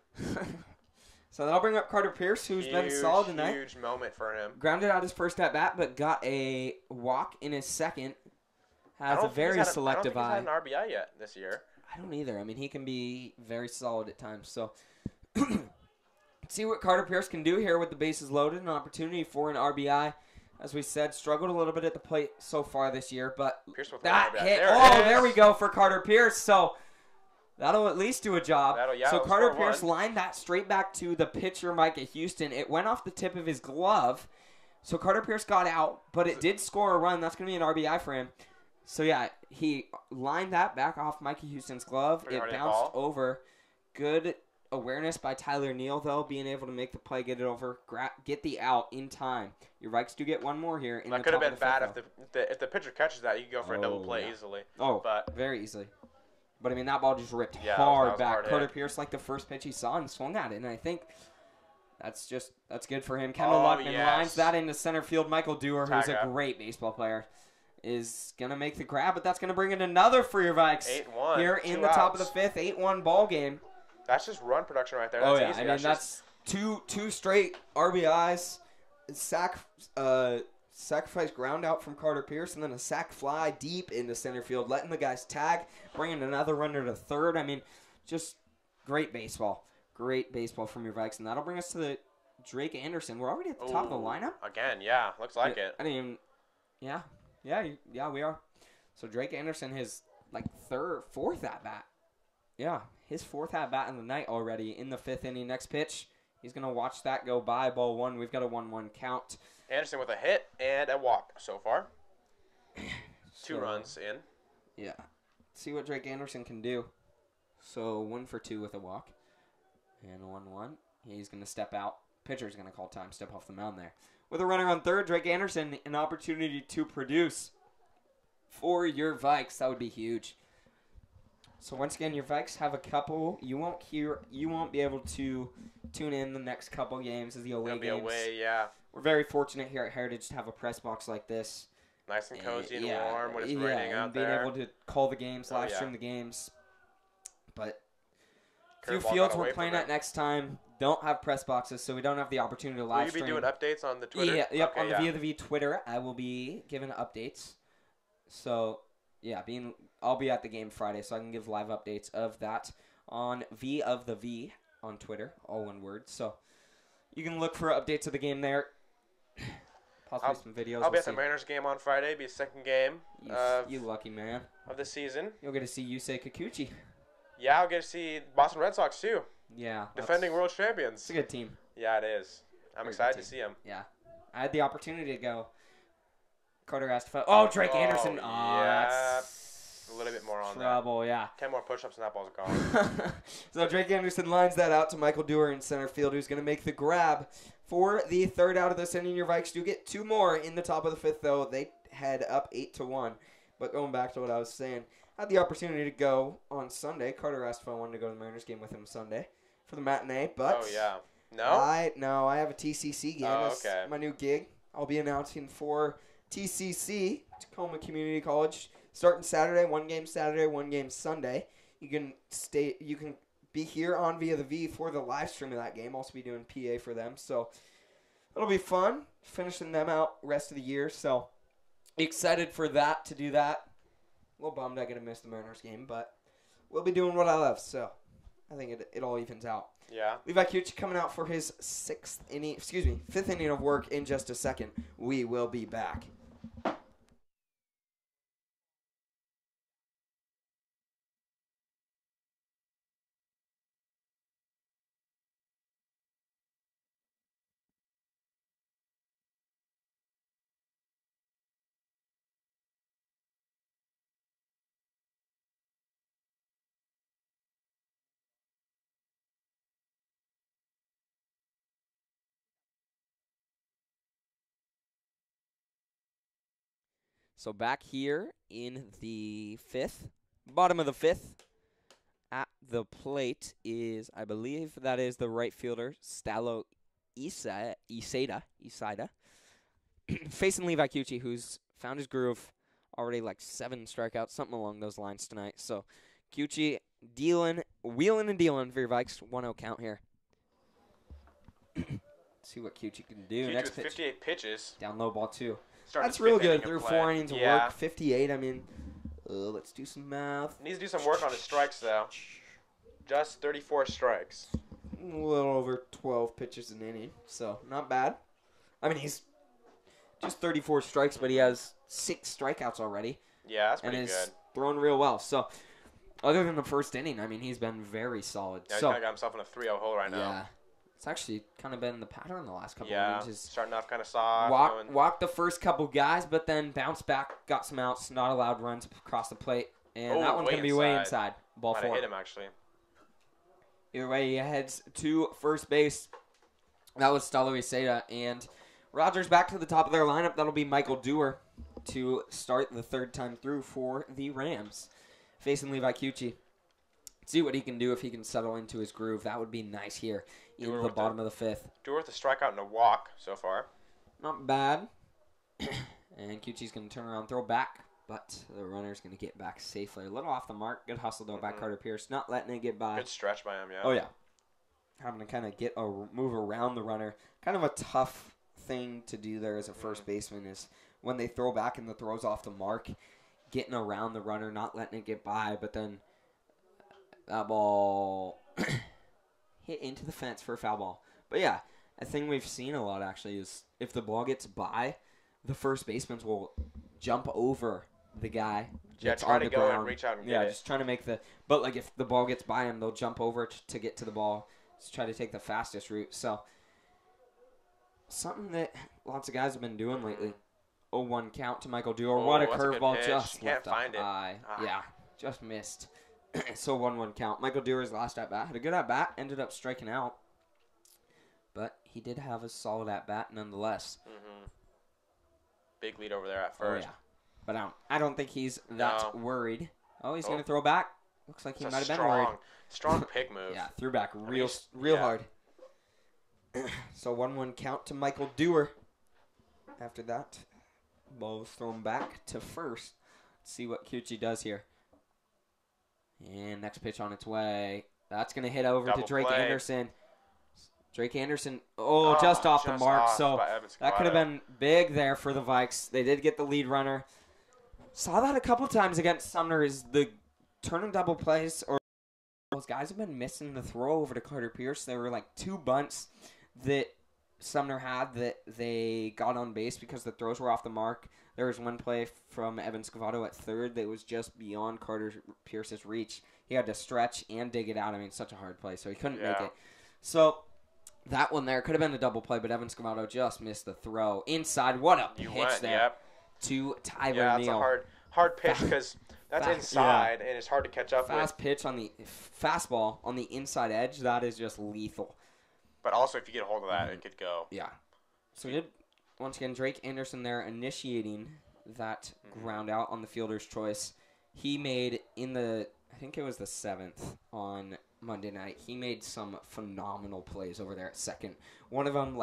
So that'll bring up Carter Pierce, who's been solid tonight. Huge moment for him. Grounded out his first at-bat, but got a walk in his second. Has a very selective eye. I don't think he's had an RBI yet this year. I don't either. I mean, he can be very solid at times. So, see what Carter Pierce can do here with the bases loaded. An opportunity for an RBI. As we said, struggled a little bit at the plate so far this year, but that hit. There we go for Carter Pierce. So, that'll at least do a job. So Carter Pierce lined that straight back to the pitcher, Micah Houston. It went off the tip of his glove. So Carter Pierce got out, but it did score a run. That's going to be an RBI for him. So, yeah, he lined that back off Micah Houston's glove. It bounced over. Good awareness by Tyler Neal, though, being able to make the play, get it over, get the out in time. Your Vikes do get one more here. That could have been bad if the pitcher catches that. You can go for a double play easily. Oh, but very easily. But, I mean, that ball just ripped hard back. Carter Pierce, like the first pitch he saw and swung at it. And I think that's good for him. Kendall Luckman lines that into center field. Michael Dewar, who's a great baseball player, is going to make the grab. But that's going to bring in another for your Vikes. 8-1. Here in the top of the 5th, 8-1 ball game. That's just run production right there. That's easy. I mean, that's two straight RBIs. Sacrifice ground out from Carter Pierce, and then a sac fly deep into center field, letting the guys tag, bringing another runner to third. I mean, just great baseball. Great baseball from your Vikes, and that'll bring us to the Drake Anderson. We're already at the top of the lineup. Again, yeah, looks like it. I mean, yeah, we are. So Drake Anderson, his fourth at bat. Yeah, his 4th at bat in the night already in the 5th inning. Next pitch, he's gonna watch that go by. Ball 1. We've got a 1-1 count. Anderson with a hit and a walk so far. 2 runs in. Yeah. See what Drake Anderson can do. So 1 for 2 with a walk. And 1-1. He's going to step out. Pitcher's going to call time, step off the mound there. With a runner on third, Drake Anderson, an opportunity to produce for your Vikes. That would be huge. So once again, your Vikes have a couple. You won't be able to tune in the next couple games as the away games. Away, yeah. We're very fortunate here at Heritage to have a press box like this. Nice and cozy and warm when it's raining out there. And being able to call the games, live stream the games. But a few fields we're playing at next time don't have press boxes, so we don't have the opportunity to live stream. Will you be doing updates on the Twitter? Yeah, yep, on the Via the V Twitter, I will be giving updates. So, yeah, I'll be at the game Friday, so I can give live updates of that on V of the V on Twitter, all one word. So you can look for updates of the game there. Possibly some videos. I'll be at the Mariners game on Friday. Be a second game. You lucky man. Of the season. You'll get to see Yusei Kikuchi. Yeah, I'll get to see Boston Red Sox too. Yeah. Defending world champions. It's a good team. Yeah, it is. I'm excited to see them. Yeah. I had the opportunity to go. Carter asked if Drake Anderson. Yeah. A little bit more on trouble, that. Yeah. 10 more push-ups and that ball's gone. So Drake Anderson lines that out to Michael Dewar in center field, who's going to make the grab for the third out of this inning. Your Vikes do get 2 more in the top of the 5th, though. They head up 8-1. But going back to what I was saying, I had the opportunity to go on Sunday. Carter asked if I wanted to go to the Mariners game with him Sunday for the matinee, but oh yeah, I have a TCC game. That's my new gig. I'll be announcing for TCC, Tacoma Community College, starting Saturday. 1 game Saturday, 1 game Sunday. You can be here on Via the V for the live stream of that game. Also be doing PA for them, so it'll be fun finishing them out rest of the year. So excited for that, to do that. A little bummed I get to miss the Mariners game, but we'll be doing what I love, so I think it all evens out. Yeah. Levi Kuch coming out for his 5th inning of work in just a second. We will be back. So back here in the 5th, bottom of the 5th, at the plate is, I believe that is the right fielder, Stalo Iseda, facing Levi Kuchi, who's found his groove, already like 7 strikeouts, something along those lines tonight. So Kuchi wheeling and dealing for your Vikes. 1-0 count here. See what Kuchi can do. Kuchi next with pitch. 58 pitches. Down low ball, too. That's real good through 4 innings of work. 58. I mean, let's do some math. Needs to do some work on his strikes, though. Just 34 strikes. A little over 12 pitches an inning, so not bad. I mean, he's just 34 strikes, but he has 6 strikeouts already. Yeah, that's pretty good. And is throwing real well. So, other than the first inning, I mean, he's been very solid. Yeah, he's kind of got himself in a 3-0 hole right now. Yeah. It's actually kind of been the pattern the last couple of innings. Starting off kind of soft. Walked the first couple guys, but then bounced back, got some outs, not allowed runs across the plate. And that one's going to be way inside. Ball Might 4. have hit him, actually. Either way, he heads to first base. That was Stalo Iseda. And Rogers back to the top of their lineup. That'll be Michael Dewar to start the 3rd time through for the Rams. Facing Levi Kuchi. See what he can do if he can settle into his groove. That would be nice here in the bottom of the 5th. Dewar with a strikeout and a walk so far. Not bad. And Kuchi's going to turn around and throw back. But the runner's going to get back safely. A little off the mark. Good hustle, though, by Carter Pierce. Not letting it get by. Good stretch by him, yeah. Oh, yeah. Having to kind of move around the runner. Kind of a tough thing to do there as a first baseman is when they throw back and the throw's off the mark, getting around the runner, not letting it get by, but then that ball hit into the fence for a foul ball. But, yeah, a thing we've seen a lot, actually, is if the ball gets by, the first baseman will jump over the guy that's on the ground. And reach out and get it. Just trying to make the... But, like, if the ball gets by him, they'll jump over to get to the ball. Just try to take the fastest route. So, something that lots of guys have been doing lately. 0-1 count to Michael Dewar. What a curveball, just can't find it. Yeah, just missed. So 1-1 count. Michael Dewar's last at-bat. Had a good at-bat. Ended up striking out. But he did have a solid at-bat nonetheless. Mm-hmm. Big lead over there at first. Oh, yeah. But I don't think he's that worried. Oh, he's going to throw back. Looks like he might have been worried. Strong pick move. Yeah, threw back real hard. So 1-1 count to Michael Dewar. After that, ball was thrown back to first. Let's see what Cucci does here. And next pitch on its way. That's going to hit over to Drake Anderson. Drake Anderson, just off the mark. So that could have been big there for the Vikes. They did get the lead runner. Saw that a couple times against Sumner is the turning double plays. Or those guys have been missing the throw over to Carter Pierce. There were like 2 bunts that Sumner had that they got on base because the throws were off the mark. There was one play from Evan Scavato at third that was just beyond Carter Pierce's reach. He had to stretch and dig it out. I mean, it's such a hard play, so he couldn't make it. So that one there could have been a double play, but Evan Scavato just missed the throw. Inside, what a pitch there to Tyler Neal. Yeah, it's a hard pitch because that's inside, and it's hard to catch up with. Fast pitch on the fastball on the inside edge, that is just lethal. But also, if you get a hold of that, it could go. Yeah. So we did, once again, Drake Anderson there initiating that ground out on the fielder's choice. He made I think it was the 7th on Monday night. He made some phenomenal plays over there at second. One of them,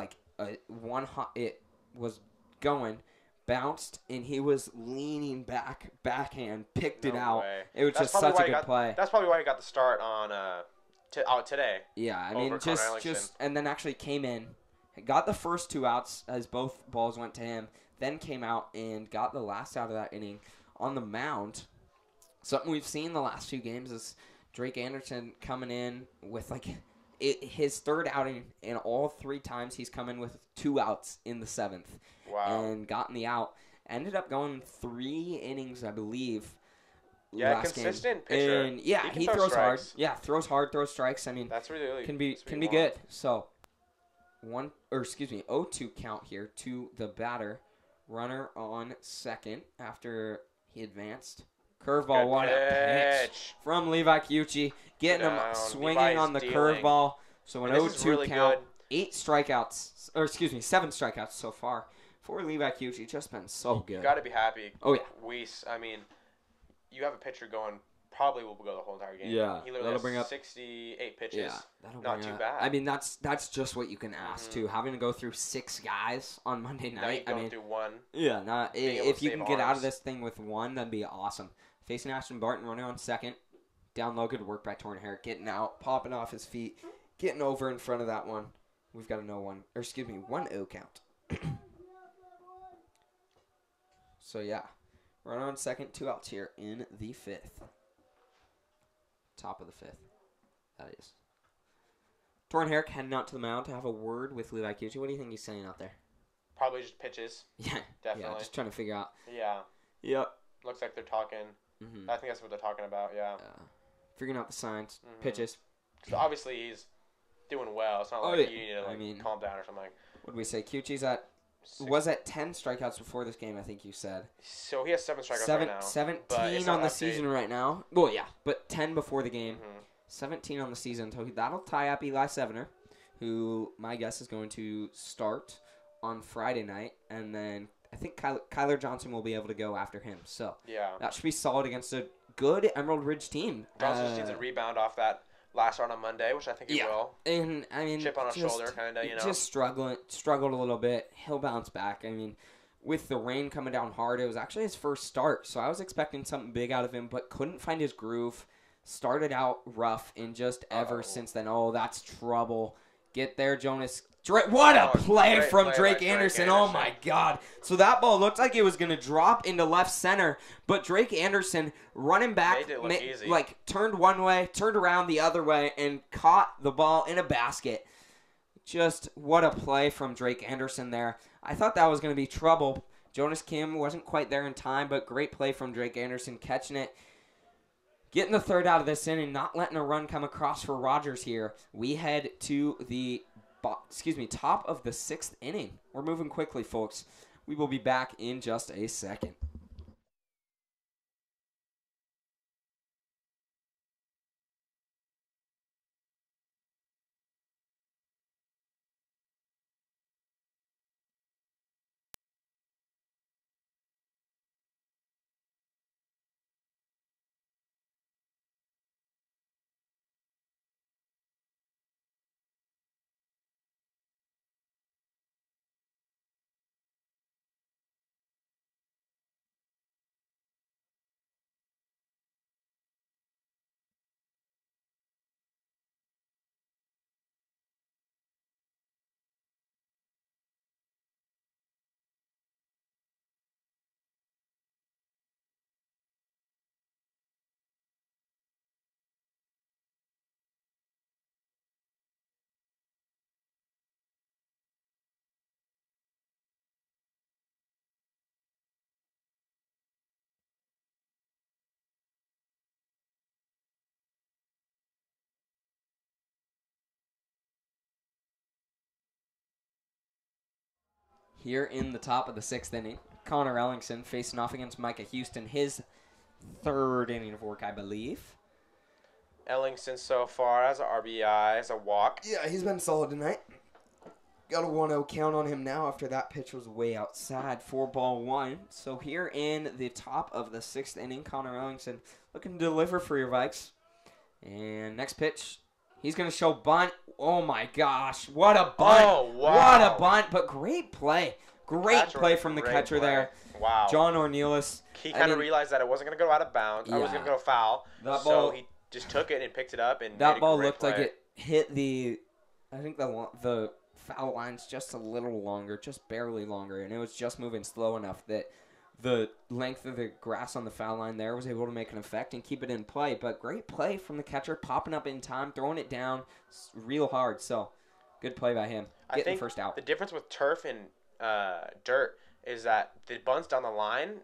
it was going, bounced, and he was leaning back, backhand, picked it out. It was just such a good play. That's probably why he got the start on today. Yeah, I mean, just and then actually came in, got the first 2 outs as both balls went to him, then came out and got the last out of that inning on the mound. Something we've seen the last few games is Drake Anderson coming in with his third outing, and all 3 times he's come in with 2 outs in the 7th. Wow. And gotten the out. Ended up going 3 innings, I believe. Yeah, last consistent game. pitcher. And yeah, he throws hard. Yeah, throws hard, throws strikes. I mean, that's really can be good. So 0-2 count here to the batter. Runner on second after he advanced. Curveball, what a pitch from Levi Cucci. Getting him swinging on the curveball. So an 0-2 really count. Good. 7 strikeouts so far for Levi Cucci. Just been so good. You got to be happy. Oh, yeah. Weiss, I mean, you have a pitcher going, probably will go the whole entire game. Yeah. He literally has 68 pitches. Yeah, not too bad. I mean, that's just what you can ask, too. Having to go through 6 guys on Monday night. Now you through 1. Yeah, if you can get out of this thing with 1, that'd be awesome. Facing Ashton Barton, running on second. Down low, good work by Torn Herrick. Getting out, popping off his feet, getting over in front of that one. We've got a 1-0 count. So, yeah. Runner on second, 2 outs here in the 5th. Top of the 5th. That is. Torn Herrick heading out to the mound to have a word with Levi Cucci. What do you think he's saying out there? Probably just pitches. Yeah. Definitely. Yeah, just trying to figure out. Yeah. Yep. Looks like they're talking. Mm-hmm. I think that's what they're talking about, yeah. Figuring out the signs, pitches. So obviously he's doing well. It's not like you need to calm down or something. What did we say? Cucci's at 10 strikeouts before this game, I think you said. So he has 7 strikeouts right now. 17 on the season right now. Well, yeah, but 10 before the game. 17 on the season. So that'll tie up Eli Sevener, who my guess is going to start on Friday night. And then I think Kyler Johnson will be able to go after him. So that should be solid against a good Emerald Ridge team. Johnson just needs a rebound off that last round on Monday, which I think he will. And I mean, chip on his shoulder, kind of, Just struggled a little bit. He'll bounce back. I mean, with the rain coming down hard, it was actually his first start, so I was expecting something big out of him, but couldn't find his groove. Started out rough, and just ever since then, that's trouble. Get there, Jonas. What a play from Drake Anderson. Oh, my God. So that ball looked like it was going to drop into left center, but Drake Anderson running back, turned one way, turned around the other way, and caught the ball in a basket. Just what a play from Drake Anderson there. I thought that was going to be trouble. Jonas Kim wasn't quite there in time, but great play from Drake Anderson, catching it. Getting the third out of this inning, not letting a run come across for Rogers here. We head to the top of the 6th inning. We're moving quickly, folks. We will be back in just a second. Here in the top of the 6th inning, Connor Ellingson facing off against Micah Houston, his 3rd inning of work, I believe. Ellingson so far has a RBI, has a walk. Yeah, he's been solid tonight. Got a 1-0 count on him now after that pitch was way outside. 4-1. So here in the top of the 6th inning, Connor Ellingson looking to deliver for your Vikes. And next pitch, he's going to show bunt. Oh, my gosh. What a bunt. Oh, wow. What a bunt. But great play. Great play from the catcher there. Wow. John Ornelas. He kind of realized that it wasn't going to go out of bounds. Yeah. I was going to go foul. So he just took it and picked it up. And that ball looked play. like it hit the, I think the foul line's just a little longer, just barely longer. And it was just moving slow enough that the length of the grass on the foul line there was able to make an effect and keep it in play. But great play from the catcher, popping up in time, throwing it down real hard. So good play by him, getting the first out. The difference with turf and dirt is that the bunts down the line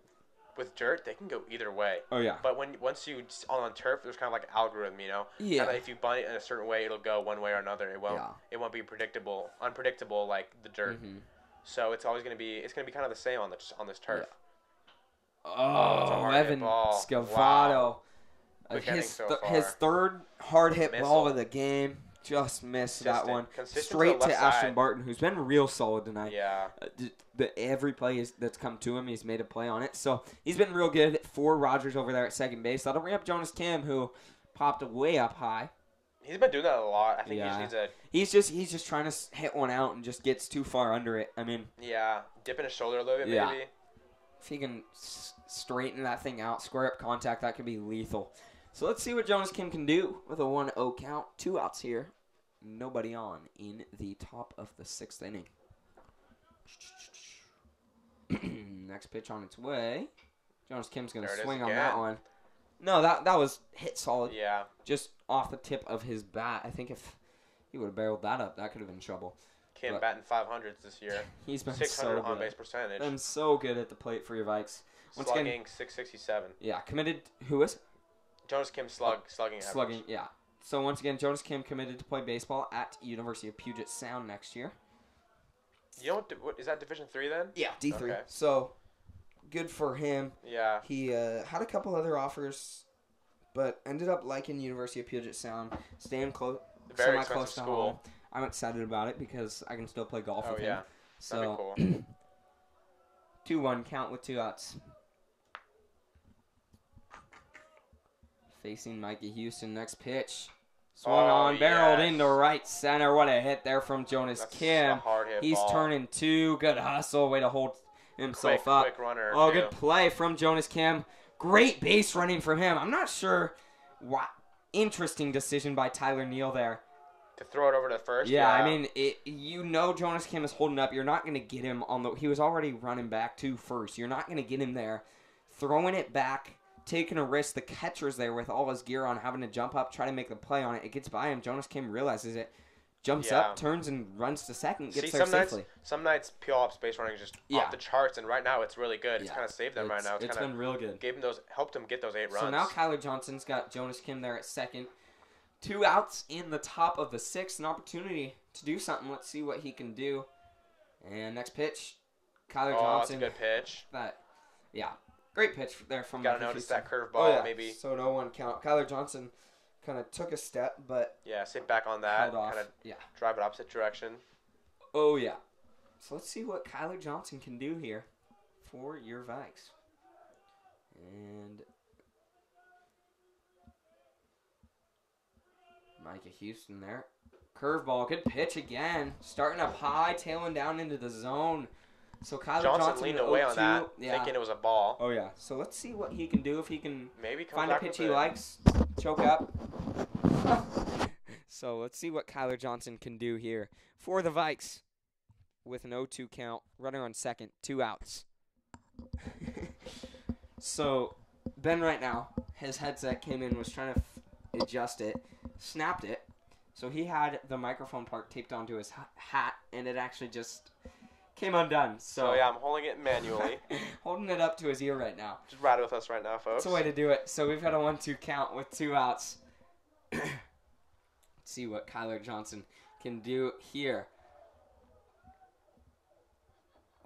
with dirt, they can go either way. Oh, yeah. But once you on turf, there's kind of like an algorithm, Yeah. Kinda if you bunt it in a certain way, it'll go one way or another. It won't be unpredictable like the dirt. Mm-hmm. So it's always going to be kind of the same on this turf. Yeah. Oh, Evan Scavato. Wow. His 3rd hard hit ball of the game. Just missed that one. Straight to Ashton Barton, who's been real solid tonight. Yeah. Every play that's come to him, he's made a play on it. So he's been real good for Rogers over there at second base. That'll bring up Jonas Kim, who popped way up high. He's been doing that a lot. I think he just he's just trying to hit one out and just gets too far under it. I mean. Yeah, dipping his shoulder a little bit maybe. If he can straighten that thing out, square up contact, that could be lethal. So let's see what Jonas Kim can do with a 1-0 count. 2 outs here. Nobody on in the top of the 6th inning. Next pitch on its way. Jonas Kim's going to swing on that one. No, that was hit solid. Yeah. Just off the tip of his bat. I think if he would have barreled that up, that could have been trouble. Kim batting 500s this year. He's been 600 so good. on base percentage. Been so good at the plate for your Vikes. Slugging 667. Yeah, committed. Who is it? Jonas Kim slugging. Slugging, yeah. So once again, Jonas Kim committed to play baseball at University of Puget Sound next year. You know what is that Division 3 then? Yeah, D3. Okay. So good for him. Yeah. He had a couple other offers, but ended up liking University of Puget Sound, staying semi-close to home. I'm excited about it because I can still play golf with him. So, that'd be cool. 2-1 count with 2 outs. Facing Mikey Houston, next pitch. Swung on, barreled into right center. What a hit there from Jonas Kim. A hard hit He's ball. turning 2. Good hustle. Way to hold himself up. Quick runner. Oh, good play from Jonas Kim. Great base running from him. I'm not sure what interesting decision by Tyler Neal there. To throw it over to first? Yeah, I mean, Jonas Kim is holding up. You're not going to get him on the... He was already running back to first. You're not going to get him there. Throwing it back, taking a risk. The catcher's there with all his gear on, having to jump up, try to make the play on it. It gets by him. Jonas Kim realizes it. Jumps up, turns, and runs to second. Gets there safely. Some nights, Puyallup space running is just off the charts, and right now it's really good. It's kind of saved them right now. It's been real good. Helped them get those 8 runs. So now Kyler Johnson's got Jonas Kim there at second. 2 outs in the top of the 6th. An opportunity to do something. Let's see what he can do. And next pitch. Kyler Oh, Johnson. that's a good pitch. Yeah. Great pitch there from Got to Micah notice Houston. that curveball, Oh, yeah. maybe. So no one count. Kyler Johnson kind of took a step, but Yeah, sit back on that. held off. Kind of Yeah. drive it opposite direction. Oh, yeah. So let's see what Kyler Johnson can do here for your Vikes. And Micah Houston there. Curveball. Good pitch again. Starting up high, tailing down into the zone. So Kyler Johnson leaned away on that, yeah. thinking it was a ball. Oh, yeah. So let's see what he can do if he can maybe find a pitch he likes. Choke up. So let's see what Kyler Johnson can do here for the Vikes with an 0-2 count. Runner on second. 2 outs. So Ben right now, his headset came in, was trying to adjust it, snapped it. So he had the microphone part taped onto his hat, and it actually just came undone. So yeah, I'm holding it manually. Holding it up to his ear right now. Just ride it with us right now, folks. That's the way to do it. So we've got a 1-2 count with 2 outs. Let's see what Kyler Johnson can do here.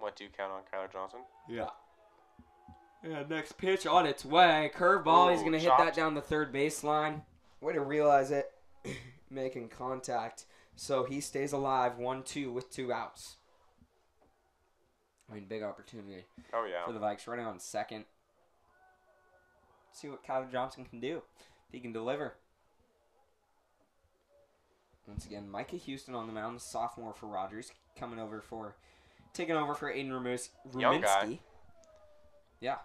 1-2 count on Kyler Johnson. Yeah. Yeah, next pitch on its way. Curveball. He's going to hit that down the third baseline. Way to realize it. Making contact. So he stays alive. 1-2 with 2 outs. I mean, big opportunity. Oh, yeah. For the Vikes running on second. Let's see what Kyler Johnson can do. If he can deliver. Once again, Micah Houston on the mound. Sophomore for Rogers. Taking over for Aiden Ruminski. Young guy. Yeah.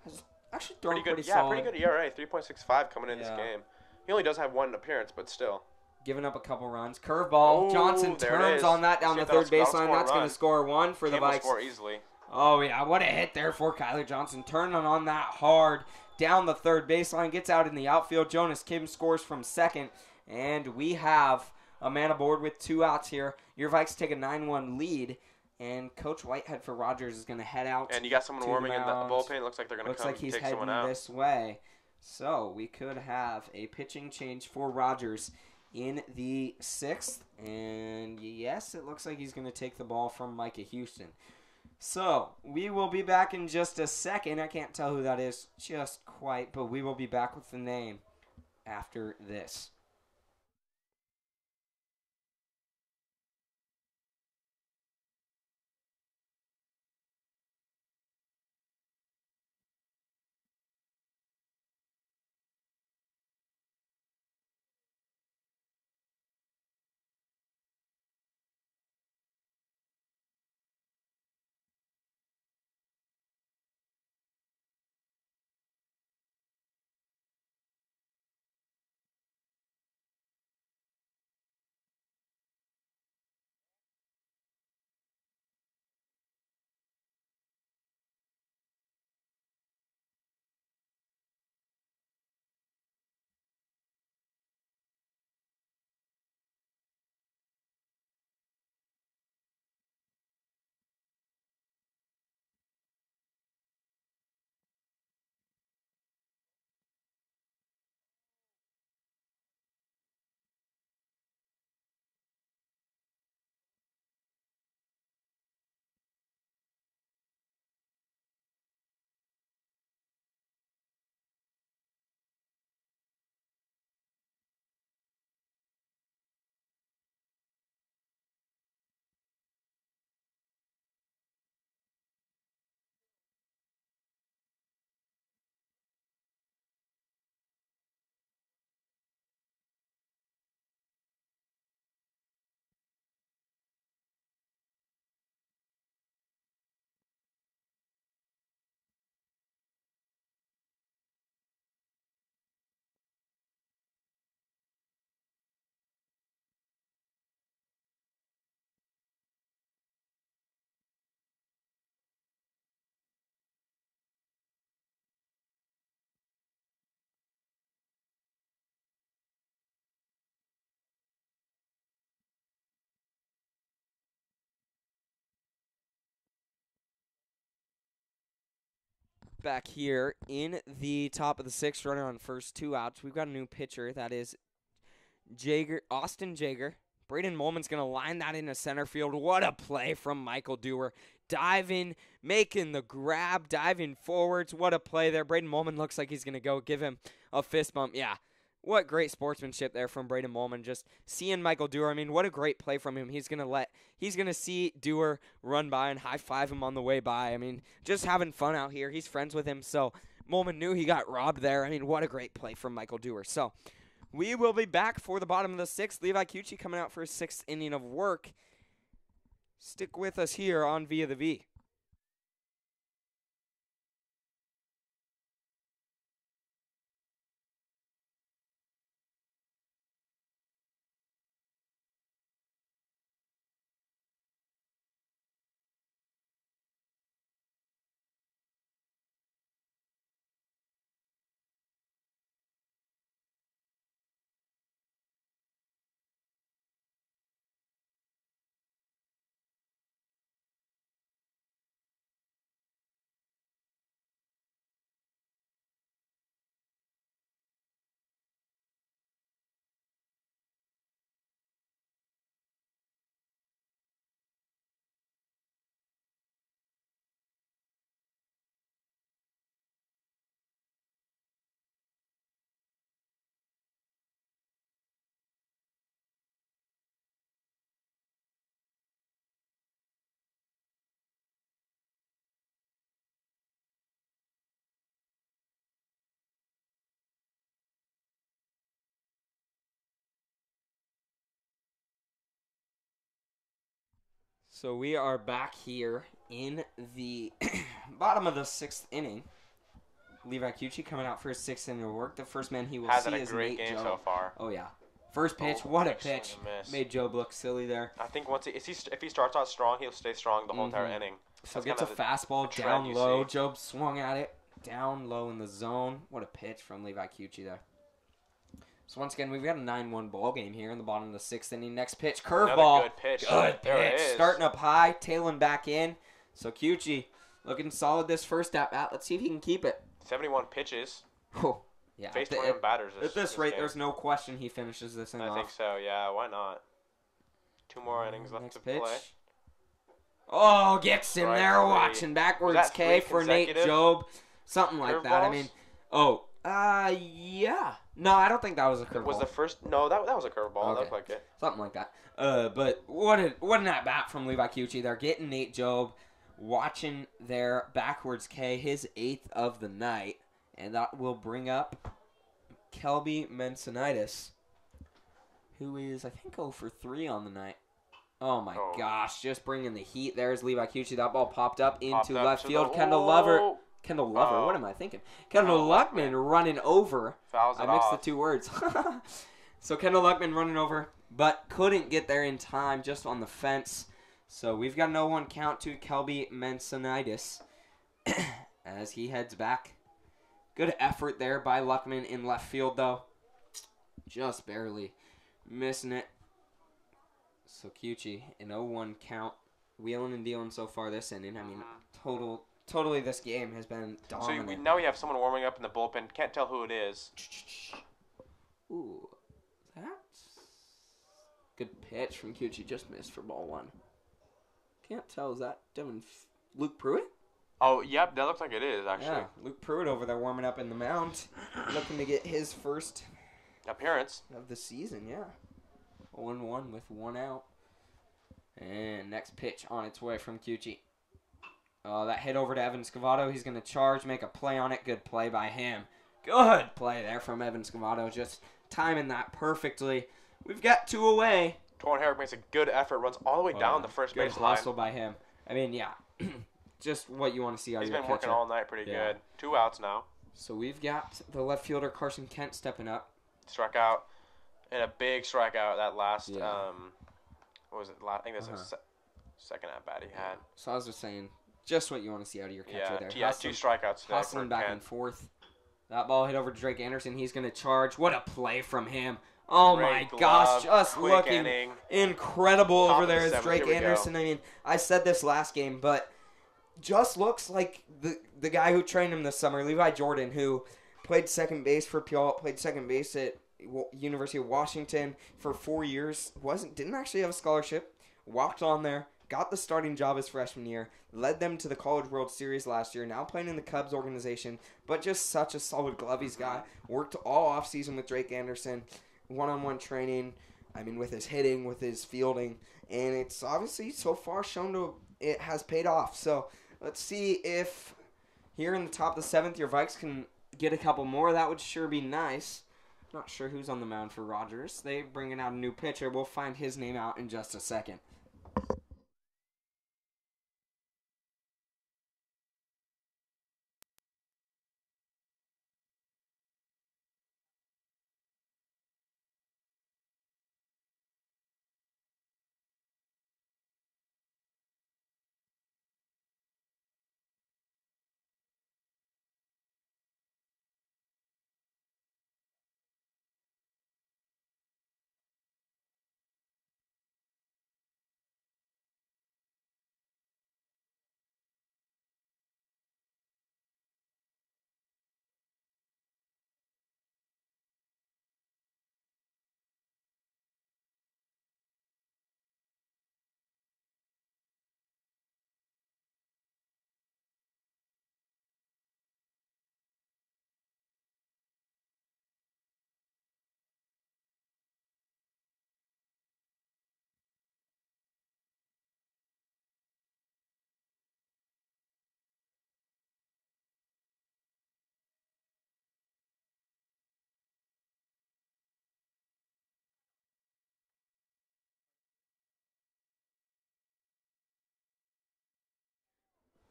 Has actually thrown pretty yeah, solid. pretty good ERA. 3.65 coming in this game. He only does have 1 appearance, but still. Giving up a couple runs. Curveball. Johnson turns on that down the third baseline. That's going to score 1 for the Vikes. Score easily. Oh, yeah. What a hit there for Kyler Johnson. Turning on that hard down the third baseline. Gets out in the outfield. Jonas Kim scores from second. And we have a man aboard with 2 outs here. Your Vikes take a 9-1 lead. And Coach Whitehead for Rogers is going to head out. And you got someone warming in the bullpen. It looks like they're going to come take someone out. Looks like he's heading this way. So we could have a pitching change for Rogers in the 6th. And yes, it looks like he's going to take the ball from Micah Houston. So we will be back in just a second. I can't tell who that is just quite, but we will be back with the name after this. Back here in the top of the 6th, runner on first, 2 outs. We've got a new pitcher. That is Austin Jaeger. Braden Molman's going to line that into center field. What a play from Michael Dewar. diving, making the grab, diving forwards. What a play there. Braden Molman looks like he's going to go give him a fist bump. Yeah, what great sportsmanship there from Braden Molman. Just seeing Michael Dewar. I mean, what a great play from him. He's gonna see Dewar run by and high five him on the way by. I mean, just having fun out here. He's friends with him, so Molman knew he got robbed there. I mean, what a great play from Michael Dewar. So we will be back for the bottom of the sixth. Levi Cucci coming out for his sixth inning of work. Stick with us here on Via the V. So we are back here in the bottom of the sixth inning. Levi Cucci coming out for his sixth inning of work. The first man he will see is Nate game Job. So far. Oh, yeah. First pitch, what a pitch. Made Job look silly there. I think if he starts out strong, he'll stay strong the whole entire inning. So gets a fastball down low. Job swung at it. Down low in the zone. What a pitch from Levi Cucci there. So once again, we've got a 9-1 ball game here in the bottom of the sixth inning. Next pitch, curveball. Good pitch. Good pitch. Starting up high, tailing back in. So Cucci looking solid this first at bat. Let's see if he can keep it. 71 pitches. Oh, yeah. Faced 21 batters. At this rate, there's no question he finishes this inning off. I think so, yeah. Why not? 2 more innings left to play. Oh, gets in there, watching backwards K for Nate Job. Something like that. I mean, yeah. No, I don't think that was a curveball. Was the first? No, that was a curveball. Okay. That looked like it. Something like that. But what an at bat from Levi Cucci. They're getting Nate Job, watching their backwards K, his 8th of the night, and that will bring up Kelby Mensonitis, who is, I think, 0 for 3 on the night. Oh my gosh, just bringing the heat. There's Levi Cucci. That ball popped up into left field. Kendall Lover. What am I thinking? Kendall Luckman running over. I mixed the two words. So Kendall Luckman running over, but couldn't get there in time, just on the fence. So we've got an 0-1 count to Kelby Mensonitis as he heads back. Good effort there by Luckman in left field, though. Just barely missing it. So Cucci, an 0-1 count. Wheeling and dealing so far this inning. I mean, totally this game has been dominant. So now we have someone warming up in the bullpen. Can't tell who it is. Ooh, that's good pitch from Cucci. Just missed for ball 1. Can't tell. Is that Luke Pruitt? Oh, yep. That looks like it is, actually. Yeah, Luke Pruitt over there warming up in the mound. Looking to get his first appearance of the season, yeah. 0-1 with 1 out. And next pitch on its way from Cucci. Oh, that hit over to Evan Scavato. He's going to charge, make a play on it. Good play by him. Good play there from Evan Scavato. Just timing that perfectly. We've got 2 away. Torrin Herrick makes a good effort. Runs all the way down the first base line. Good hustle by him. I mean, yeah. Just what you want to see out of your catcher. He's been working all night pretty good. 2 outs now. So we've got the left fielder Carson Kent stepping up. Struck out. And a big strikeout that last, what was it? I think that's the second at-bat he had. So I was just saying, just what you want to see out of your catcher there. Yeah, 2 strikeouts today. Hustling back and forth. That ball hit over to Drake Anderson. He's going to charge. What a play from him. Oh, my gosh. Just looking incredible over there as Drake Anderson. I mean, I said this last game, but just looks like the guy who trained him this summer, Levi Jordan, who played second base for Puyallup, played second base at University of Washington for 4 years. Didn't actually have a scholarship. Walked on there, got the starting job his freshman year, led them to the College World Series last year, now playing in the Cubs organization, but just such a solid glove he's got. Worked all offseason with Drake Anderson, one-on-one training, with his hitting, with his fielding, and it's obviously so far shown it has paid off. So let's see if here in the top of the 7th, your Vikes can get a couple more. That would sure be nice. Not sure who's on the mound for Rogers. They're bringing out a new pitcher. We'll find his name out in just a second.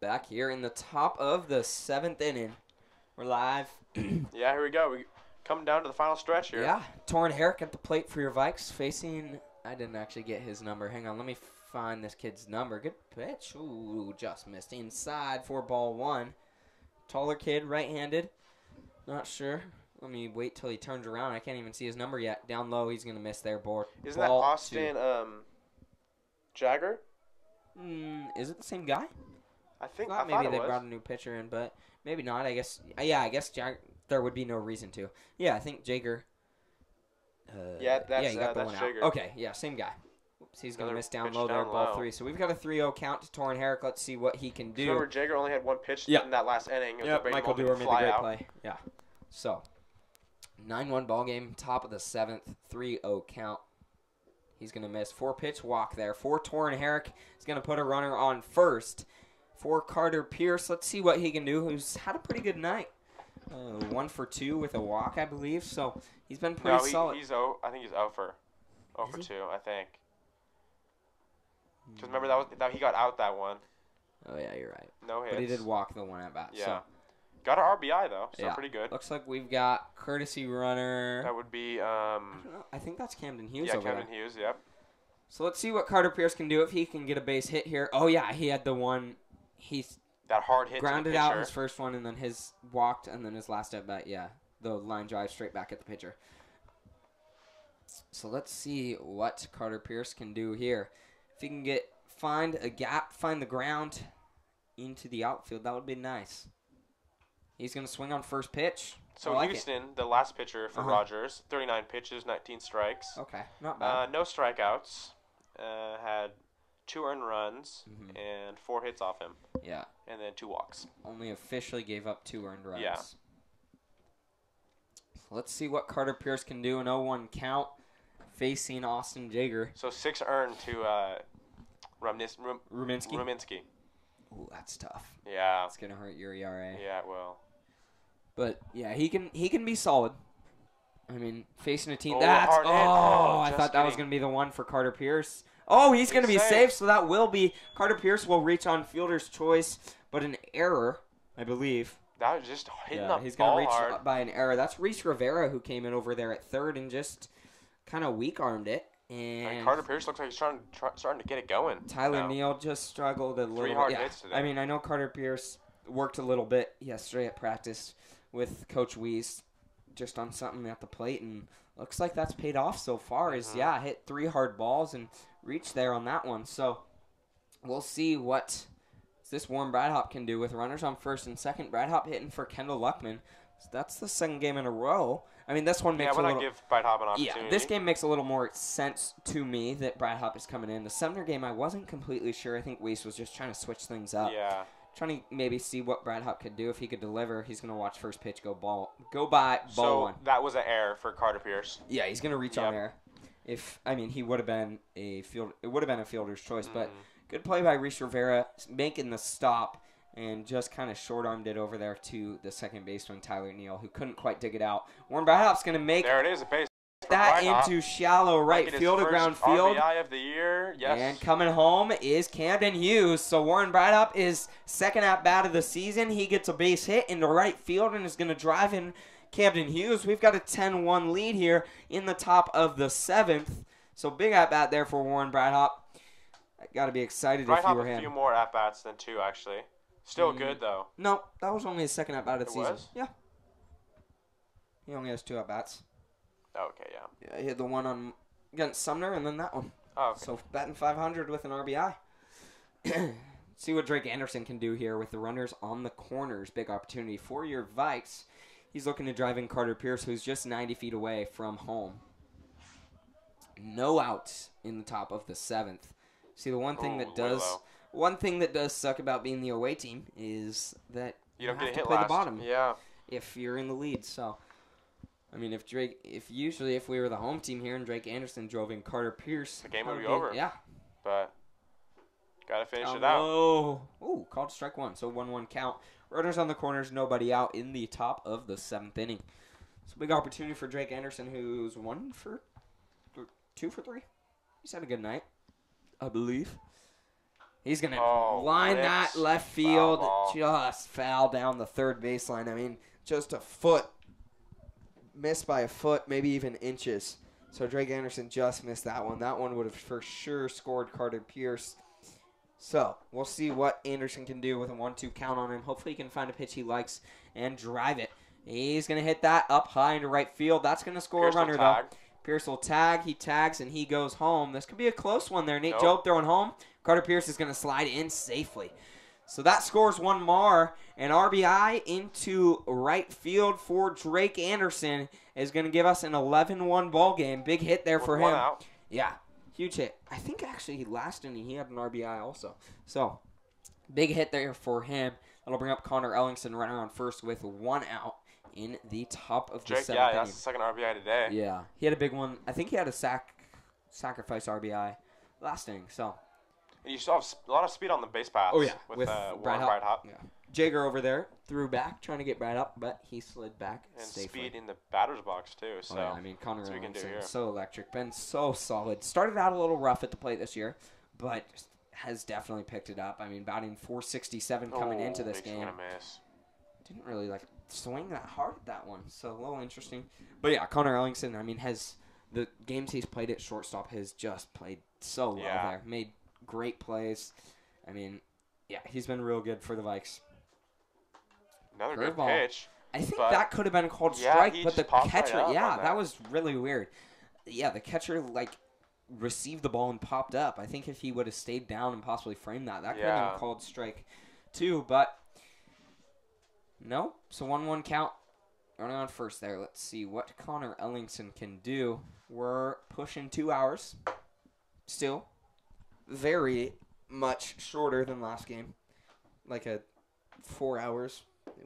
Back here in the top of the 7th inning. We're live. Yeah, here we go. We come down to the final stretch here. Yeah, Torrin Herrick at the plate for your Vikes facing. I didn't actually get his number. Hang on, let me find this kid's number. Good pitch. Ooh, just missed inside for ball 1. Taller kid, right-handed. Not sure. Let me wait till he turns around. I can't even see his number yet. Down low, he's gonna miss there. Isn't that Austin Jagger? Is it the same guy? I think maybe they brought a new pitcher in, but maybe not. I guess. Yeah, I guess there would be no reason to. Yeah, I think Jager. You got the one Jager. out. Okay, yeah, same guy. Oops, he's going to miss down low there, ball 3. So we've got a 3-0 count to Torrin Herrick. Let's see what he can do. Remember, Jager only had one pitch in that last inning. Yeah, Michael Dewar made a great play. Yeah. So, 9-1 ball game, top of the 7th, 3-0 count. He's going to miss. 4-pitch walk there. For Torrin Herrick, he's going to put a runner on first. For Carter Pierce, let's see what he can do, who's had a pretty good night. 1 for 2 with a walk, I believe. So he's been pretty solid. I think he's 0 for 2, I think. Because remember, that he got out that one. Oh, yeah, you're right. No hits. But he did walk the one at bat. Yeah. So. Got an RBI, though, so pretty good. Looks like we've got courtesy runner. That would be... I don't know. I think that's Camden Hughes over Camden Hughes, yep. So let's see what Carter Pierce can do if he can get a base hit here. Oh, yeah, he had the one... That hard hit grounded out his first one, and then his walked, and then his last at bat, the line drive straight back at the pitcher. So let's see what Carter Pierce can do here. If he can find a gap, find the ground into the outfield, that would be nice. He's going to swing on first pitch. So Houston, the last pitcher for Rogers, 39 pitches, 19 strikes. Okay, not bad. No strikeouts. Had 2 earned runs and 4 hits off him. Yeah. And then 2 walks. Only officially gave up 2 earned runs. Yeah. Let's see what Carter Pierce can do. An 0-1 count facing Austin Jager. So 6 earned to Ruminski. Ooh, that's tough. Yeah. It's going to hurt your ERA. Yeah, it will. But, yeah, he can be solid. Facing a team. I thought that was going to be the one for Carter Pierce. Oh, he's going to be safe, so that will be Carter Pierce will reach on fielder's choice, but an error, I believe. That was just hitting he's going to reach by an error. That's Reese Rivera who came in over there at third and just kind of weak-armed it. And Carter Pierce looks like he's starting to get it going. Tyler Neal just struggled a little bit. 3 hard hits today. I know Carter Pierce worked a little bit yesterday at practice with Coach Weiss just on something at the plate, and looks like that's paid off so far. Hit 3 hard balls and reached there on that one. So we'll see what this Warren Bradhop can do with runners on first and second. Bradhop hitting for Kendall Luckman. So that's the second game in a row. I mean, this one makes why not give Brad Hop an opportunity? Yeah, this game makes a little more sense to me that Brad Hop is coming in. The Sumner game, I wasn't completely sure. I think Weiss was just trying to switch things up. Yeah. Trying to maybe see what Brad Hop could do. If he could deliver, he's going to watch first pitch go by, ball one. So that was an error for Carter Pierce. Yeah, he's going to reach on air. He would have been a fielder's choice, but good play by Reese Rivera, making the stop. And just kind of short-armed it over there to the second baseman, Tyler Neal, who couldn't quite dig it out. Warren Bradhop's going to make there it is, a base that into shallow right field to ground field. RBI of the year, yes. And coming home is Camden Hughes. So Warren Bradhop is second at-bat of the season. He gets a base hit into right field and is going to drive in Camden Hughes. We've got a 10-1 lead here in the top of the seventh. So big at-bat there for Warren Bradhop. Got to be excited if you were him. A few more at-bats than two, actually. Still good, though. No, that was only his second at-bat of the season. Was? Yeah. He only has two at-bats. Okay, yeah. Yeah, he had the one against Sumner and then that one. Oh, okay. So batting 500 with an RBI. See what Drake Anderson can do here with the runners on the corners. Big opportunity for your Vikes. He's looking to drive in Carter Pierce, who's just 90 feet away from home. No outs in the top of the seventh. See, the one thing that does suck about being the away team is that you don't have get to hit play last. the bottom. Yeah. If you're in the lead, so I mean, if we were the home team here and Drake Anderson drove in Carter Pierce, the game would be over. Yeah, but gotta finish it out. Oh, called strike one, so 1-1 count. Runners on the corners, nobody out in the top of the seventh inning. So big opportunity for Drake Anderson, who's 2 for 3. He's had a good night, I believe. He's going to line that left field, just foul down the third baseline. I mean, just a foot, missed by a foot, maybe even inches. So Drake Anderson just missed that one. That one would have for sure scored Carter Pierce. So we'll see what Anderson can do with a 1-2 count on him. Hopefully he can find a pitch he likes and drive it. He's going to hit that up high into right field. That's going to score a runner, though. Pierce will tag. He tags, and he goes home. This could be a close one there. Nate Jobe throwing home. Carter Pierce is going to slide in safely. So that scores one more. An RBI into right field for Drake Anderson is going to give us an 11-1 ball game. Big hit there for him. Out. Yeah, huge hit. I think actually last inning he had an RBI also. So big hit there for him. That'll bring up Connor Ellingson runner on first with 1 out in the top of the seventh inning. That's the second RBI today. Yeah, he had a big one. I think he had a sacrifice RBI last inning. So. And you still have a lot of speed on the base paths. Oh, yeah. With Brad Hop. Yeah. Jager over there threw back, trying to get Brad up, but he slid back and safely. Speed in the batter's box, too. So, yeah, I mean, Connor Ellingson, so electric, been so solid. Started out a little rough at the plate this year, but has definitely picked it up. I mean, batting .467 coming into this game. Didn't really, swing that hard at that one, so a little interesting. But, yeah, Connor Ellingson, I mean, the games he's played at shortstop has just played so well there. Made great plays. I mean, yeah, he's been real good for the Vikes. Another good pitch. I think that could have been called strike, but the catcher, right that was really weird. Yeah, the catcher, received the ball and popped up. I think if he would have stayed down and possibly framed that could have been called strike too, but no. So 1-1 count. Running on first there. Let's see what Connor Ellingson can do. We're pushing 2 hours. Still very much shorter than last game. 4 hours.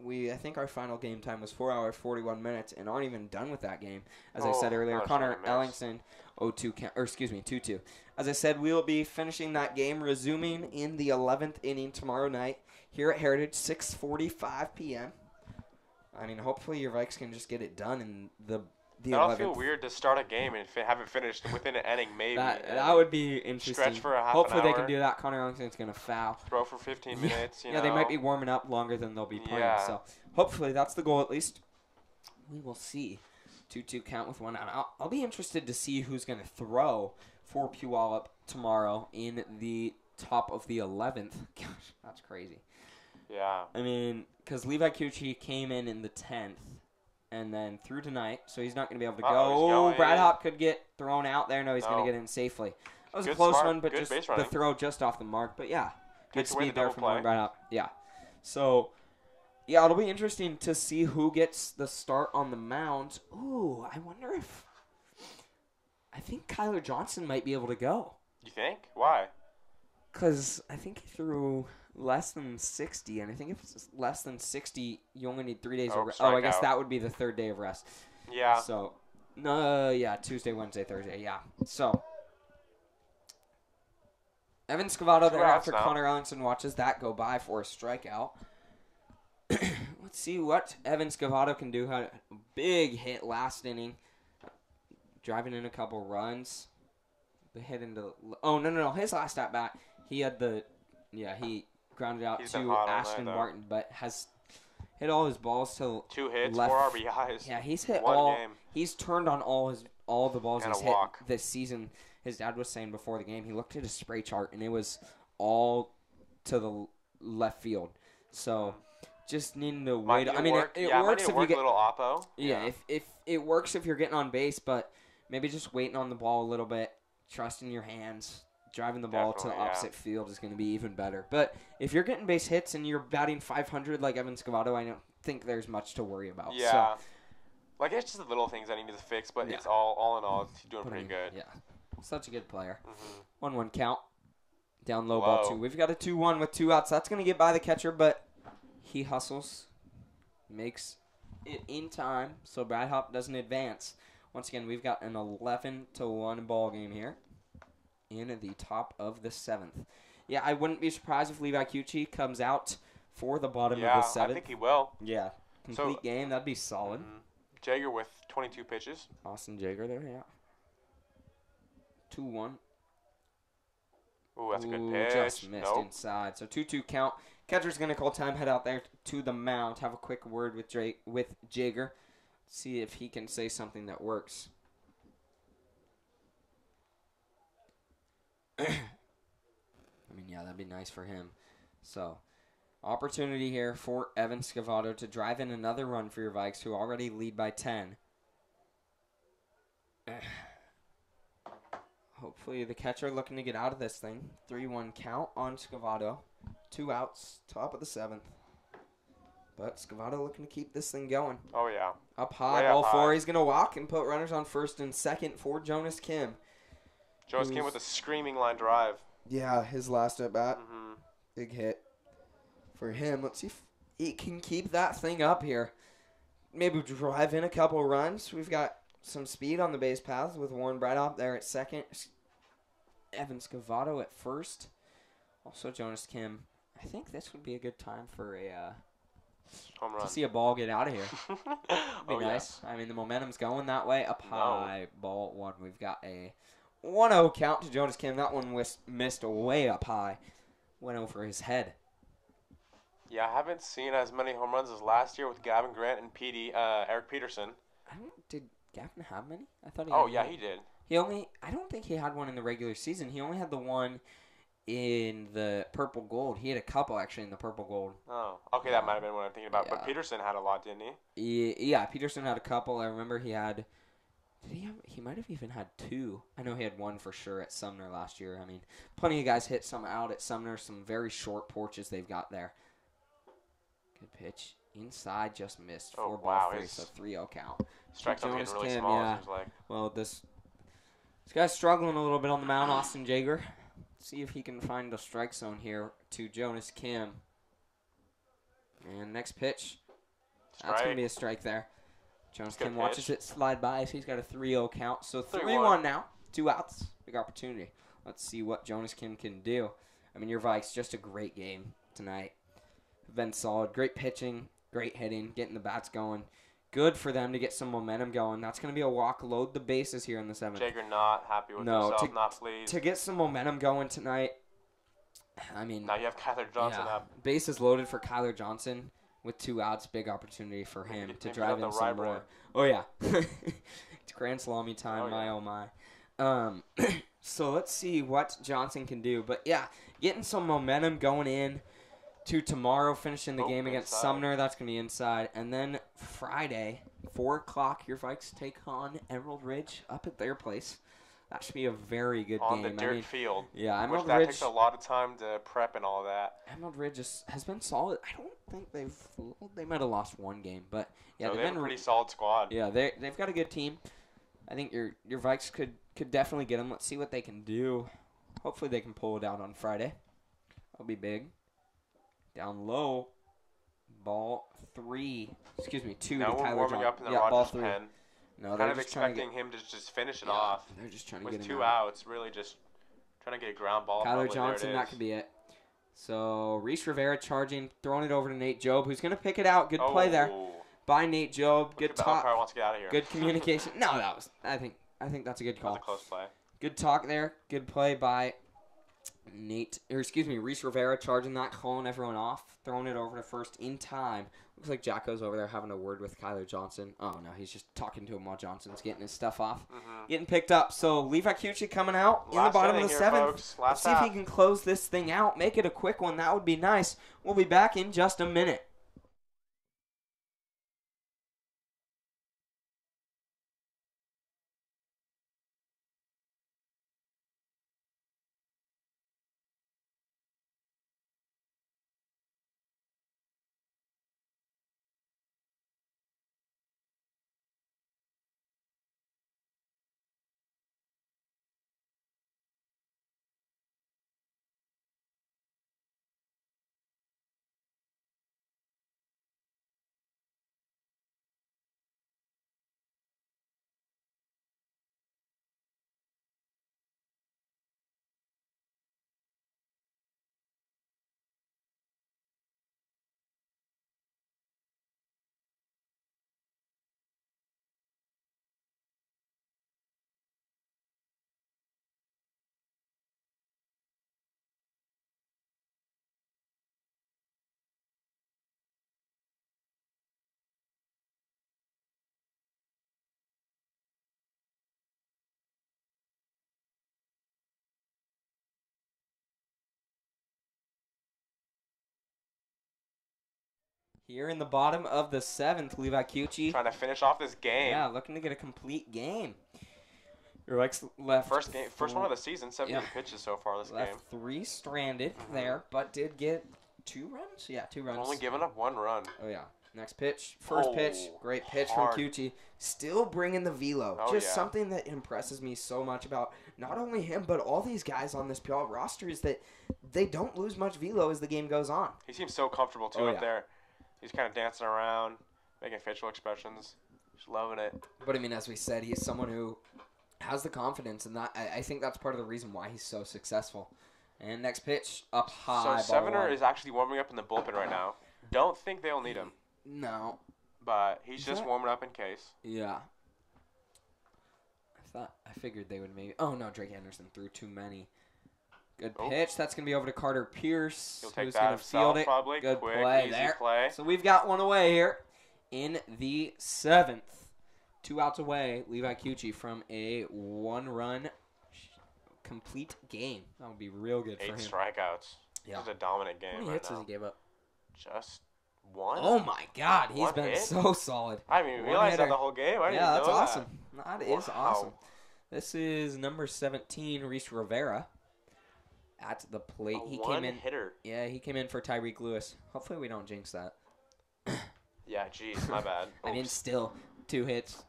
I think our final game time was 4 hours, 41 minutes, and aren't even done with that game. As I said earlier, Connor Ellingson, 2-2. As I said, we'll be finishing that game, resuming in the 11th inning tomorrow night here at Heritage, 6:45 p.m. I mean, hopefully your Vikes can just get it done in the 11th. That'll feel weird to start a game and have it finished within an inning, maybe. That would be interesting. Stretch for a half Hopefully an hour. they can do that. Connor Ellington's going to foul. Throw for 15 minutes, Yeah, they might be warming up longer than they'll be playing. Yeah. So hopefully that's the goal at least. We will see. 2-2 count with 1 out. I'll be interested to see who's going to throw for Puyallup tomorrow in the top of the 11th. Gosh, that's crazy. Yeah. I mean, because Levi Cucci came in the 10th and then through tonight, so he's not going to be able to go. Brad Hop could get thrown out there. No, he's going to get in safely. That was a close one, but just the throw just off the mark. But, yeah, good speed there from Brad Hop. Yeah. So Yeah, it'll be interesting to see who gets the start on the mound. Ooh, I wonder if... I think Kyler Johnson might be able to go. You think? Why? Because I think he threw less than 60, and I think if it's less than 60, you only need 3 days of rest. Oh, I guess that would be the third day of rest. Yeah. So, Tuesday, Wednesday, Thursday, yeah. So, Evan Scavotto there after Connor Ellingson watches that go by for a strikeout. Let's see what Evan Scavotto can do. Had a big hit last inning, driving in a couple runs. The hit into no. His last at bat, he had he grounded out to Ashton Martin, but has hit all his balls to 2 hits, left. 4 RBIs. Yeah, he's hit one game. He's turned on all the balls and he's hit this season. His dad was saying before the game, he looked at his spray chart and it was all to the left field. So just needing to wait. I mean, it works if you get a little oppo. Yeah, if it works if you're getting on base, but maybe just waiting on the ball a little bit, trusting your hands, driving the ball to the opposite field is going to be even better. But if you're getting base hits and you're batting 500 like Evan Scavotto, I don't think there's much to worry about. Yeah. Like, it's just the little things I need to fix, but it's all in all, he's doing pretty good. Yeah. Such a good player. 1-1 count. Down low ball 2. We've got a 2-1 with 2 outs. That's going to get by the catcher, but he hustles. Makes it in time, so Brad Hop doesn't advance. Once again, we've got an 11-1 ball game here in the top of the 7th. Yeah, I wouldn't be surprised if Levi Cucci comes out for the bottom of the 7th. I think he will. Yeah. Complete game, that'd be solid. Jaeger with 22 pitches. Austin Jaeger there, yeah. 2-1. Ooh, that's a good pitch. Just missed inside. So 2-2 count. Catcher's going to call time, head out there to the mound, have a quick word with Jaeger. See if he can say something that works. I mean, yeah, that'd be nice for him. So, opportunity here for Evan Scavotto to drive in another run for your Vikes, who already lead by 10. Hopefully the catcher looking to get out of this thing. 3-1 count on Scavotto. 2 outs, top of the 7th. But Scavotto looking to keep this thing going. Oh, yeah. Up high, ball 4. He's going to walk and put runners on first and second for Jonas Kim. Jonas Kim with a screaming line drive. Yeah, his last at bat. Big hit for him. Let's see if he can keep that thing up here. Maybe drive in a couple runs. We've got some speed on the base paths with Warren Braddock there at second. Evan Scavotto at first. Also Jonas Kim. I think this would be a good time for a home run. To see a ball get out of here. Would be nice. Yeah. I mean, the momentum's going that way. Up high, ball 1. We've got a 1-0 count to Jonas Kim. That one was missed way up high. Went over his head. Yeah, I haven't seen as many home runs as last year with Gavin Grant and Eric Peterson. Did Gavin have many? I thought he did. I don't think he had one in the regular season. He only had the one in the purple gold. He had a couple actually in the purple gold. Oh, okay, that might have been what I'm thinking about. Yeah. But Peterson had a lot, didn't he? Yeah, Peterson had a couple. I remember he had. He might have even had 2. I know he had 1 for sure at Sumner last year. I mean, plenty of guys hit some out at Sumner. Some very short porches they've got there. Good pitch. Inside, just missed. 4-3, so 3-0 count. Strike zone getting really small, it seems like. Well, this guy's struggling a little bit on the mound, Austin Jaeger. See if he can find a strike zone here to Jonas Kim. And next pitch. That's going to be a strike there. Jonas Kim watches it slide by. So he's got a 3-0 count. So 3-1 now. 2 outs. Big opportunity. Let's see what Jonas Kim can do. I mean, your Vikes, just a great game tonight. Been solid. Great pitching. Great hitting. Getting the bats going. Good for them to get some momentum going. That's going to be a walk. Load the bases here in the 7th. Jaeger not happy with himself. Not pleased. To get some momentum going tonight. I mean. Now you have Kyler Johnson up. Bases loaded for Kyler Johnson with 2 outs. Big opportunity for him to drive in some more. Oh, yeah. It's Grand Salami time. Oh my. So let's see what Johnson can do. But, yeah, getting some momentum going in to tomorrow, finishing the game against Sumner. That's going to be inside. And then Friday, 4 o'clock, your Vikes take on Emerald Ridge up at their place. That should be a very good on game. the dirt field. Yeah, which Emerald that Ridge takes a lot of time to prep and all that. Emerald Ridge has been solid. I don't think they might have lost one game, but yeah, so they have a pretty solid squad. Yeah, they've got a good team. I think your Vikes could definitely get them. Let's see what they can do. Hopefully they can pull it out on Friday. That'll be big. Down low, ball 3. Excuse me, 2 now to we're Kyler warming Johnson. up in the ball Rogers 3. pen. No, kind of expecting him to just finish it off. They're just trying to with get him 2 outs. Really just trying to get a ground ball. Kyler Johnson, that could be it. So Reese Rivera charging, throwing it over to Nate Job, who's going to pick it out. Good play there by Nate Job. Good talk. Wants to get out of here. Good communication. No, I think that's a good call. That was a close play. Good talk there. Good play by Reese Rivera, charging that, calling everyone off, throwing it over to first in time. Looks like Jacko's over there having a word with Kyler Johnson. Oh, no, he's just talking to him while Johnson's getting his stuff off. Getting picked up. So Levi Cucci coming out in the bottom of the 7th. Let's see if he can close this thing out. Make it a quick one. That would be nice. We'll be back in just a minute. Here in the bottom of the 7th, Levi Cucci. Trying to finish off this game. Yeah, looking to get a complete game. Your Vikes left. First one of the season. 17 pitches so far this game. 3 stranded there, but did get 2 runs. Yeah, 2 runs. Only giving up 1 run. Oh yeah. Next pitch, first pitch, great pitch from Cucci. Still bringing the velo. Something that impresses me so much about not only him but all these guys on this Puyallup roster is that they don't lose much velo as the game goes on. He seems so comfortable too up there. He's kind of dancing around, making facial expressions. Just loving it. But, I mean, as we said, he's someone who has the confidence, and that I think that's part of the reason why he's so successful. And next pitch, up high. So, Sevener is actually warming up in the bullpen right now. Don't think they'll need him. No. But he's just warming up in case. Yeah. I figured they would maybe. Oh, no, Drake Anderson threw too many. Good pitch. That's going to be over to Carter Pierce. He'll take that himself, probably. Good quick, play easy there. Play. So we've got one away here in the 7th. 2 outs away, Levi Cucci from a 1-run complete game. That would be real good for him. 8 strikeouts. Yeah. This is a dominant game. How many hits has he gave up? Just 1. Oh my God, he's been hit? so solid. I didn't even realize that the whole game. I didn't know that's awesome. That Is awesome. This is number 17, Reese Rivera. At the plate, he came in. Hitter. Yeah, he came in for Tyreek Lewis. Hopefully, we don't jinx that. Yeah, geez, my bad. I mean, still 2 hits,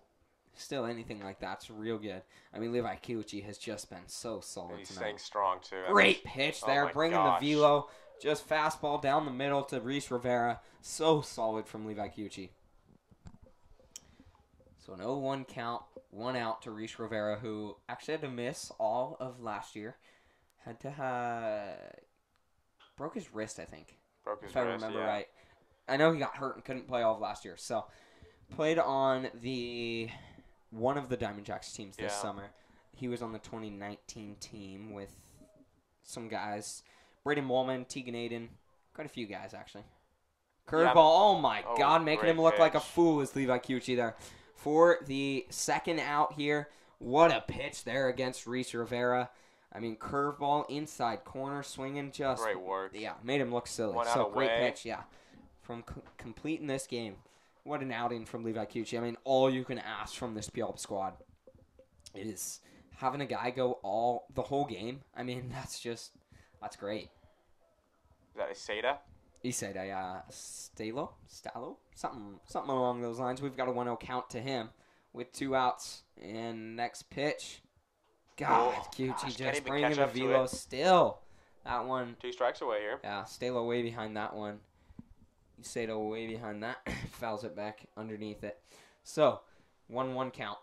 still anything like that's real good. I mean, Levi Cucci has just been so solid He's tonight. staying strong too. Great pitch there, bringing the velo, just fastball down the middle to Reese Rivera. So solid from Levi Cucci. So an 0-1 count, 1 out to Reese Rivera, who actually had to miss all of last year. Had to broke his wrist, I think. If I remember right. I know he got hurt and couldn't play all of last year. So played on one of the Diamond Jacks teams this summer. He was on the 2019 team with some guys. Braden Woolman, Tegan Aiden, quite a few guys actually. Curveball, oh my God, making him look like a fool is Levi Cucci there. For the 2nd out here, what a pitch there against Reese Rivera. I mean, curveball inside corner, swinging just. Great work. Yeah, made him look silly. Great pitch, yeah. From completing this game. What an outing from Levi Cucci. I mean, all you can ask from this Puyallup squad is having a guy go the whole game, I mean, that's great. Is that Iseda? Iseda, yeah. Stallo? Something along those lines. We've got a 1-0 count to him with 2 outs. And next pitch. God, Kyuchi just bringing a velo still. That one. 2 strikes away here. Yeah, Stallo way behind that one. Iseda way behind that. Fouls it back underneath it. So, 1-1 count.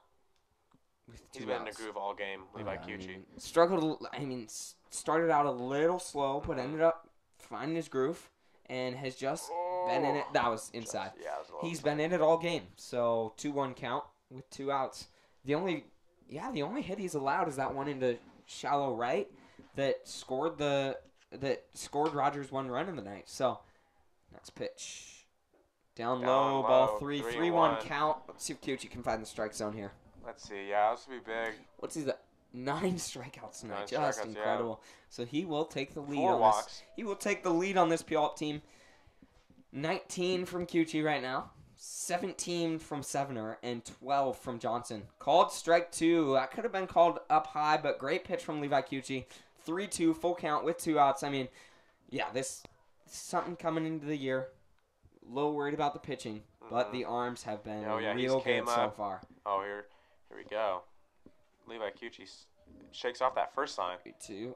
He's been in a groove all game, Levi Kyuchi. Started out a little slow, but ended up finding his groove and has just been in it. That was inside. He's been in it all game. So 2-1 count with 2 outs. The only hit he's allowed is that one into shallow right that scored Rogers 1 run in the night. So next pitch. Down low, ball 3, 3-1 count. Let's see if Kyuchi can find the strike zone here. Let's see. Yeah, this would be big. What's he? 9 strikeouts tonight. Just incredible. Yeah. So he will take the lead 4 walks. This. He will take the lead on this Puyallup team. 19 from Kyuchi right now. 17 from Sevener and 12 from Johnson. Called strike 2. That could have been called up high, but great pitch from Levi Kyuchi. 3-2, full count with 2 outs. I mean, yeah, this something coming into the year. A little worried about the pitching, but the arms have been real good so far. Oh, here we go. Levi Kyuchi shakes off that first sign. 3-2.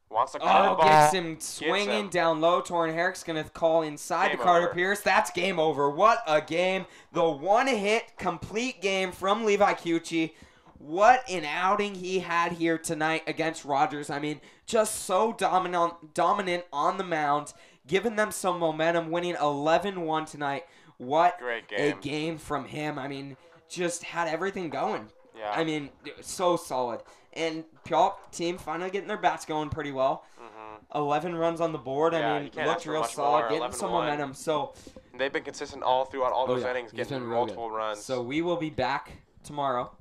Wants to cut the ball. Gets him swinging down low. Torrin Herrick's going to call inside to Carter Pierce. That's game over. What a game. The 1-hit complete game from Levi Kyuchi. What an outing he had here tonight against Rogers. I mean, just so dominant on the mound, giving them some momentum, winning 11-1 tonight. What a game from him. I mean, just had everything going. Yeah. I mean, so solid. And Puyallup team finally getting their bats going pretty well. 11 runs on the board. I mean, looked real solid, getting some momentum. So they've been consistent all throughout all those innings, getting multiple runs. So we will be back tomorrow.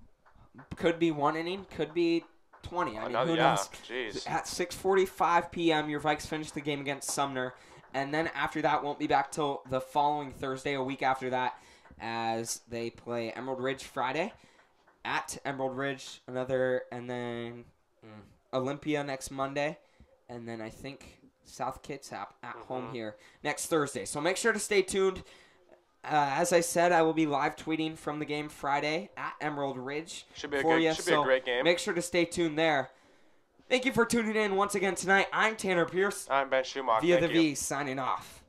Could be 1 inning, could be 20. I mean, who knows? Jeez. At 6:45 p.m., your Vikes finish the game against Sumner. And then after that, won't be back till the following Thursday, a week after that, as they play Emerald Ridge Friday. At Emerald Ridge, and then Olympia next Monday, and then I think South Kitsap at home here next Thursday. So make sure to stay tuned. As I said, I will be live tweeting from the game Friday at Emerald Ridge should be a great game. Make sure to stay tuned there. Thank you for tuning in once again tonight. I'm Tanner Pierce. I'm Ben Schumacher. Via the V, signing off.